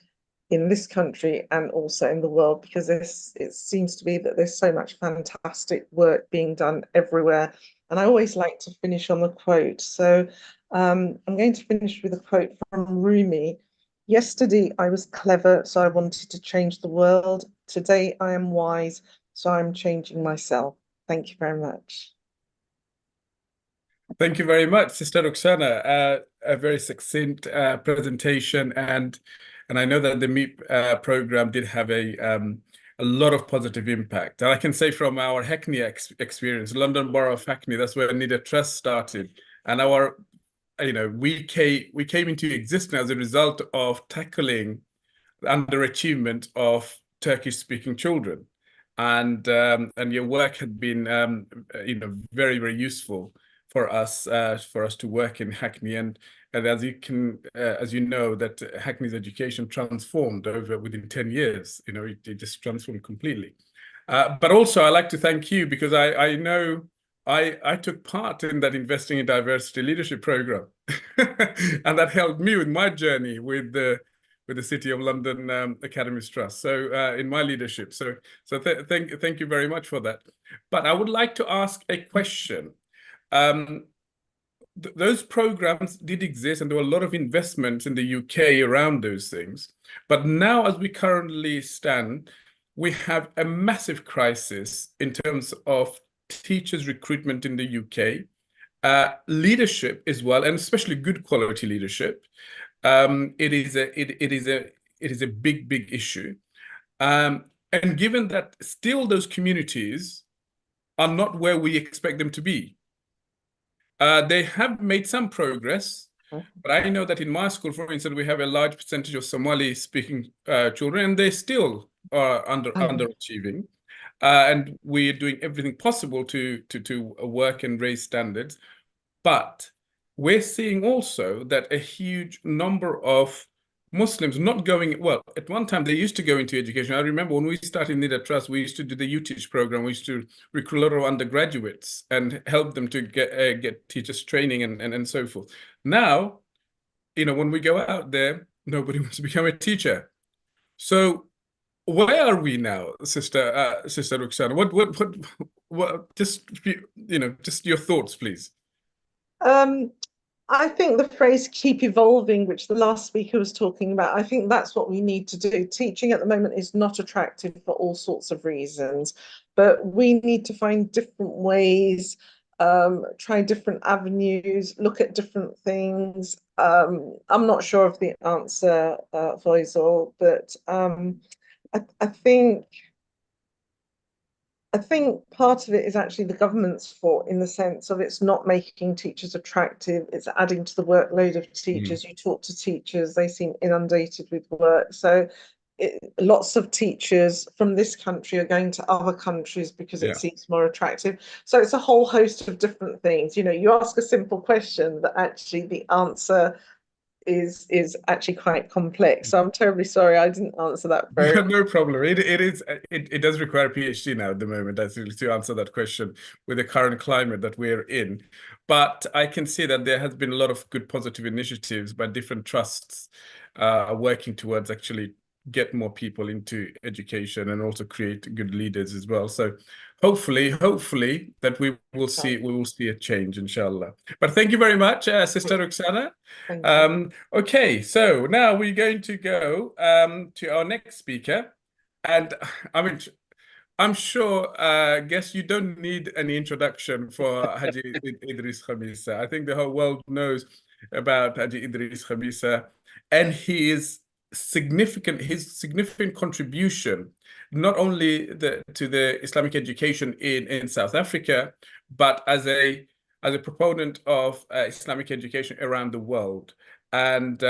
G: in this country and also in the world, because it seems to be that there's so much fantastic work being done everywhere. And I always like to finish on the quote. So I'm going to finish with a quote from Rumi. Yesterday I was clever, so I wanted to change the world. Today I am wise, so I'm changing myself. Thank you very much.
A: Thank you very much, Sister Roxana. A very succinct presentation, and I know that the MEEP program did have a lot of positive impact. And I can say from our Hackney experience, London Borough of Hackney, that's where Nida Trust started, and our we came into existence as a result of tackling the underachievement of Turkish-speaking children, and your work had been very, very useful for us to work in Hackney, and as you know that Hackney's education transformed within 10 years. It just transformed completely. But also I like to thank you, because I know I took part in that Investing in Diversity Leadership program, and that helped me with my journey with with the City of London Academies Trust. So in my leadership. So thank you very much for that. But I would like to ask a question. Those programs did exist, and there were a lot of investments in the UK around those things. But now, as we currently stand, we have a massive crisis in terms of teachers' recruitment in the UK, leadership as well, and especially good quality leadership. It is a big issue. And given that still those communities are not where we expect them to be. They have made some progress, but I know that in my school, for instance, we have a large percentage of Somali-speaking children, and they still are underachieving. And we're doing everything possible to work and raise standards. But we're seeing also that a huge number of Muslims not going, well, at one time they used to go into education. I remember when we started Nida Trust, we used to do the UTeach program. We used to recruit a lot of undergraduates and help them to get teachers training and so forth. Now, when we go out there, nobody wants to become a teacher. So where are we now, Sister Ruxana? What just your thoughts, please.
G: I think the phrase keep evolving, which the last speaker was talking about, I think that's what we need to do. Teaching at the moment is not attractive for all sorts of reasons, but we need to find different ways, try different avenues, look at different things. I'm not sure of the answer, Faisal, but I think part of it is actually the government's fault, in the sense of it's not making teachers attractive. It's adding to the workload of teachers. You talk to teachers, they seem inundated with work. So lots of teachers from this country are going to other countries because it seems more attractive. So it's a whole host of different things. You ask a simple question, but actually the answer is actually quite complex. So I'm terribly sorry I didn't answer that very well.
A: No problem. It does require a PhD now at the moment to answer that question with the current climate that we're in. But I can see that there has been a lot of good positive initiatives by different trusts working towards actually get more people into education and also create good leaders as well. So hopefully that we will see a change, inshallah. But thank you very much, Sister Ruxana. Okay, so now we're going to go to our next speaker, and I mean, I'm sure, guess you don't need any introduction for Haji Idris Khamisa. I think the whole world knows about Haji Idris Khamisa, and his significant contribution, not only to the Islamic education in South Africa, but as a proponent of Islamic education around the world. And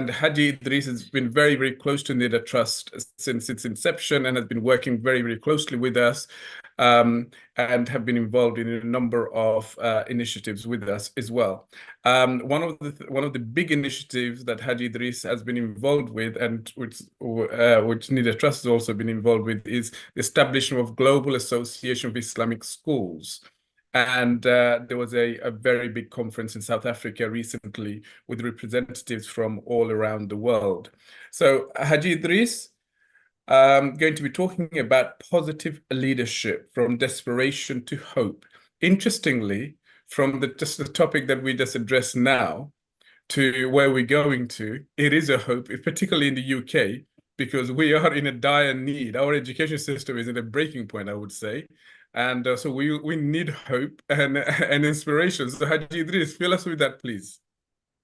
A: Haji Idris has been very close to Nida Trust since its inception, and has been working very closely with us, and have been involved in a number of initiatives with us as well. One of the big initiatives that Haji Idris has been involved with, and which Nida Trust has also been involved with, is the establishment of Global Association of Islamic Schools. And there was a very big conference in South Africa recently with representatives from all around the world. So Haji Idris, going to be talking about positive leadership from desperation to hope. Interestingly, from just the topic that we just addressed now to where we're going to, it is a hope, particularly in the UK, because we are in a dire need. Our education system is at a breaking point, I would say. And so we need hope and inspiration. So Haji Idris, fill us with that, please.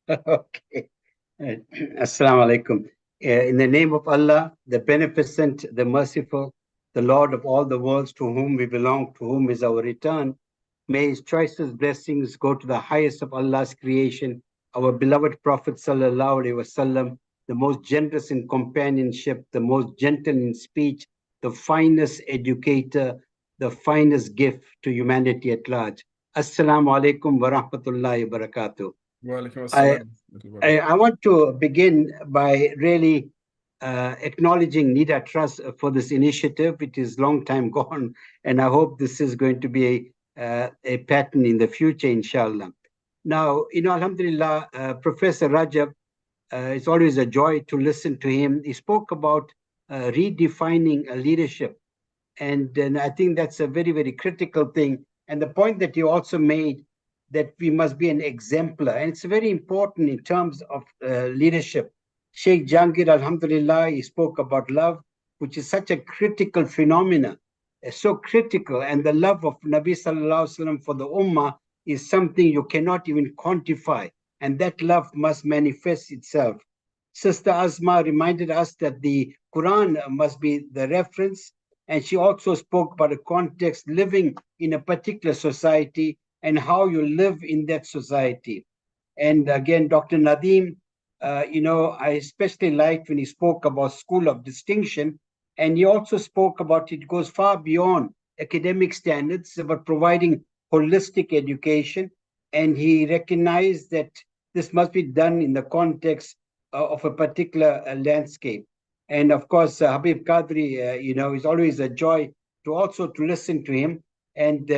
H: Okay. Assalamu alaikum. In the name of Allah, the Beneficent, the Merciful, the Lord of all the worlds, to whom we belong, to whom is our return, may His choicest blessings go to the highest of Allah's creation, our beloved Prophet Sallallahu Alaihi Wasallam, the most generous in companionship, the most gentle in speech, the finest educator, the finest gift to humanity at large. Assalamu alaikum wa rahmatullahi wa barakatuh. I want to begin by really acknowledging Nida Trust for this initiative. It is long time gone, and I hope this is going to be a pattern in the future, inshallah. Now, Alhamdulillah, Professor Recep It's always a joy to listen to him. He spoke about redefining leadership. And I think that's a very, very critical thing. And the point that you also made, that we must be an exemplar. And it's very important in terms of leadership. Sheikh Jahangir, alhamdulillah, he spoke about love, which is such a critical phenomena, so critical. And the love of Nabi Sallallahu Alaihi Wasallam for the Ummah is something you cannot even quantify. And that love must manifest itself. Sister Asma reminded us that the Quran must be the reference. And she also spoke about a context living in a particular society and how you live in that society. And again, Dr. Nadeem, I especially liked when he spoke about school of distinction. And he also spoke about it goes far beyond academic standards, about providing holistic education. And he recognized that this must be done in the context of a particular landscape. And of course, Habeeb Qadri, is always a joy to listen to him. And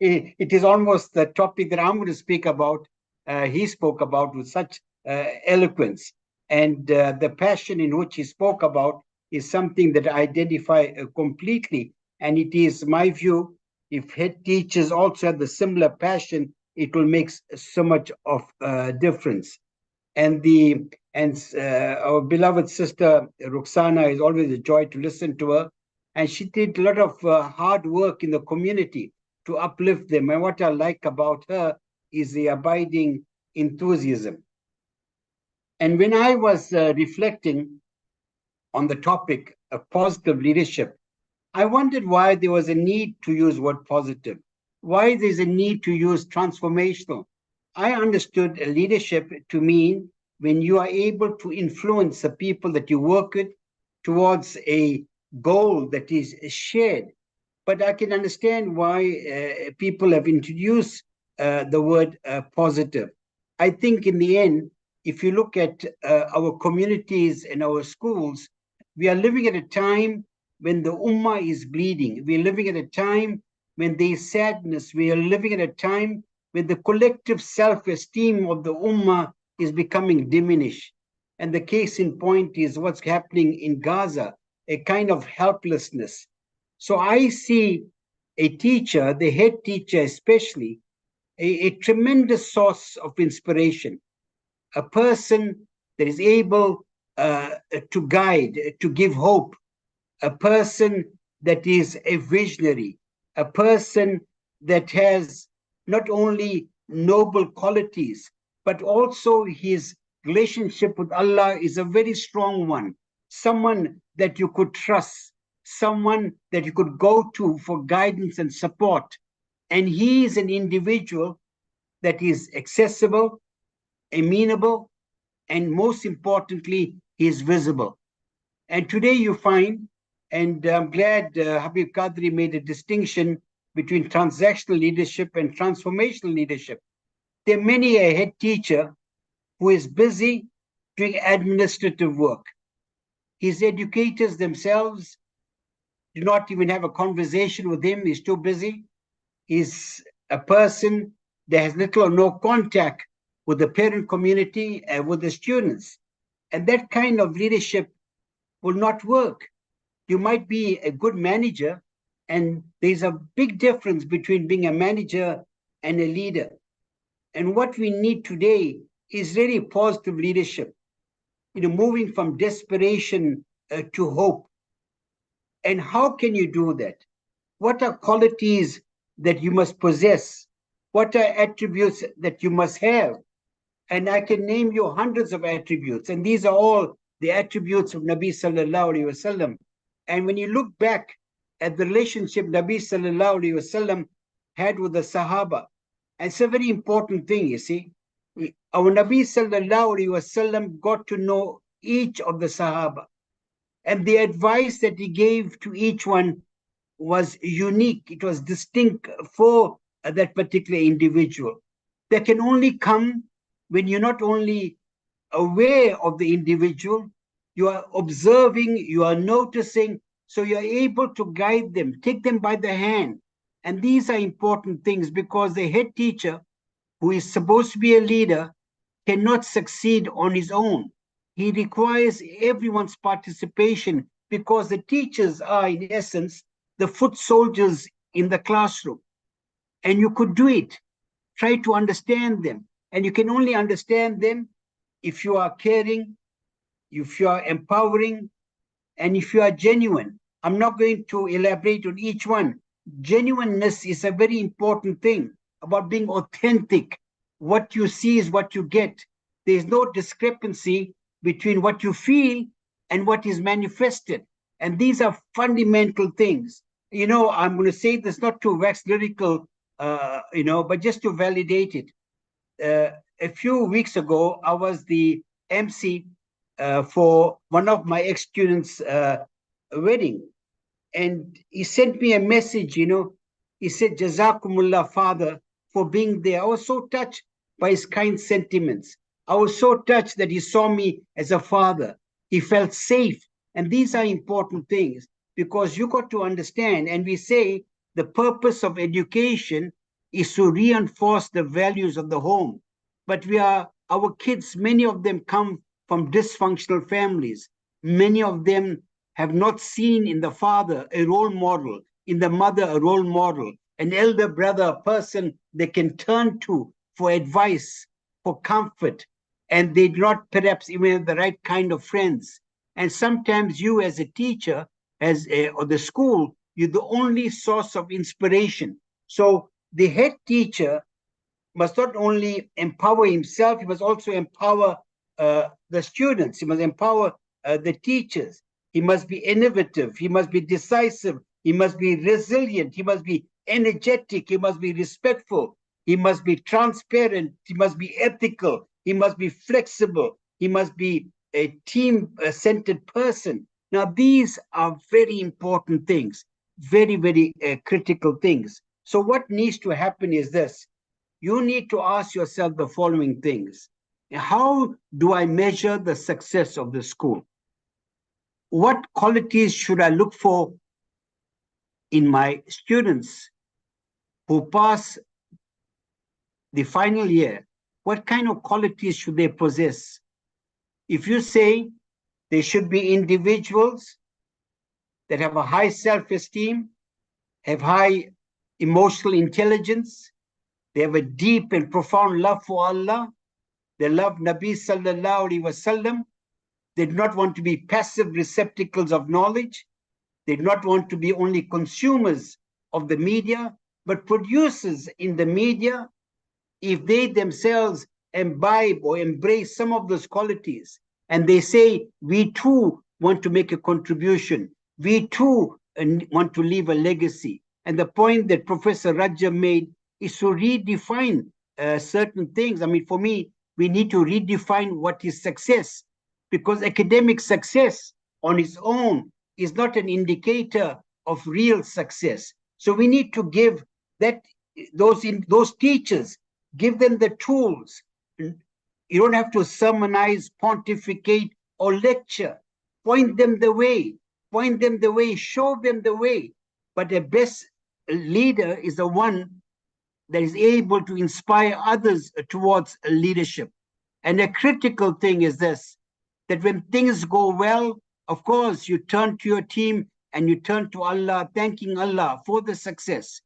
H: it is almost the topic that I'm going to speak about. He spoke about with such eloquence. And the passion in which he spoke about is something that I identify completely. And it is my view, if head teachers also have the similar passion, it will make so much of difference. And our beloved sister Ruxana is always a joy to listen to her. And she did a lot of hard work in the community to uplift them. And what I like about her is the abiding enthusiasm. And when I was reflecting on the topic of positive leadership, I wondered why there was a need to use word positive, why there's a need to use transformational. I understood leadership to mean when you are able to influence the people that you work with towards a goal that is shared. But I can understand why people have introduced the word positive. I think in the end, if you look at our communities and our schools, we are living at a time when the Ummah is bleeding. We are living at a time when there is sadness. We are living at a time when the collective self-esteem of the Ummah is becoming diminished. And the case in point is what's happening in Gaza, a kind of helplessness. So I see a teacher, the head teacher especially, a tremendous source of inspiration, a person that is able to guide, to give hope, a person that is a visionary, a person that has not only noble qualities, but also his relationship with Allah is a very strong one. Someone that you could trust, someone that you could go to for guidance and support. And he is an individual that is accessible, amenable, and most importantly, he is visible. And today you find, and I'm glad Habeeb Qadri made a distinction between transactional leadership and transformational leadership. There are many a head teacher who is busy doing administrative work. His educators themselves do not even have a conversation with him. He's too busy. He's a person that has little or no contact with the parent community and with the students. And that kind of leadership will not work. You might be a good manager, and there's a big difference between being a manager and a leader. And what we need today is really positive leadership, moving from desperation to hope. And how can you do that? What are qualities that you must possess? What are attributes that you must have? And I can name you hundreds of attributes. And these are all the attributes of Nabi Sallallahu Alaihi Wasallam. And when you look back at the relationship Nabi Sallallahu Alaihi Wasallam had with the Sahaba, and it's a very important thing, you see. Our Nabi Sallallahu Alaihi Wasallam got to know each of the Sahaba. And the advice that he gave to each one was unique. It was distinct for that particular individual. That can only come when you're not only aware of the individual, you are observing, you are noticing, so you're able to guide them, take them by the hand. And these are important things, because the head teacher, who is supposed to be a leader, cannot succeed on his own. He requires everyone's participation because the teachers are, in essence, the foot soldiers in the classroom. And you could do it. Try to understand them. And you can only understand them if you are caring, if you are empowering, and if you are genuine. I'm not going to elaborate on each one. Genuineness is a very important thing about being authentic. What you see is what you get. There is no discrepancy between what you feel and what is manifested. And these are fundamental things. You know, I'm going to say this not to wax lyrical, but just to validate it. A few weeks ago, I was the MC for one of my ex-students' wedding. And he sent me a message, he said, Jazakumullah, Father, for being there. I was so touched by his kind sentiments. I was so touched that he saw me as a father. He felt safe. And these are important things because you got to understand, and we say the purpose of education is to reinforce the values of the home. But our kids, many of them come from dysfunctional families. Many of them have not seen in the father a role model, in the mother a role model, an elder brother, a person they can turn to for advice, for comfort, and they do not perhaps even have the right kind of friends. And sometimes you as a teacher, or the school, you're the only source of inspiration. So the head teacher must not only empower himself, he must also empower the students, he must empower the teachers. He must be innovative, he must be decisive, he must be resilient, he must be energetic, he must be respectful, he must be transparent, he must be ethical, he must be flexible, he must be a team-centered person. Now, these are very important things, very, very critical things. So what needs to happen is this. You need to ask yourself the following things. How do I measure the success of the school? What qualities should I look for in my students who pass the final year? What kind of qualities should they possess? If you say they should be individuals that have a high self-esteem, have high emotional intelligence, they have a deep and profound love for Allah, they love Nabi sallallahu alaihi wasallam, they do not want to be passive receptacles of knowledge, they do not want to be only consumers of the media, but producers in the media. If they themselves imbibe or embrace some of those qualities, and they say, we too want to make a contribution, we too want to leave a legacy. And the point that Professor Recep made is to redefine certain things. I mean, for me, we need to redefine what is success, because academic success on its own is not an indicator of real success. So we need to give those teachers, give them the tools. You don't have to sermonize, pontificate, or lecture. Point them the way, show them the way. But the best leader is the one that is able to inspire others towards leadership. And a critical thing is this, that when things go well, of course, you turn to your team and you turn to Allah, thanking Allah for the success.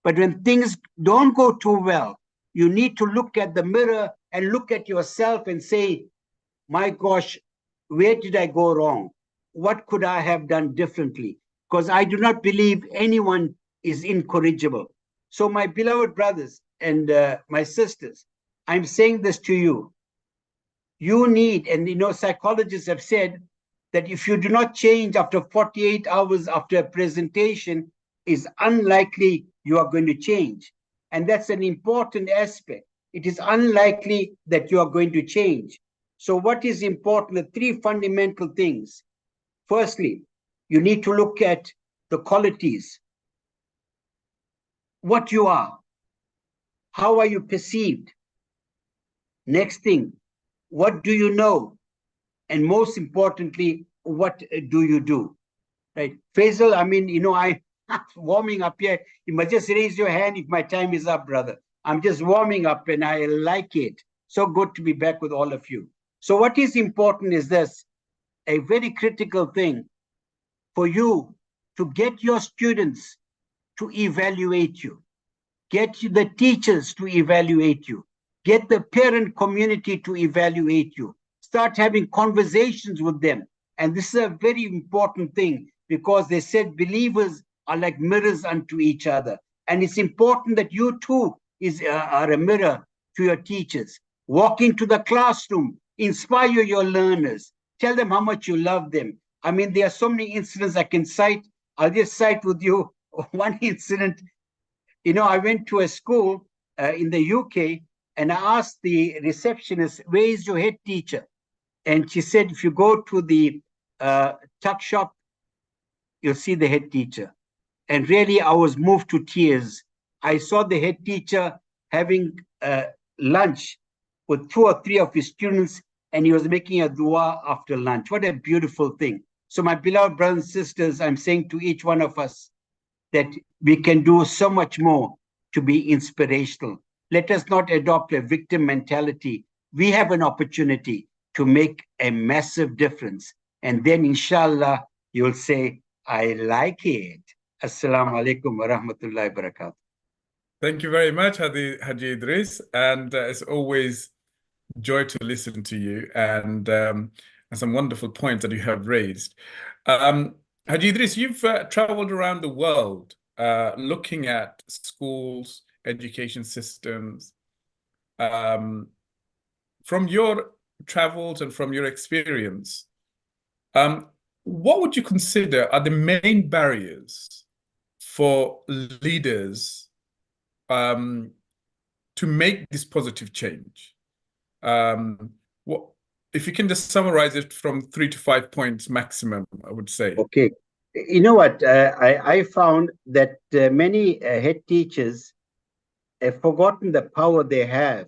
H: But when things don't go too well, you need to look at the mirror and look at yourself and say, my gosh, where did I go wrong? What could I have done differently? Because I do not believe anyone is incorrigible. So my beloved brothers and my sisters, I'm saying this to you. You need, and psychologists have said that if you do not change after 48 hours after a presentation, it's unlikely you are going to change. And that's an important aspect. It is unlikely that you are going to change. So what is important? The three fundamental things. Firstly, you need to look at the qualities. What you are. How are you perceived? Next thing, what do you know? And most importantly, what do you do? Right? Faisal, I mean, I'm warming up here. You must just raise your hand if my time is up, brother. I'm just warming up and I like it. So good to be back with all of you. So what is important is this, a very critical thing for you to get your students to evaluate you, get the teachers to evaluate you, get the parent community to evaluate you, start having conversations with them. And this is a very important thing, because they said believers are like mirrors unto each other. And it's important that you too are a mirror to your teachers. Walk into the classroom, inspire your learners, tell them how much you love them. I mean, there are so many incidents I can cite. I'll just cite with you one incident. You know, I went to a school in the UK, and I asked the receptionist, where is your head teacher? And she said, if you go to the tuck shop, you'll see the head teacher. And really, I was moved to tears. I saw the head teacher having lunch with 2 or 3 of his students, and he was making a dua after lunch. What a beautiful thing. So my beloved brothers and sisters, I'm saying to each one of us that we can do so much more to be inspirational. Let us not adopt a victim mentality. We have an opportunity to make a massive difference. And then inshallah, you'll say, I like it. Assalamu alaikum wa rahmatullahi wa barakatuh.
A: Thank you very much, Haji Idris. And it's always joy to listen to you, and some wonderful points that you have raised. Haji Idris, you've traveled around the world looking at schools, education systems. From your travels and from your experience, what would you consider are the main barriers for leaders to make this positive change? What, if you can just summarize it from 3 to 5 points maximum, I would say.
H: Okay. You know what? I found that many head teachers have forgotten the power they have.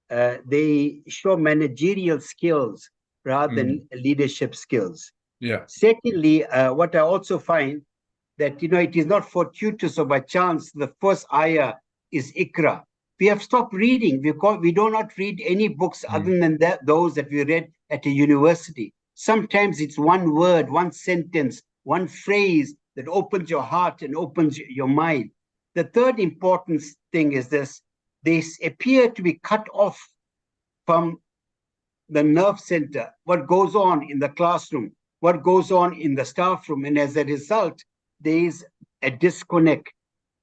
H: They show managerial skills rather than leadership skills.
A: Yeah.
H: Secondly, what I also find that, you know, it is not fortuitous or by chance the first ayah is Ikra. We have stopped reading because we do not read any books other than those that we read at a university. Sometimes it's one word, one sentence, one phrase that opens your heart and opens your mind. The third important thing is this: they appear to be cut off from the nerve center, what goes on in the classroom, what goes on in the staff room, and as a result, there is a disconnect.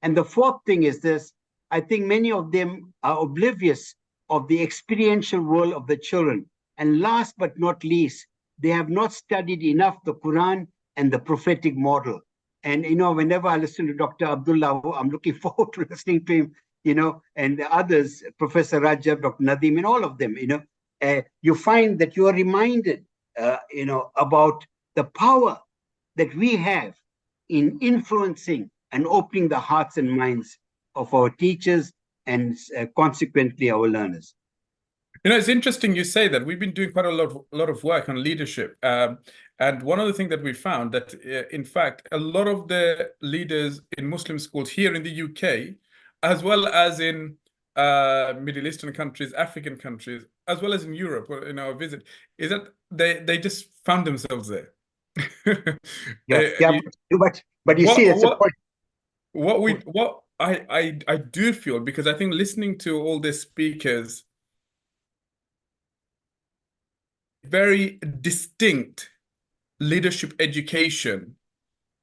H: And the fourth thing is this: I think many of them are oblivious of the experiential world of the children. And last but not least, they have not studied enough the Quran and the prophetic model. And, you know, whenever I listen to Dr. Abdullah, I'm looking forward to listening to him, you know, and the others, Professor Recep, Dr. Nadeem, and all of them, you know, you find that you are reminded, you know, about the power that we have in influencing and opening the hearts and minds of our teachers and consequently our learners.
A: You know, it's interesting you say that. We've been doing quite a lot of work on leadership. And one of the things that we found that, in fact, a lot of the leaders in Muslim schools here in the UK, as well as in Middle Eastern countries, African countries, as well as in Europe, in our visit, is that they just found themselves there.
H: But you see, it's a point.
A: What I do feel, because I think listening to all the speakers, very distinct leadership education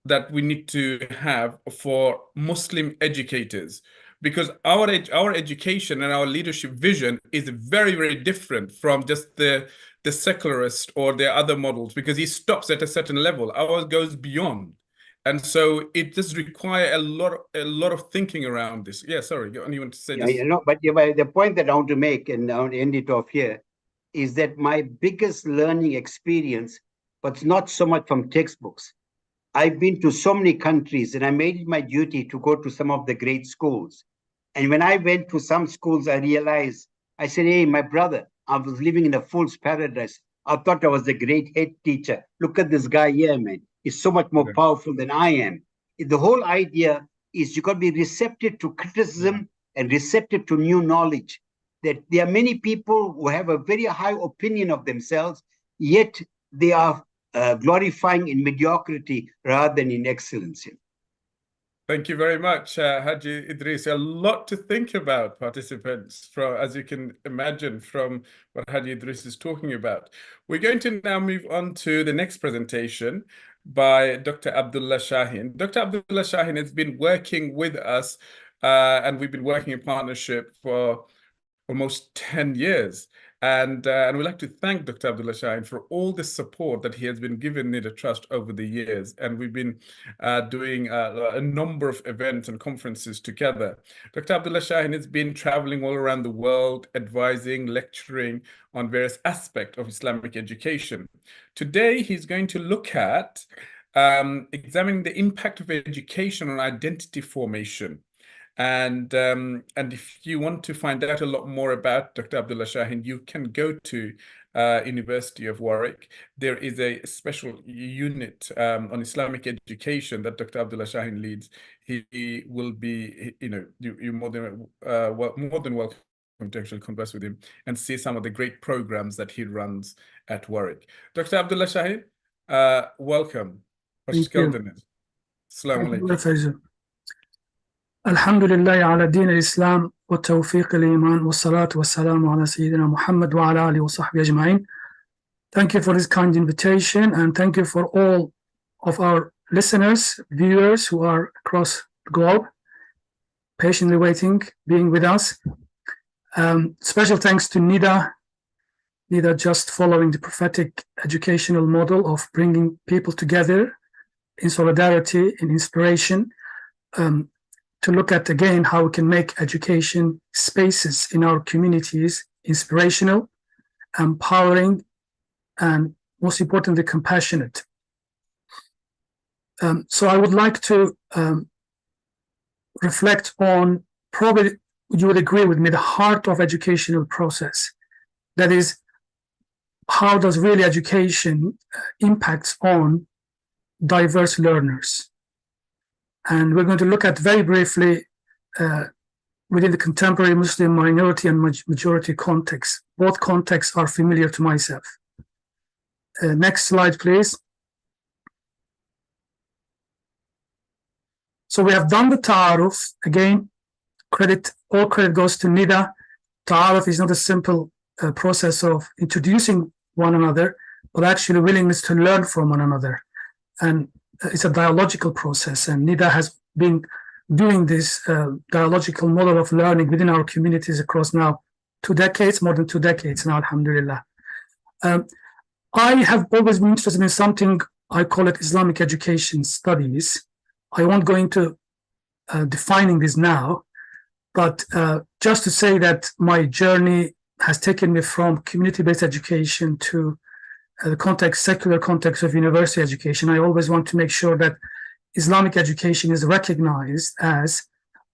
A: that we need to have for Muslim educators, because our education and our leadership vision is very, very different from just the secularist or the other models, because he stops at a certain level. Ours goes beyond. And so it just requires a lot of thinking around this. Yeah, sorry, you want to say this?
H: You know, but the point that I want to make, and I want to end it off here, is that my biggest learning experience was not so much from textbooks. I've been to so many countries, and I made it my duty to go to some of the great schools. And when I went to some schools, I realized, I said, hey, my brother, I was living in a fool's paradise. I thought I was a great head teacher. Look at this guy here, man. He's so much more powerful than I am. The whole idea is you got to be receptive to criticism and receptive to new knowledge. that there are many people who have a very high opinion of themselves, yet they are glorifying in mediocrity rather than in excellency.
A: Thank you very much, Haji Idris. A lot to think about, participants, from, as you can imagine, from what Haji Idris is talking about. We're going to now move on to the next presentation by Dr. Abdullah Shaheen. Dr. Abdullah Shaheen has been working with us, and we've been working in partnership for almost 10 years. And we'd like to thank Dr. Abdullah Shaheen for all the support that he has been giving Nida Trust over the years. And we've been doing a number of events and conferences together. Dr. Abdullah Shaheen has been traveling all around the world, advising, lecturing on various aspects of Islamic education. Today, he's going to look at examining the impact of education on identity formation. And if you want to find out a lot more about Dr. Abdullah Shaheen, you can go to University of Warwick. There is a special unit on Islamic education that Dr. Abdullah Shaheen leads. He will be, you're more than welcome to actually converse with him and see some of the great programs that he runs at Warwick. Dr. Abdullah Shaheen, welcome.
I: Thank you.
A: Assalamu alaikum.
I: الحمد لله على دين الإسلام والتوفيق الإيمان والصلاة والسلام على سيدنا محمد وعلى آله وصحبه أجمعين. Thank you for this kind invitation, and thank you for all of our listeners, viewers who are across the globe, patiently waiting, being with us. Special thanks to Nida just following the prophetic educational model of bringing people together in solidarity, in inspiration, to look at again how we can make education spaces in our communities inspirational, empowering, and most importantly, compassionate. So I would like to reflect on, probably you would agree with me, the heart of educational process. That is, how does really education impacts on diverse learners? And we're going to look at very briefly within the contemporary Muslim minority and majority context. Both contexts are familiar to myself. Next slide, please. So we have done the ta'aruf. Again, all credit goes to Nida. Ta'aruf is not a simple process of introducing one another, but actually willingness to learn from one another. And it's a dialogical process, and Nida has been doing this dialogical model of learning within our communities across now 2 decades, more than 2 decades now, alhamdulillah. I have always been interested in something, I call it Islamic education studies. I won't go into defining this now, but just to say that my journey has taken me from community-based education to the secular context of university education. I always want to make sure that Islamic education is recognized as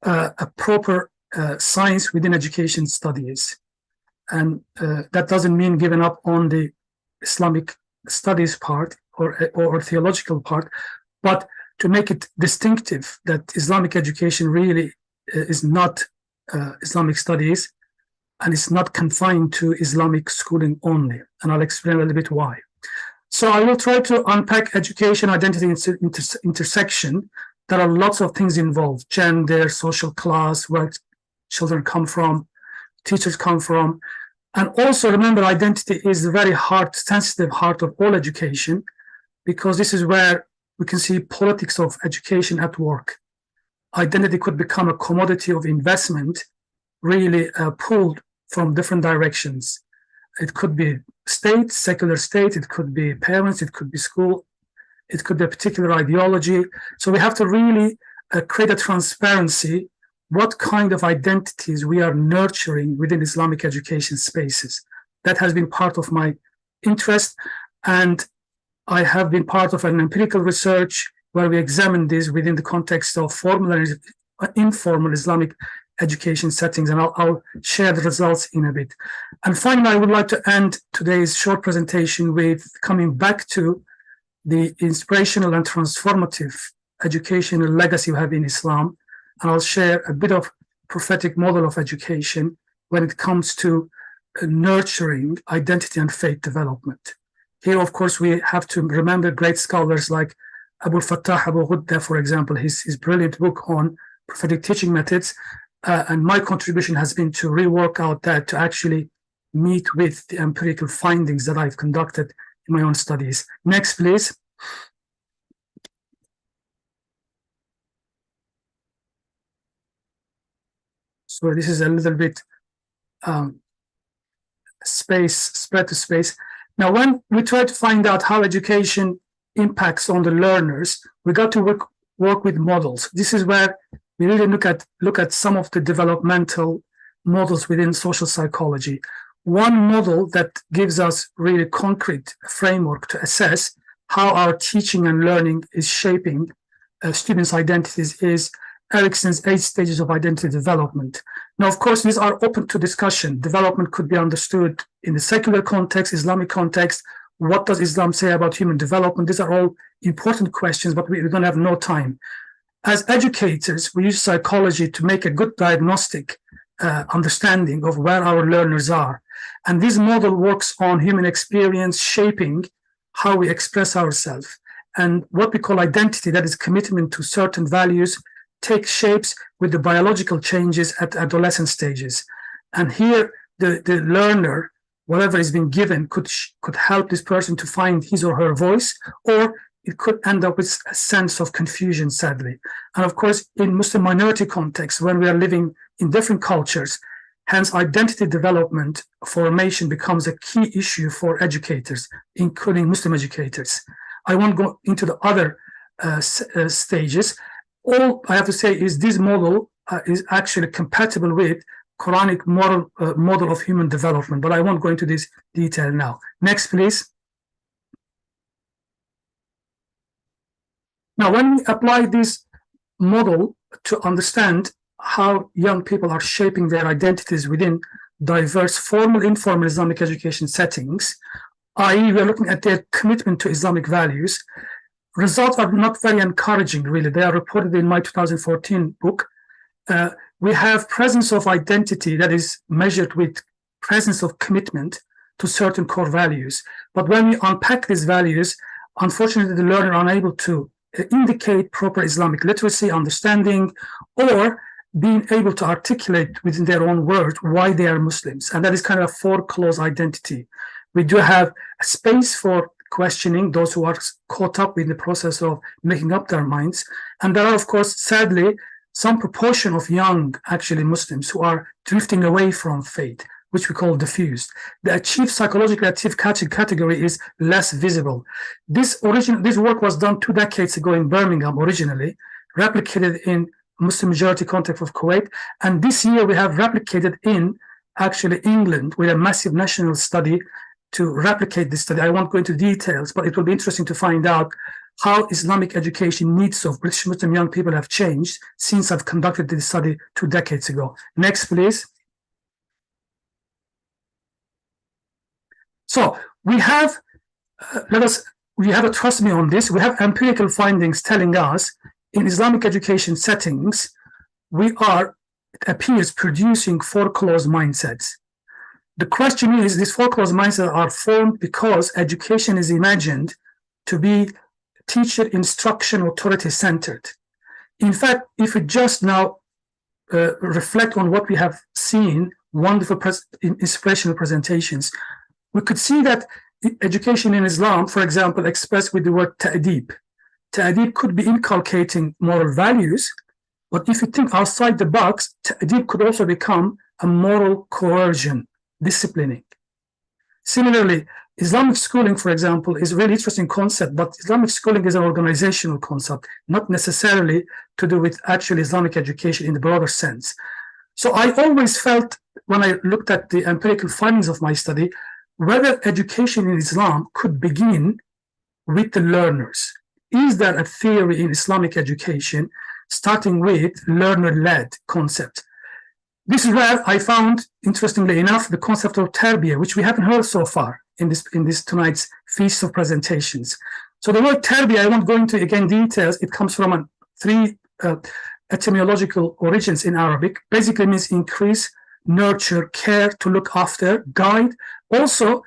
I: a proper science within education studies. And that doesn't mean giving up on the Islamic studies part or theological part, but to make it distinctive that Islamic education really is not Islamic studies, and it's not confined to Islamic schooling only. And I'll explain a little bit why. So I will try to unpack education, identity, intersection. There are lots of things involved: gender, social class, where children come from, teachers come from. And also remember, identity is the very sensitive heart of all education, because this is where we can see politics of education at work. Identity could become a commodity of investment, really pulled from different directions. It could be state, secular state, it could be parents, it could be school, it could be a particular ideology. So we have to really create a transparency, what kind of identities we are nurturing within Islamic education spaces. That has been part of my interest, and I have been part of an empirical research where we examine this within the context of formal and informal Islamic education settings, and I'll share the results in a bit. And finally, I would like to end today's short presentation with coming back to the inspirational and transformative educational legacy we have in Islam, and I'll share a bit of prophetic model of education when it comes to nurturing identity and faith development. Here, of course, we have to remember great scholars like Abu Fattah Abu Ghudda, for example, his brilliant book on prophetic teaching methods. And my contribution has been to rework out that to actually meet with the empirical findings that I've conducted in my own studies. Next, please. So this is a little bit spread to space. Now, when we try to find out how education impacts on the learners, we got to work with models. This is where we really look at some of the developmental models within social psychology. One model that gives us really concrete framework to assess how our teaching and learning is shaping students' identities is Erikson's 8 stages of identity development. Now, of course, these are open to discussion. Development could be understood in the secular context, Islamic context. What does Islam say about human development? These are all important questions, but we don't have no time. As educators, we use psychology to make a good diagnostic understanding of where our learners are. And this model works on human experience shaping how we express ourselves. And what we call identity, that is commitment to certain values, takes shapes with the biological changes at adolescent stages. And here, the learner, whatever is being given, could help this person to find his or her voice, or it could end up with a sense of confusion, sadly. And of course, in Muslim minority contexts, when we are living in different cultures, hence identity development formation becomes a key issue for educators, including Muslim educators. I won't go into the other stages. All I have to say is this model is actually compatible with Quranic model of human development, but I won't go into this detail now. Next, please. Now, when we apply this model to understand how young people are shaping their identities within diverse formal, informal Islamic education settings, i.e., we're looking at their commitment to Islamic values, results are not very encouraging, really. They are reported in my 2014 book. We have presence of identity that is measured with presence of commitment to certain core values. But when we unpack these values, unfortunately, the learner are unable to indicate proper Islamic literacy, understanding, or being able to articulate within their own words why they are Muslims. And that is kind of a four-clause identity. We do have a space for questioning those who are caught up in the process of making up their minds. And there are, of course, sadly, some proportion of young, actually Muslims, who are drifting away from faith, which we call diffused. The achieved psychologically active category is less visible. This work was done 2 decades ago in Birmingham originally, replicated in Muslim majority context of Kuwait, and this year we have replicated in actually England with a massive national study to replicate this study. I won't go into details, but it will be interesting to find out how Islamic education needs of British Muslim young people have changed since I've conducted this study 2 decades ago. Next, please. So we have, trust me on this, we have empirical findings telling us in Islamic education settings, we are, it appears, producing four-clause mindsets. The question is, these four-clause mindsets are formed because education is imagined to be teacher instruction authority-centered. In fact, if we just now reflect on what we have seen, wonderful inspirational presentations, we could see that education in Islam, for example, expressed with the word ta'deeb. Ta'deeb could be inculcating moral values, but if you think outside the box, ta'deeb could also become a moral coercion, disciplining. Similarly, Islamic schooling, for example, is a really interesting concept, but Islamic schooling is an organizational concept, not necessarily to do with actual Islamic education in the broader sense. So I always felt, when I looked at the empirical findings of my study, whether education in Islam could begin with the learners. Is there a theory in Islamic education starting with learner-led concept? This is where I found, interestingly enough, the concept of tarbiyah, which we haven't heard so far in this tonight's feast of presentations. So the word tarbiyah, I won't go into again details. It comes from 3 etymological origins in Arabic. Basically means increase, nurture, care, to look after, guide, also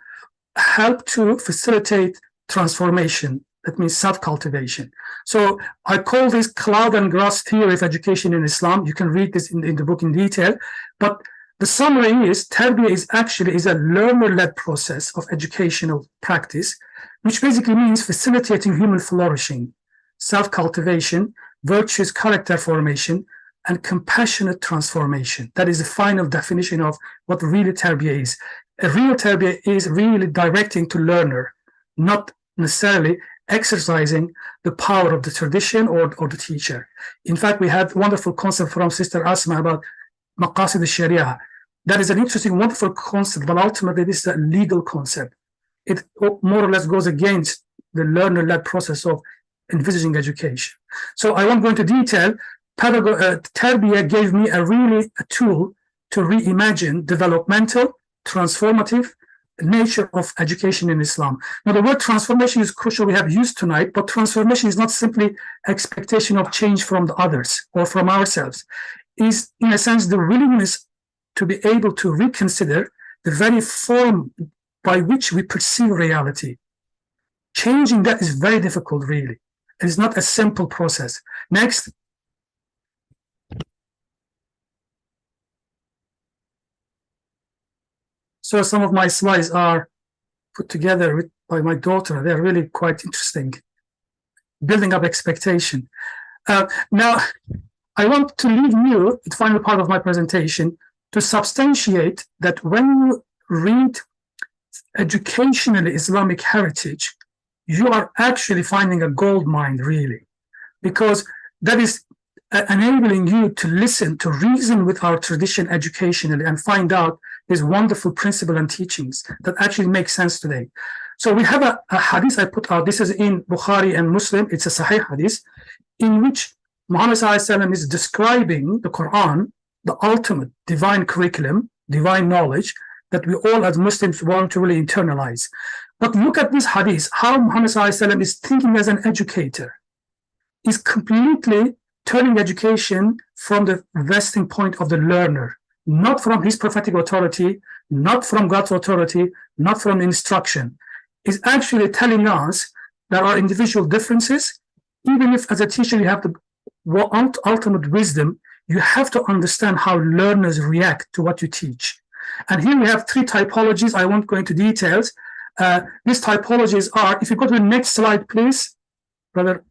I: help to facilitate transformation. That means self-cultivation. So I call this cloud and grass theory of education in Islam. You can read this in the book in detail. But the summary is tarbiyah is actually a learner-led process of educational practice, which basically means facilitating human flourishing, self-cultivation, virtuous character formation, and compassionate transformation. That is the final definition of what really tarbiyah is. A real tarbiyah is really directing to learner, not necessarily exercising the power of the tradition or the teacher. In fact, we had a wonderful concept from Sister Asma about maqasid al-sharia. That is an interesting, wonderful concept, but ultimately this is a legal concept. It more or less goes against the learner-led process of envisaging education. So I won't go into detail. Tarbiyah gave me a tool to reimagine developmental, transformative nature of education in Islam. Now, the word transformation is crucial, we have used tonight, but transformation is not simply expectation of change from the others or from ourselves. It is, in a sense, the willingness to be able to reconsider the very form by which we perceive reality. Changing that is very difficult, really. It is not a simple process. Next. So some of my slides are put together by my daughter. They're really quite interesting, building up expectation. Now, I want to leave you, the final part of my presentation, to substantiate that when you read educationally Islamic heritage, you are actually finding a gold mine, really, because that is enabling you to listen, to reason with our tradition educationally and find out these wonderful principles and teachings that actually make sense today. So we have a hadith I put out. This is in Bukhari and Muslim. It's a Sahih hadith in which Muhammad ﷺ is describing the Quran, the ultimate divine curriculum, divine knowledge that we all as Muslims want to really internalize. But look at this hadith, how Muhammad ﷺ is thinking as an educator. He's completely turning education from the vesting point of the learner, not from his prophetic authority, not from God's authority, not from instruction. Is actually telling us there are individual differences. Even if as a teacher you have the ultimate wisdom, you have to understand how learners react to what you teach. And here we have three typologies. I won't go into details. These typologies are, if you go to the next slide, please, brother.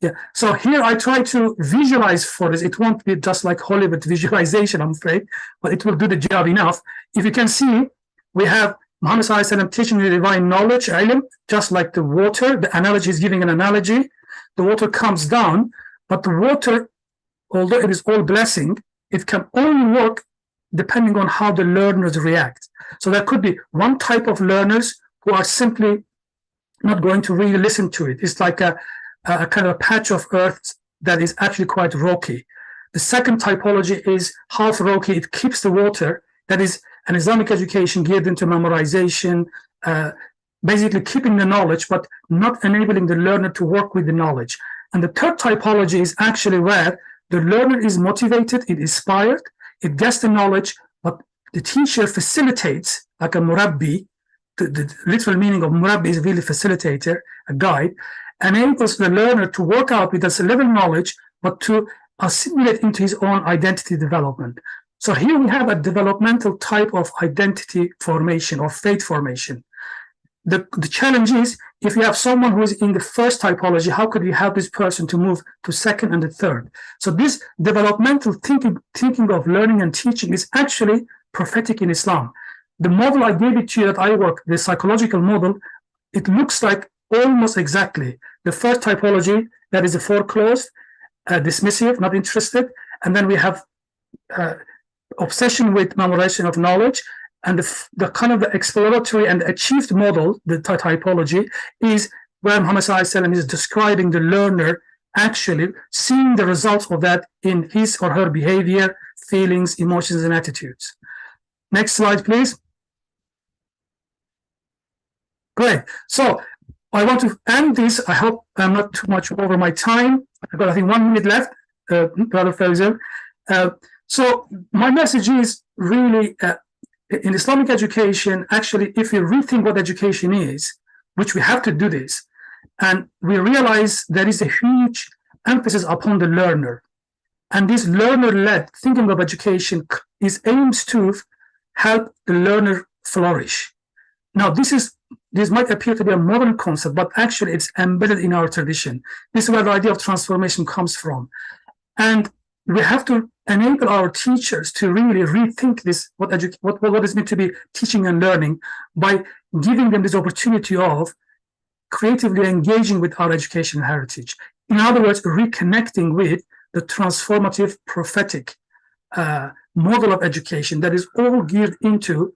I: Yeah, so here I try to visualize for this. It won't be just like Hollywood visualization, I'm afraid, but it will do the job enough. If you can see, we have Muhammad ﷺ teaching the divine knowledge, ilm, just like the water. The analogy is giving an analogy. The water comes down, but the water, although it is all blessing, it can only work depending on how the learners react. So there could be one type of learners who are simply not going to really listen to it. It's like a kind of a patch of earth that is actually quite rocky. The second typology is half rocky. It keeps the water. That is an Islamic education geared into memorization, basically keeping the knowledge, but not enabling the learner to work with the knowledge. And the third typology is actually where the learner is motivated, it is inspired, it gets the knowledge, but the teacher facilitates, like a murabbi. The literal meaning of murabbi is really facilitator, a guide, enables the learner to work out with this level of knowledge, but to assimilate into his own identity development. So here we have a developmental type of identity formation or faith formation. The challenge is, if you have someone who is in the first typology, how could you help this person to move to second and the third? So this developmental thinking of learning and teaching is actually prophetic in Islam. The model I gave it to you that I work, the psychological model, it looks like almost exactly the first typology, that is a foreclosed, dismissive, not interested, and then we have obsession with memorization of knowledge, and the kind of the exploratory and achieved model, the typology, is where Muhammad ﷺ is describing the learner actually seeing the results of that in his or her behavior, feelings, emotions, and attitudes. Next slide, please. Great. So I want to end this. I hope I'm not too much over my time. I've got, I think, 1 minute left, Brother Faisal. So my message is really, in Islamic education, actually, if we rethink what education is, which we have to do this, and we realize there is a huge emphasis upon the learner, and this learner-led thinking of education aims to help the learner flourish. Now, this might appear to be a modern concept, but actually it's embedded in our tradition. This is where the idea of transformation comes from. And we have to enable our teachers to really rethink this, what is meant to be teaching and learning, by giving them this opportunity of creatively engaging with our educational heritage. In other words, reconnecting with the transformative prophetic model of education that is all geared into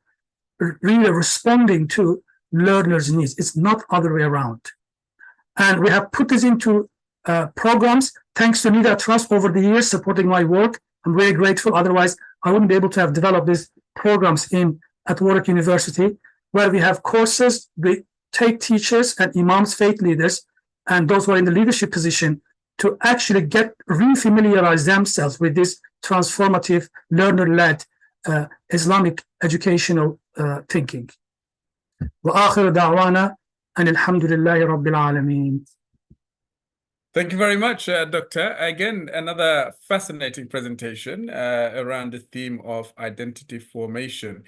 I: really responding to learners' needs. It's not other way around. And we have put this into programs, thanks to Nida Trust over the years supporting my work. I'm very grateful. Otherwise, I wouldn't be able to have developed these programs at Warwick University, where we have courses. We take teachers and imams, faith leaders, and those who are in the leadership position to actually refamiliarize themselves with this transformative, learner-led Islamic educational thinking. وآخر دعوانا أن الحمد لله رب العالمين.
A: Thank you very much, Doctor. Again, another fascinating presentation around the theme of identity formation.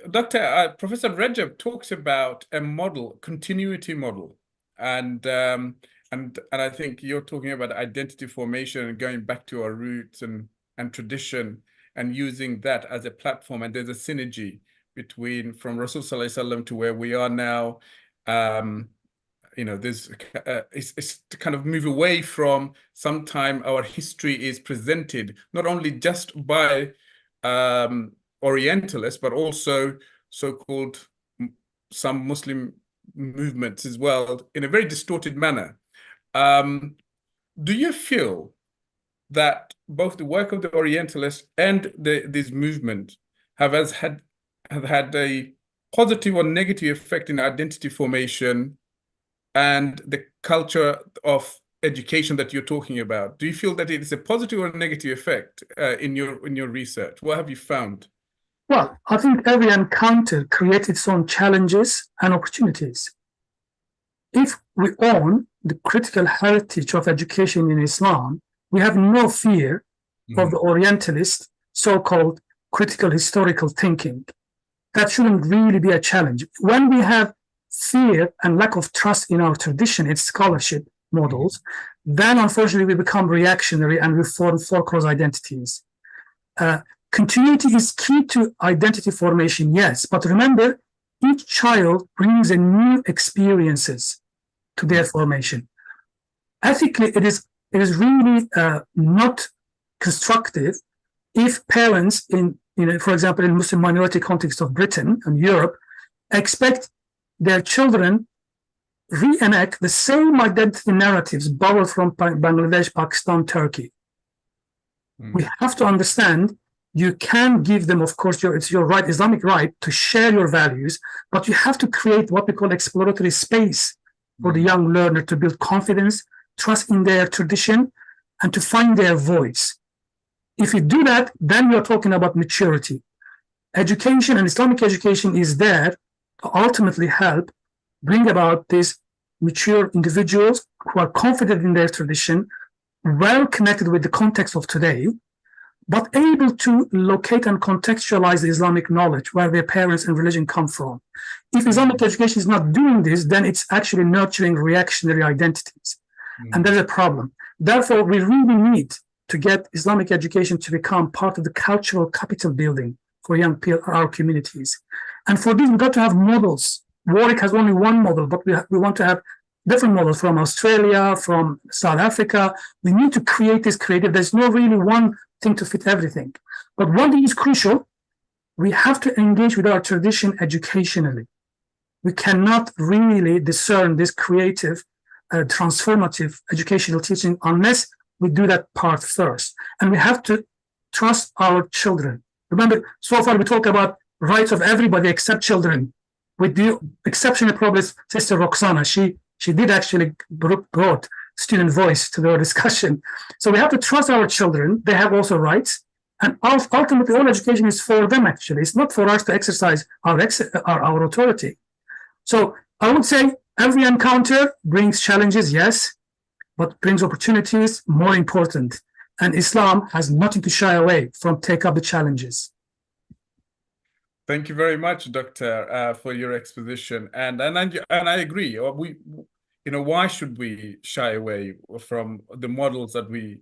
A: Doctor, Professor Recep talks about a model, continuity model, and I think you're talking about identity formation and going back to our roots and tradition, and using that as a platform. And there's a synergy between from Rasul Sallallahu Alaihi Wasallam to where we are now. You know, there's it's to kind of move away from sometime our history is presented not only just by Orientalists, but also so-called some Muslim movements as well, in a very distorted manner. Do you feel that both the work of the Orientalists and this movement have had a positive or negative effect in identity formation and the culture of education that you're talking about? Do you feel that it is a positive or negative effect in your research? What have you found?
I: Well, I think every encounter creates its own challenges and opportunities. If we own the critical heritage of education in Islam, we have no fear of the Orientalist so-called critical historical thinking. That shouldn't really be a challenge. When we have fear and lack of trust in our tradition, its scholarship models, then unfortunately we become reactionary and we form foreclosed identities. Continuity is key to identity formation, yes, but remember, each child brings in new experiences to their formation. Ethically, it is really not constructive if parents for example, in Muslim minority context of Britain and Europe, expect their children reenact the same identity narratives borrowed from Bangladesh, Pakistan, Turkey. We have to understand you can give them, of course, it's your right, Islamic right, to share your values, but you have to create what we call exploratory space for the young learner to build confidence, trust in their tradition, and to find their voice. If you do that, then you're talking about maturity. Education and Islamic education is there to ultimately help bring about these mature individuals who are confident in their tradition, well connected with the context of today, but able to locate and contextualize the Islamic knowledge where their parents and religion come from. If Islamic education is not doing this, then it's actually nurturing reactionary identities. And there's a problem. Therefore, we really need to get Islamic education to become part of the cultural capital building for young people, our communities. And for this, we've got to have models. Warwick has only one model, but we want to have different models from Australia, from South Africa. We need to create this creative. There's no really one thing to fit everything. But one thing is crucial. We have to engage with our tradition educationally. We cannot really discern this creative, transformative educational teaching unless we do that part first. And we have to trust our children. Remember, so far we talk about rights of everybody except children. With the exception of probably Sister Roxana, she did actually brought student voice to their discussion. So we have to trust our children. They have also rights. And ultimately, all education is for them, actually. It's not for us to exercise our authority. So I would say every encounter brings challenges, yes, but brings opportunities, more important. And Islam has nothing to shy away from take up the challenges.
A: Thank you very much, Doctor, for your exposition. And I agree. Why should we shy away from the models that we've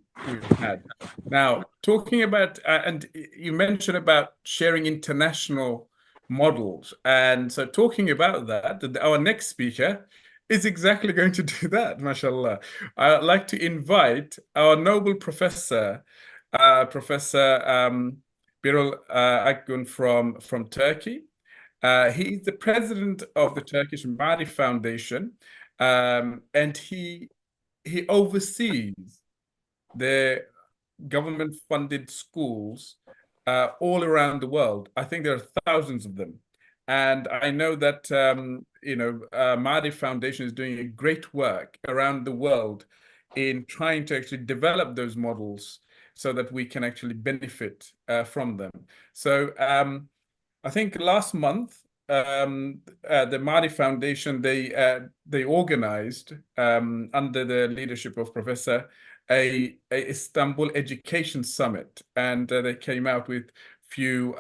A: had? Now, talking about, and you mentioned about sharing international models. And so talking about that, our next speaker is exactly going to do that, mashallah. I'd like to invite our noble professor, Professor Birol Akgun from Turkey. He is the president of the Turkish Ma'arif Foundation, and he oversees the government-funded schools all around the world. I think there are thousands of them. And I know that Ma'arif Foundation is doing a great work around the world in trying to actually develop those models so that we can actually benefit from them. So I think last month, the Ma'arif Foundation, they organized, under the leadership of Professor, a Istanbul Education Summit, and they came out with few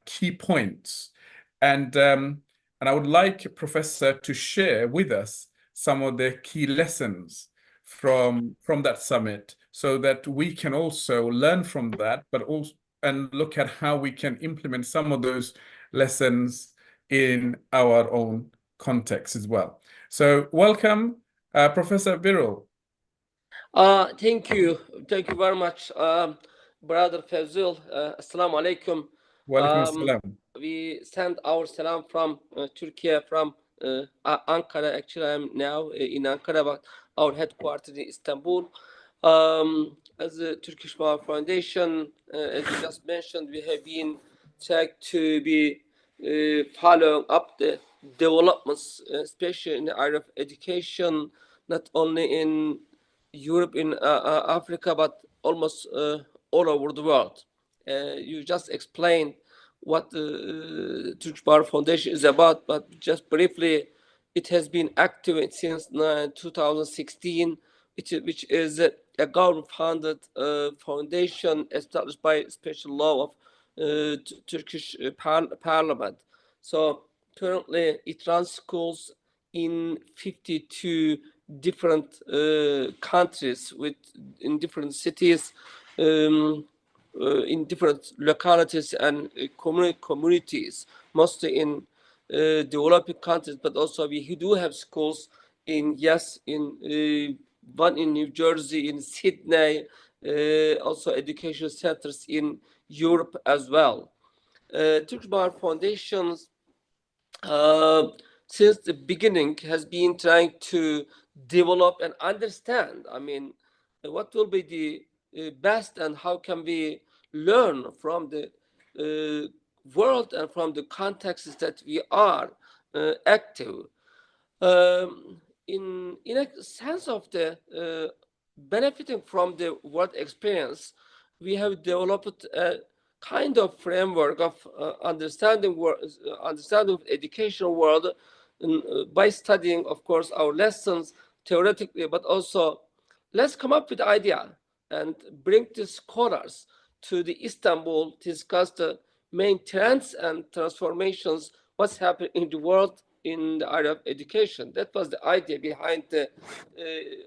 A: key points. And I would like Professor to share with us some of the key lessons from that summit, so that we can also learn from that, but also and look at how we can implement some of those lessons in our own context as well. So welcome, Professor Birol.
J: Thank you very much, Brother Fazil. Assalamu alaikum.
A: Walaikum assalam.
J: We send our salam from Turkey, from Ankara. Actually, I'm now in Ankara, but our headquarters in Istanbul. As a Turkish Ma'arif Foundation, as you just mentioned, we have been trying to be following up the developments, especially in the area of education, not only in Europe, in Africa, but almost all over the world. You just explained what the Turkish Ma'arif Foundation is about, but just briefly, it has been active since 2016, which is a government-funded foundation established by special law of Turkish Parliament. So currently, it runs schools in 52 different countries, in different cities, in different localities and communities, mostly in developing countries, but also we do have schools in one in New Jersey, in Sydney, also education centers in Europe as well. Turkish Ma'arif Foundations, since the beginning, has been trying to develop and understand, what will be the best and how can we learn from the world and from the contexts that we are active. In a sense of the benefiting from the world experience, we have developed a kind of framework of understanding of educational world by studying, of course, our lessons theoretically, but also let's come up with idea and bring the scholars to the Istanbul to discuss the main trends and transformations, what's happening in the world in the area of education. That was the idea behind the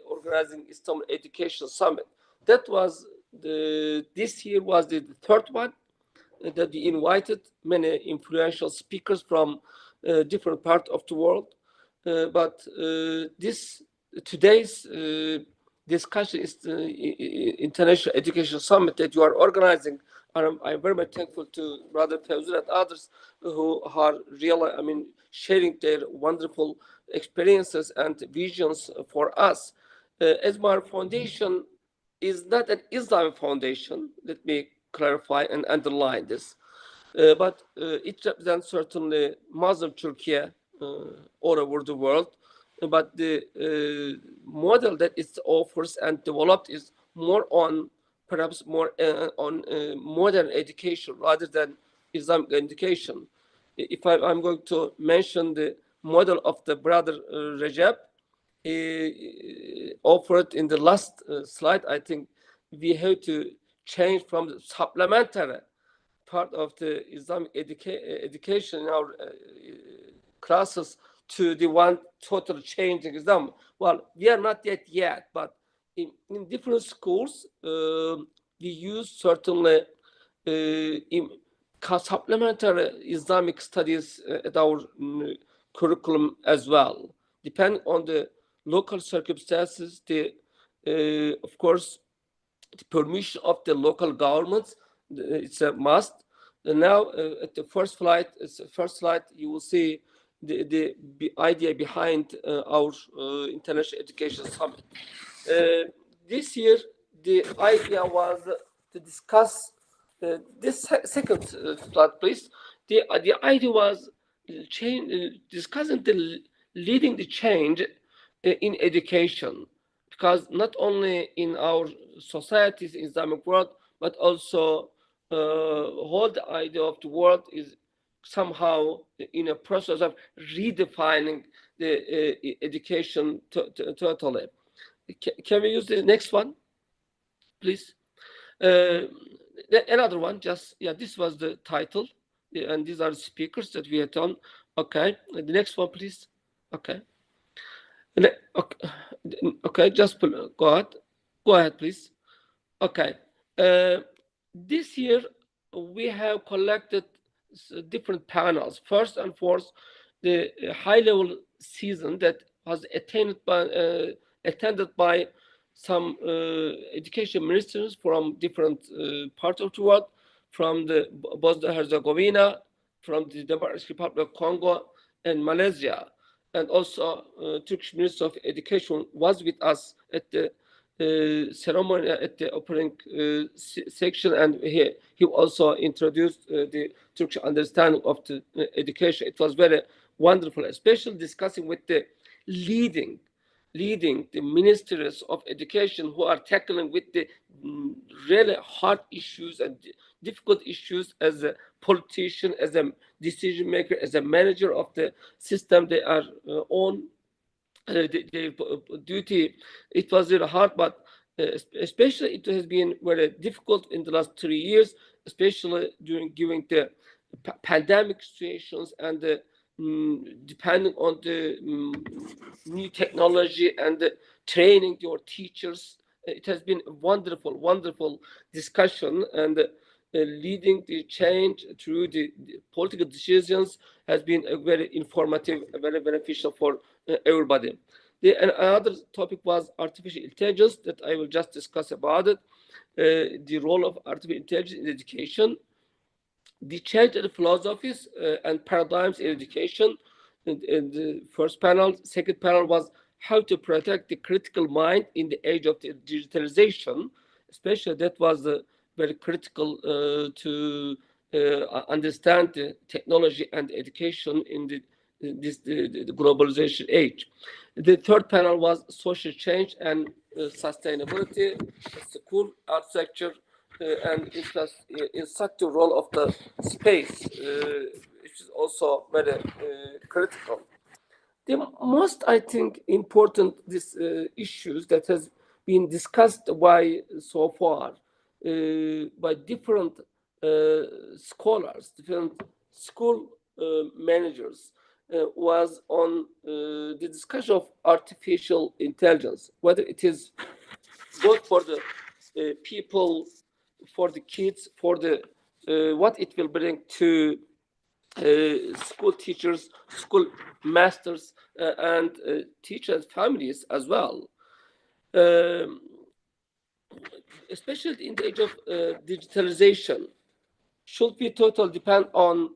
J: organizing Istanbul Education Summit. That was this year was the third one that we invited many influential speakers from different parts of the world. But today's discussion is the International Education Summit that you are organizing. I'm very much thankful to Brother Fazil and others who are really, sharing their wonderful experiences and visions for us. As Ma'arif Foundation is not an Islamic foundation, let me clarify and underline this, but it represents certainly Muslim Turkey all over the world. but the model that it offers and developed is more on perhaps more on modern education rather than Islamic education. If I'm going to mention the model of the brother Recep, offered in the last slide, I think we have to change from the supplementary part of the Islamic education in our classes to the one total changing Islam. Well, we are not yet, but in different schools, we use certainly supplementary Islamic studies at our curriculum as well. Depending on the local circumstances, of course, the permission of the local governments, it's a must. And now, at the first slide, you will see the idea behind our International Education Summit. This year, the idea was to discuss this second slide, please. The idea was discussing leading the change in education, because not only in our societies, in Islamic world, but also whole the idea of the world is somehow in a process of redefining the education totally. Can we use the next one, please? Another one, this was the title, and these are the speakers that we had on. Okay, the next one, please. Okay. Okay, just go ahead, please. Okay. This year, we have collected different panels. First and foremost, the high-level season that was attended by some education ministers from different parts of the world, from the Bosnia Herzegovina, from the Democratic Republic of Congo, and Malaysia. And also, Turkish Minister of Education was with us at the ceremony, at the opening section, and he also introduced the Turkish understanding of the education. It was very wonderful, especially discussing with the leading the ministers of education who are tackling with the really hard issues and difficult issues as a politician, as a decision maker, as a manager of the system they are on. Their duty. It was really hard, but especially it has been very difficult in the last 3 years, especially during the pandemic situations and the depending on the new technology and the training your teachers. It has been a wonderful discussion, and leading the change through the political decisions has been a very informative, very beneficial for everybody. Another topic was artificial intelligence that I will just discuss about it. The role of artificial intelligence in education, the change in philosophies and paradigms in education in the first panel. Second panel was how to protect the critical mind in the age of the digitalization. Especially that was very critical to understand the technology and education in the globalization age. The third panel was social change and sustainability, school architecture, and infrastructure role of the space, which is also very critical. The most, I think, important issues that has been discussed so far by different scholars, different school managers, was on the discussion of artificial intelligence, whether it is good for the people, for the kids, for the what it will bring to school teachers, school masters, and teachers' families as well. Especially in the age of digitalization, should be totally depend on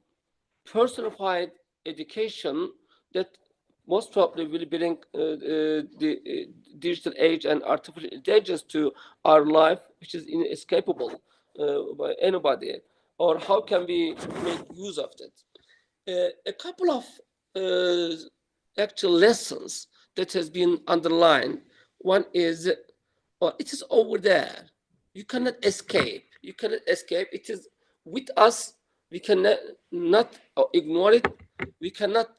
J: personified education that most probably will bring the digital age and artificial intelligence to our life, which is inescapable by anybody. Or how can we make use of that? A couple of actual lessons that has been underlined. One is, it is over there. You cannot escape. You cannot escape. It is with us. We cannot not ignore it. We cannot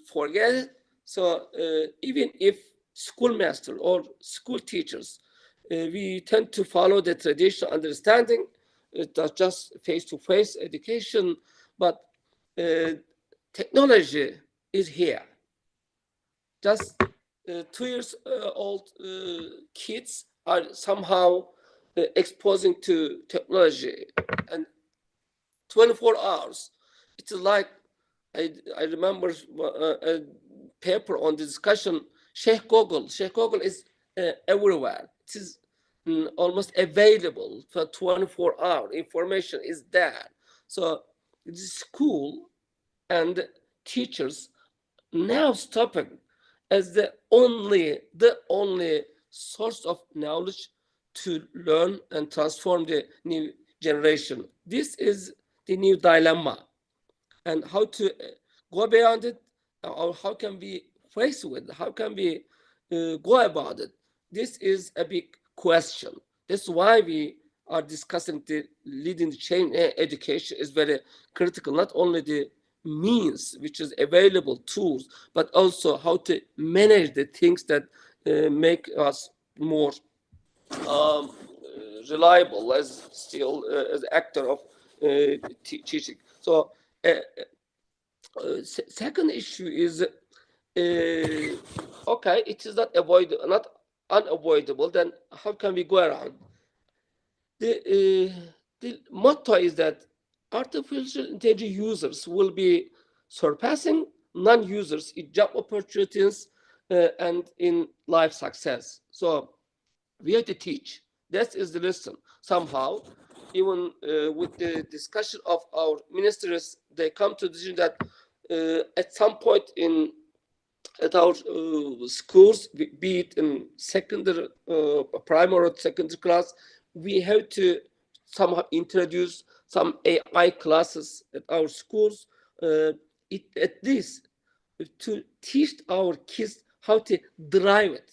J: forget it. So even if schoolmaster or school teachers, we tend to follow the traditional understanding, not just face-to-face education, but technology is here. Just 2 years old kids are somehow exposing to technology, and 24 hours. It is like, I remember a paper on the discussion, Shaykh Google is everywhere. It is almost available for 24 hours. Information is there. So the school and teachers now stopping as the only source of knowledge to learn and transform the new generation. This is the new dilemma, and how to go beyond it, or how can we face with it? How can we go about it? This is a big question. That's why we are discussing the leading the change. Education is very critical, not only the means which is available, tools, but also how to manage the things that make us more reliable as still as actor of teaching. So second issue is okay, it is not unavoidable. Then how can we go around? The motto is that artificial intelligence users will be surpassing non-users in job opportunities and in life success. So we have to teach. That is the lesson. Somehow, even with the discussion of our ministers, they come to the decision that at some point at our schools, be it in secondary, primary or secondary class, we have to somehow introduce some AI classes at our schools, at least to teach our kids how to drive it.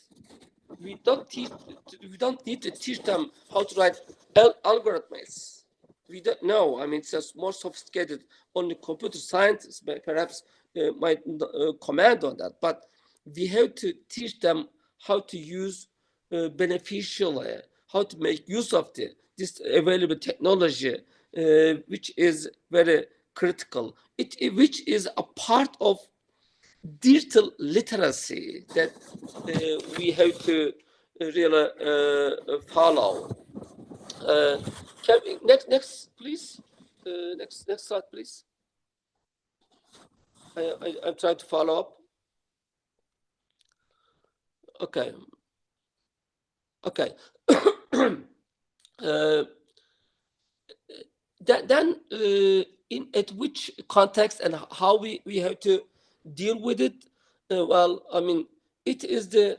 J: We don't need to teach them how to write algorithms. We don't know. I mean, it's just more sophisticated. Only computer scientists perhaps might comment on that. But we have to teach them how to use beneficially, how to make use of this available technology, which is very critical. Which is a part of digital literacy that we have to really follow. Next, please. Next slide, please. I'm trying to follow up. Okay. Then at which context and how we have to deal with it? Well, I mean, it is the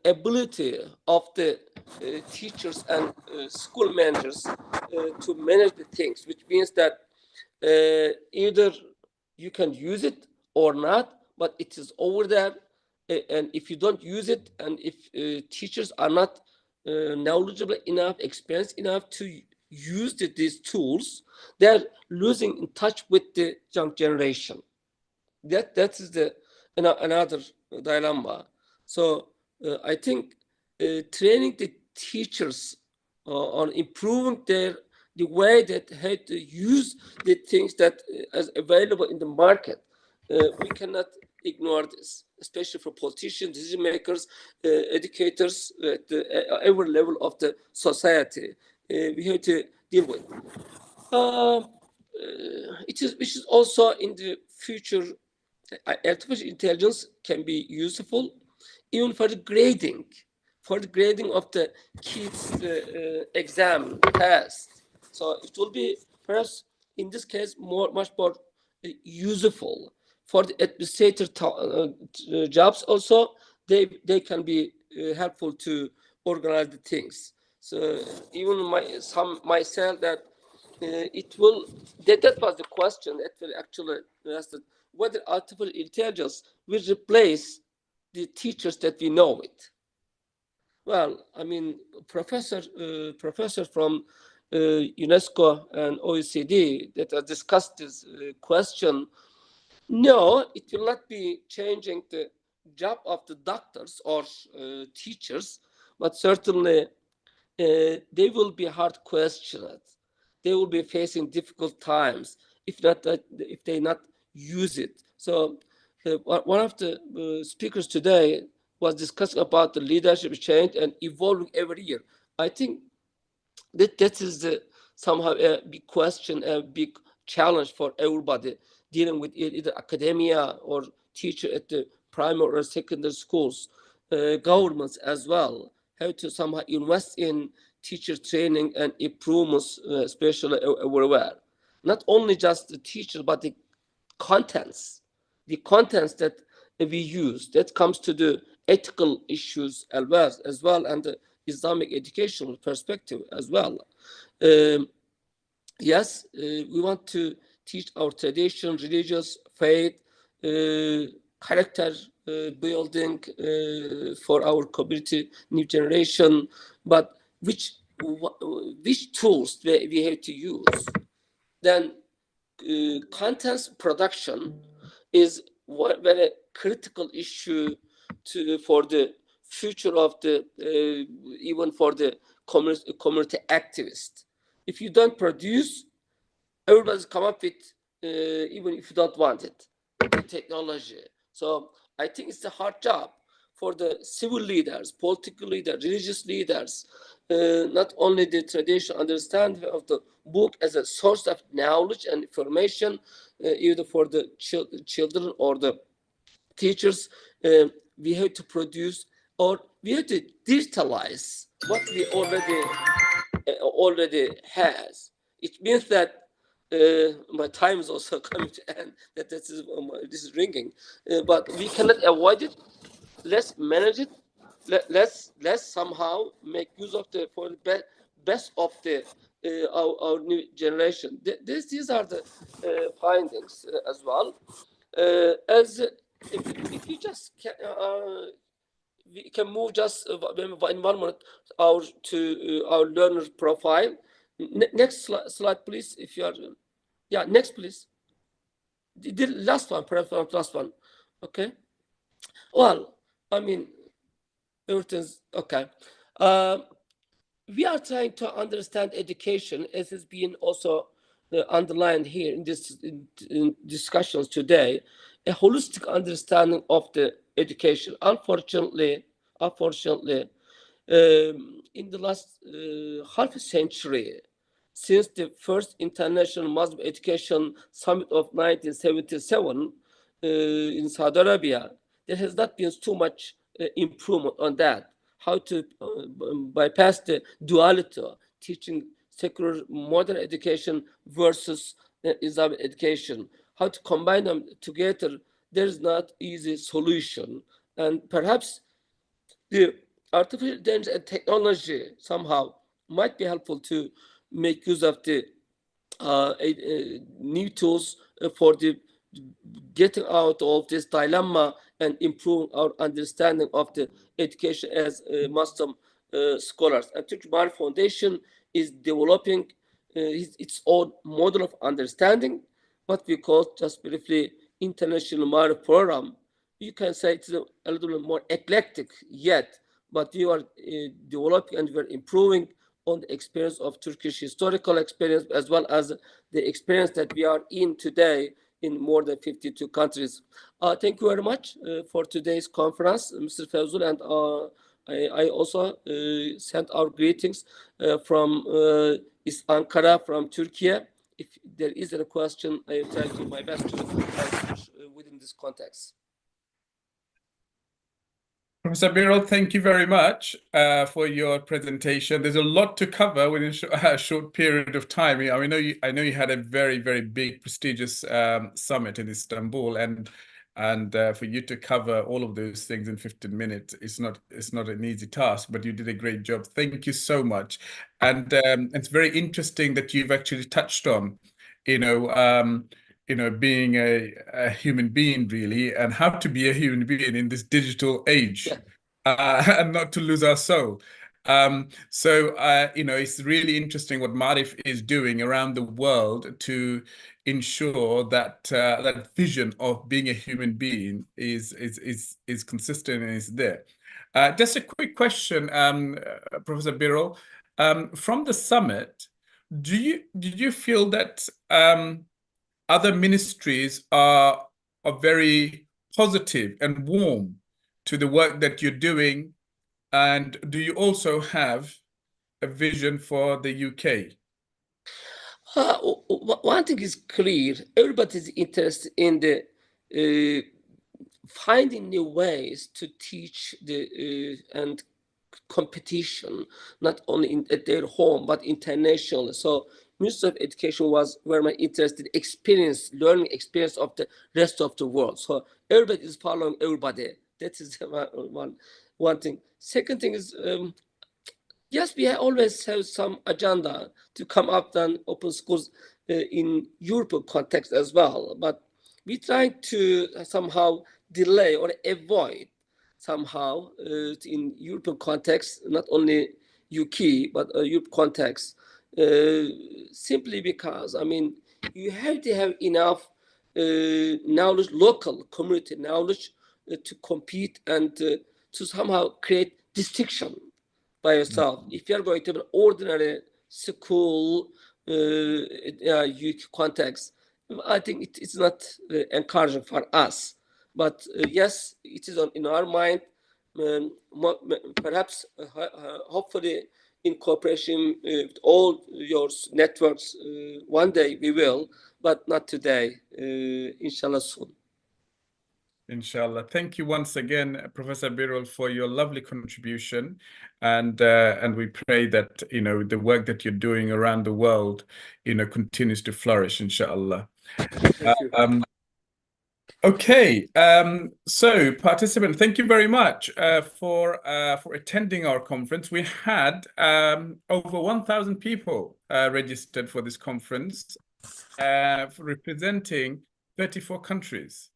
J: ability of the teachers and school managers to manage the things, which means that either you can use it or not, but it is over there. And if you don't use it, and if teachers are not knowledgeable enough, experienced enough to use these tools, they're losing in touch with the young generation. That is another dilemma. So I think training the teachers on improving the way that how to use the things that is available in the market. We cannot ignore this, especially for politicians, decision makers, educators at every level of the society. We have to deal with. Which is also in the future. Artificial intelligence can be useful even for the grading of the kids' exam test. So it will be perhaps in this case much more useful for the administrator jobs. Also, they can be helpful to organize the things. So even myself that it will. That was the question that will actually asked, whether artificial intelligence will replace the teachers that we know it? Well, I mean, professor from UNESCO and OECD that have discussed this question. No, it will not be changing the job of the doctors or teachers, but certainly they will be hard questioned. They will be facing difficult times if they not use it. So one of the speakers today was discussing about the leadership change and evolving every year. I think that is somehow a big question, a big challenge for everybody dealing with either academia or teacher at the primary or secondary schools, governments as well, how to somehow invest in teacher training and improvements, especially everywhere. Not only just the teacher, but the contents that we use. That comes to the ethical issues as well, and the Islamic educational perspective as well. Yes, we want to teach our tradition, religious faith, character building for our community, new generation, but which tools we have to use? Then contents production is one very critical issue for the future of the even for the community activists. If you don't produce, everybody's come up with even if you don't want it, the technology. So I think it's a hard job for the civil leaders, political leaders, religious leaders, not only the traditional understanding of the book as a source of knowledge and information, either for the children or the teachers, we have to produce, or we have to digitalize what we already has. It means that my time is also coming to end. This is ringing, but we cannot avoid it. Let's manage it. Let's somehow make use of for the best of our new generation. These are the findings as well. If you just we can move just in 1 minute to our learner profile. Next slide, please. If you are, yeah, next, please. The last one, perhaps last one. Okay. Well, I mean, everything's okay. We are trying to understand education, as has been also underlined here in in discussions today, a holistic understanding of the education. Unfortunately, in the last half a century, since the first International Muslim Education Summit of 1977 in Saudi Arabia, there has not been too much improvement on that. How to bypass the duality, teaching secular modern education versus Islamic education. How to combine them together, there's not easy solution. And perhaps the artificial intelligence and technology somehow might be helpful to make use of the new tools for the getting out of this dilemma and improving our understanding of the education as Muslim scholars. And Turkish Ma'arif Foundation is developing its own model of understanding, what we call just briefly International Ma'arif Program. You can say it's a little bit more eclectic yet, but we are developing and we're improving on the experience of Turkish historical experience, as well as the experience that we are in today in more than 52 countries. Thank you very much for today's conference, Mr. Fevzul, and I also sent our greetings from Ankara, from Turkey. If there is a question, I will try to do my best to answer within this context.
A: Professor Birol, thank you very much for your presentation. There's a lot to cover within a short period of time. I know you had a very, very big, prestigious summit in Istanbul, and for you to cover all of those things in 15 minutes, it's not an easy task, but you did a great job. Thank you so much. And it's very interesting that you've actually touched on, being a human being really, and how to be a human being in this digital age, and not to lose our soul. It's really interesting what Marif is doing around the world to ensure that that vision of being a human being is consistent and is there. Just a quick question, Professor Birol, from the summit, did you feel that other ministries are very positive and warm to the work that you're doing? And do you also have a vision for the UK?
J: One thing is clear: everybody's interested in the finding new ways to teach and competition, not only at their home but internationally. So Ministry of Education was very much interested in learning experience of the rest of the world. So everybody is following everybody. That is one thing. Second thing is, yes, we always have some agenda to come up and open schools in European context as well. But we try to somehow delay or avoid somehow in European context, not only UK, but Europe context, simply because, I mean, you have to have enough knowledge, local community knowledge to compete and to somehow create distinction by yourself. If you're going to an ordinary school UK context, I think it's not encouraging for us. But yes, it is in our mind. Perhaps, hopefully, in cooperation with all your networks, one day we will, but not today. Inshallah, soon.
A: Inshallah. Thank you once again, Professor Birol, for your lovely contribution, and we pray that the work that you're doing around the world continues to flourish, inshallah.
J: Thank you.
A: Okay, so participant, thank you very much for attending our conference. We had over 1,000 people registered for this conference, representing 34 countries.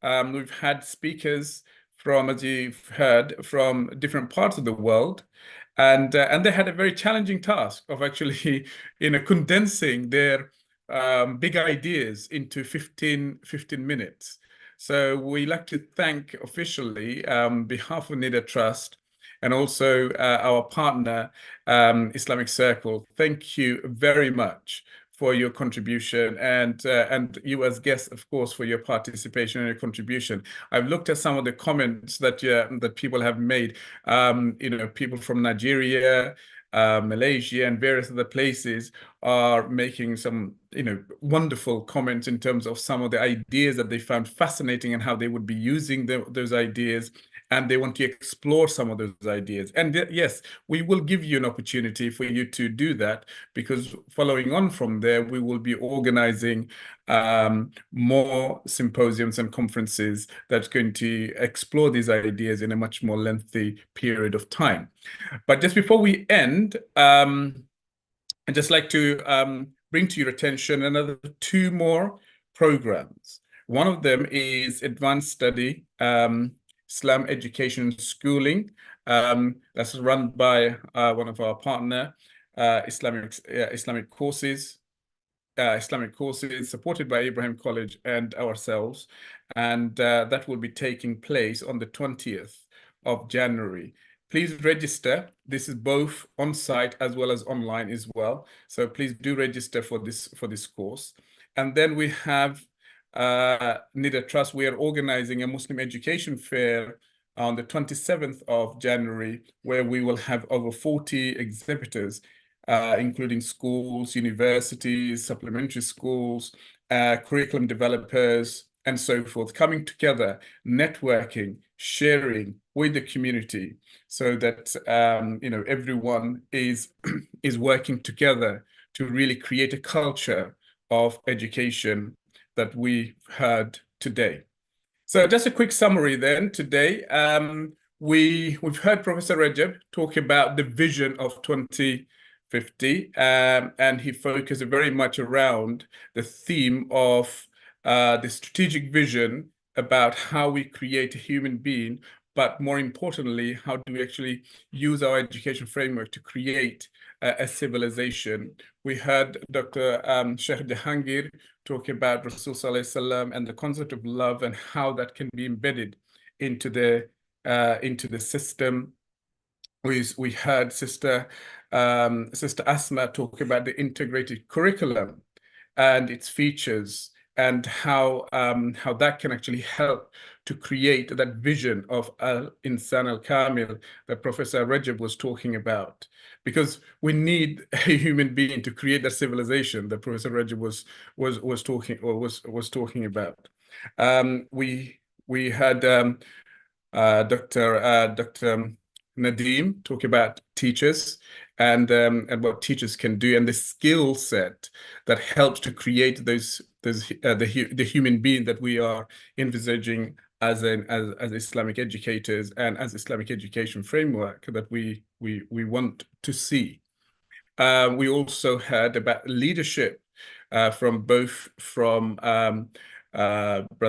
A: We've had speakers from, as you've heard, from different parts of the world, and they had a very challenging task of actually, condensing their big ideas into 15 minutes. So we like to thank officially on behalf of Nida Trust and also our partner, Islamic Circle. Thank you very much for your contribution, and you as guests, of course, for your participation and your contribution. I've looked at some of the comments that that people have made. People from Nigeria, Malaysia, and various other places are making some wonderful comments in terms of some of the ideas that they found fascinating and how they would be using those ideas, and they want to explore some of those ideas. And yes, we will give you an opportunity for you to do that, because following on from there, we will be organizing more symposiums and conferences that's going to explore these ideas in a much more lengthy period of time. But just before we end, I'd just like to bring to your attention another 2 more programs. One of them is Advanced Study, Islam Education and Schooling. That's run by one of our partner, Islamic Courses, supported by Ibrahim College and ourselves. And that will be taking place on the 20th of January. Please register. This is both on-site as well as online as well. So please do register for this course. And then we have Nida Trust. We are organizing a Muslim education fair on the 27th of January, where we will have over 40 exhibitors, including schools, universities, supplementary schools, curriculum developers, and so forth, coming together, networking, sharing with the community, so that everyone is working together to really create a culture of education that we heard today. So just a quick summary then today. We've heard Professor Recep talk about the vision of 2050, and he focused very much around the theme of the strategic vision about how we create a human being, but more importantly, how do we actually use our education framework to create a civilization. We heard Dr. Shaykh Jahangir talk about Rasul Sallallahu Alaihi Wasallam and the concept of love and how that can be embedded into the system. We heard Sister Asma talk about the integrated curriculum and its features, and how that can actually help to create that vision of Al-Insan al-Kamil that Professor Recep was talking about. Because we need a human being to create that civilization that Professor Recep was talking about. We had Dr. Nadeem talk about teachers and what teachers can do, and the skill set that helps to create the human being that we are envisaging as Islamic educators and as Islamic education framework that we want to see. We also heard about leadership from Brother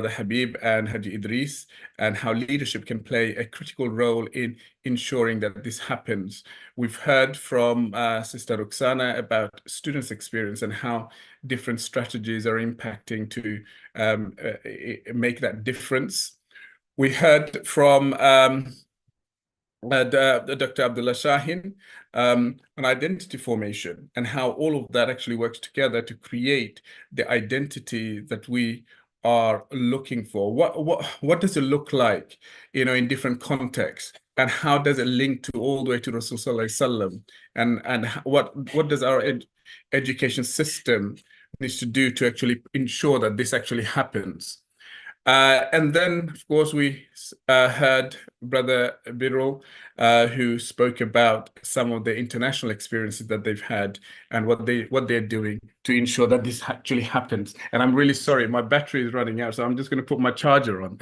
A: Habeeb and Haji Idris, and how leadership can play a critical role in ensuring that this happens. We've heard from Sister Roxana about students' experience and how different strategies are impacting to make that difference. We heard from Dr. Abdullah Shahin on identity formation and how all of that actually works together to create the identity that we are looking for. What does it look like, in different contexts, and how does it link to all the way to Rasul Sallallahu Alaihi Wasallam, and what does our education system needs to do to actually ensure that this actually happens? And then, of course, we heard Brother Birol, who spoke about some of the international experiences that they've had and what they're doing to ensure that this actually happens. And I'm really sorry, my battery is running out, so I'm just going to put my charger on.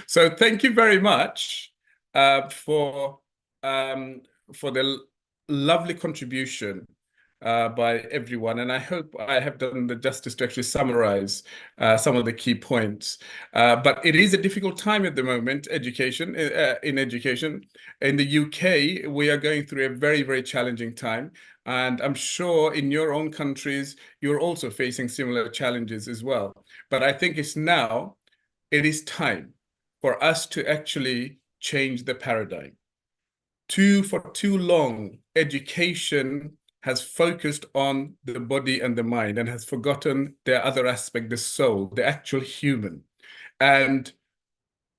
A: So thank you very much for the lovely contribution by everyone, and I hope I have done the justice to actually summarize some of the key points. But it is a difficult time at the moment, education. In the UK, we are going through a very, very challenging time, and I'm sure in your own countries, you're also facing similar challenges as well. But I think it is time for us to actually change the paradigm. For too long, education has focused on the body and the mind and has forgotten the other aspect, the soul, the actual human. And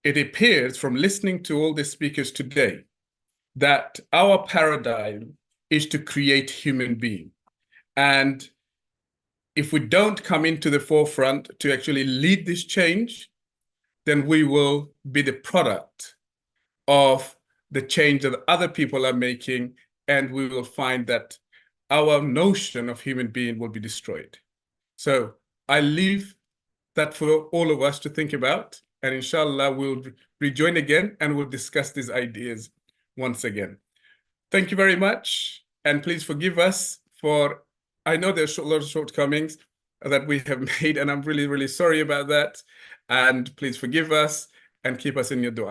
A: it appears from listening to all the speakers today that our paradigm is to create human being. And if we don't come into the forefront to actually lead this change, then we will be the product of the change that other people are making, and we will find that our notion of human being will be destroyed. So I leave that for all of us to think about, and inshallah we'll rejoin again and we'll discuss these ideas once again. Thank you very much, and please forgive us for, I know there's a lot of shortcomings that we have made, and I'm really, really sorry about that. And please forgive us and keep us in your dua.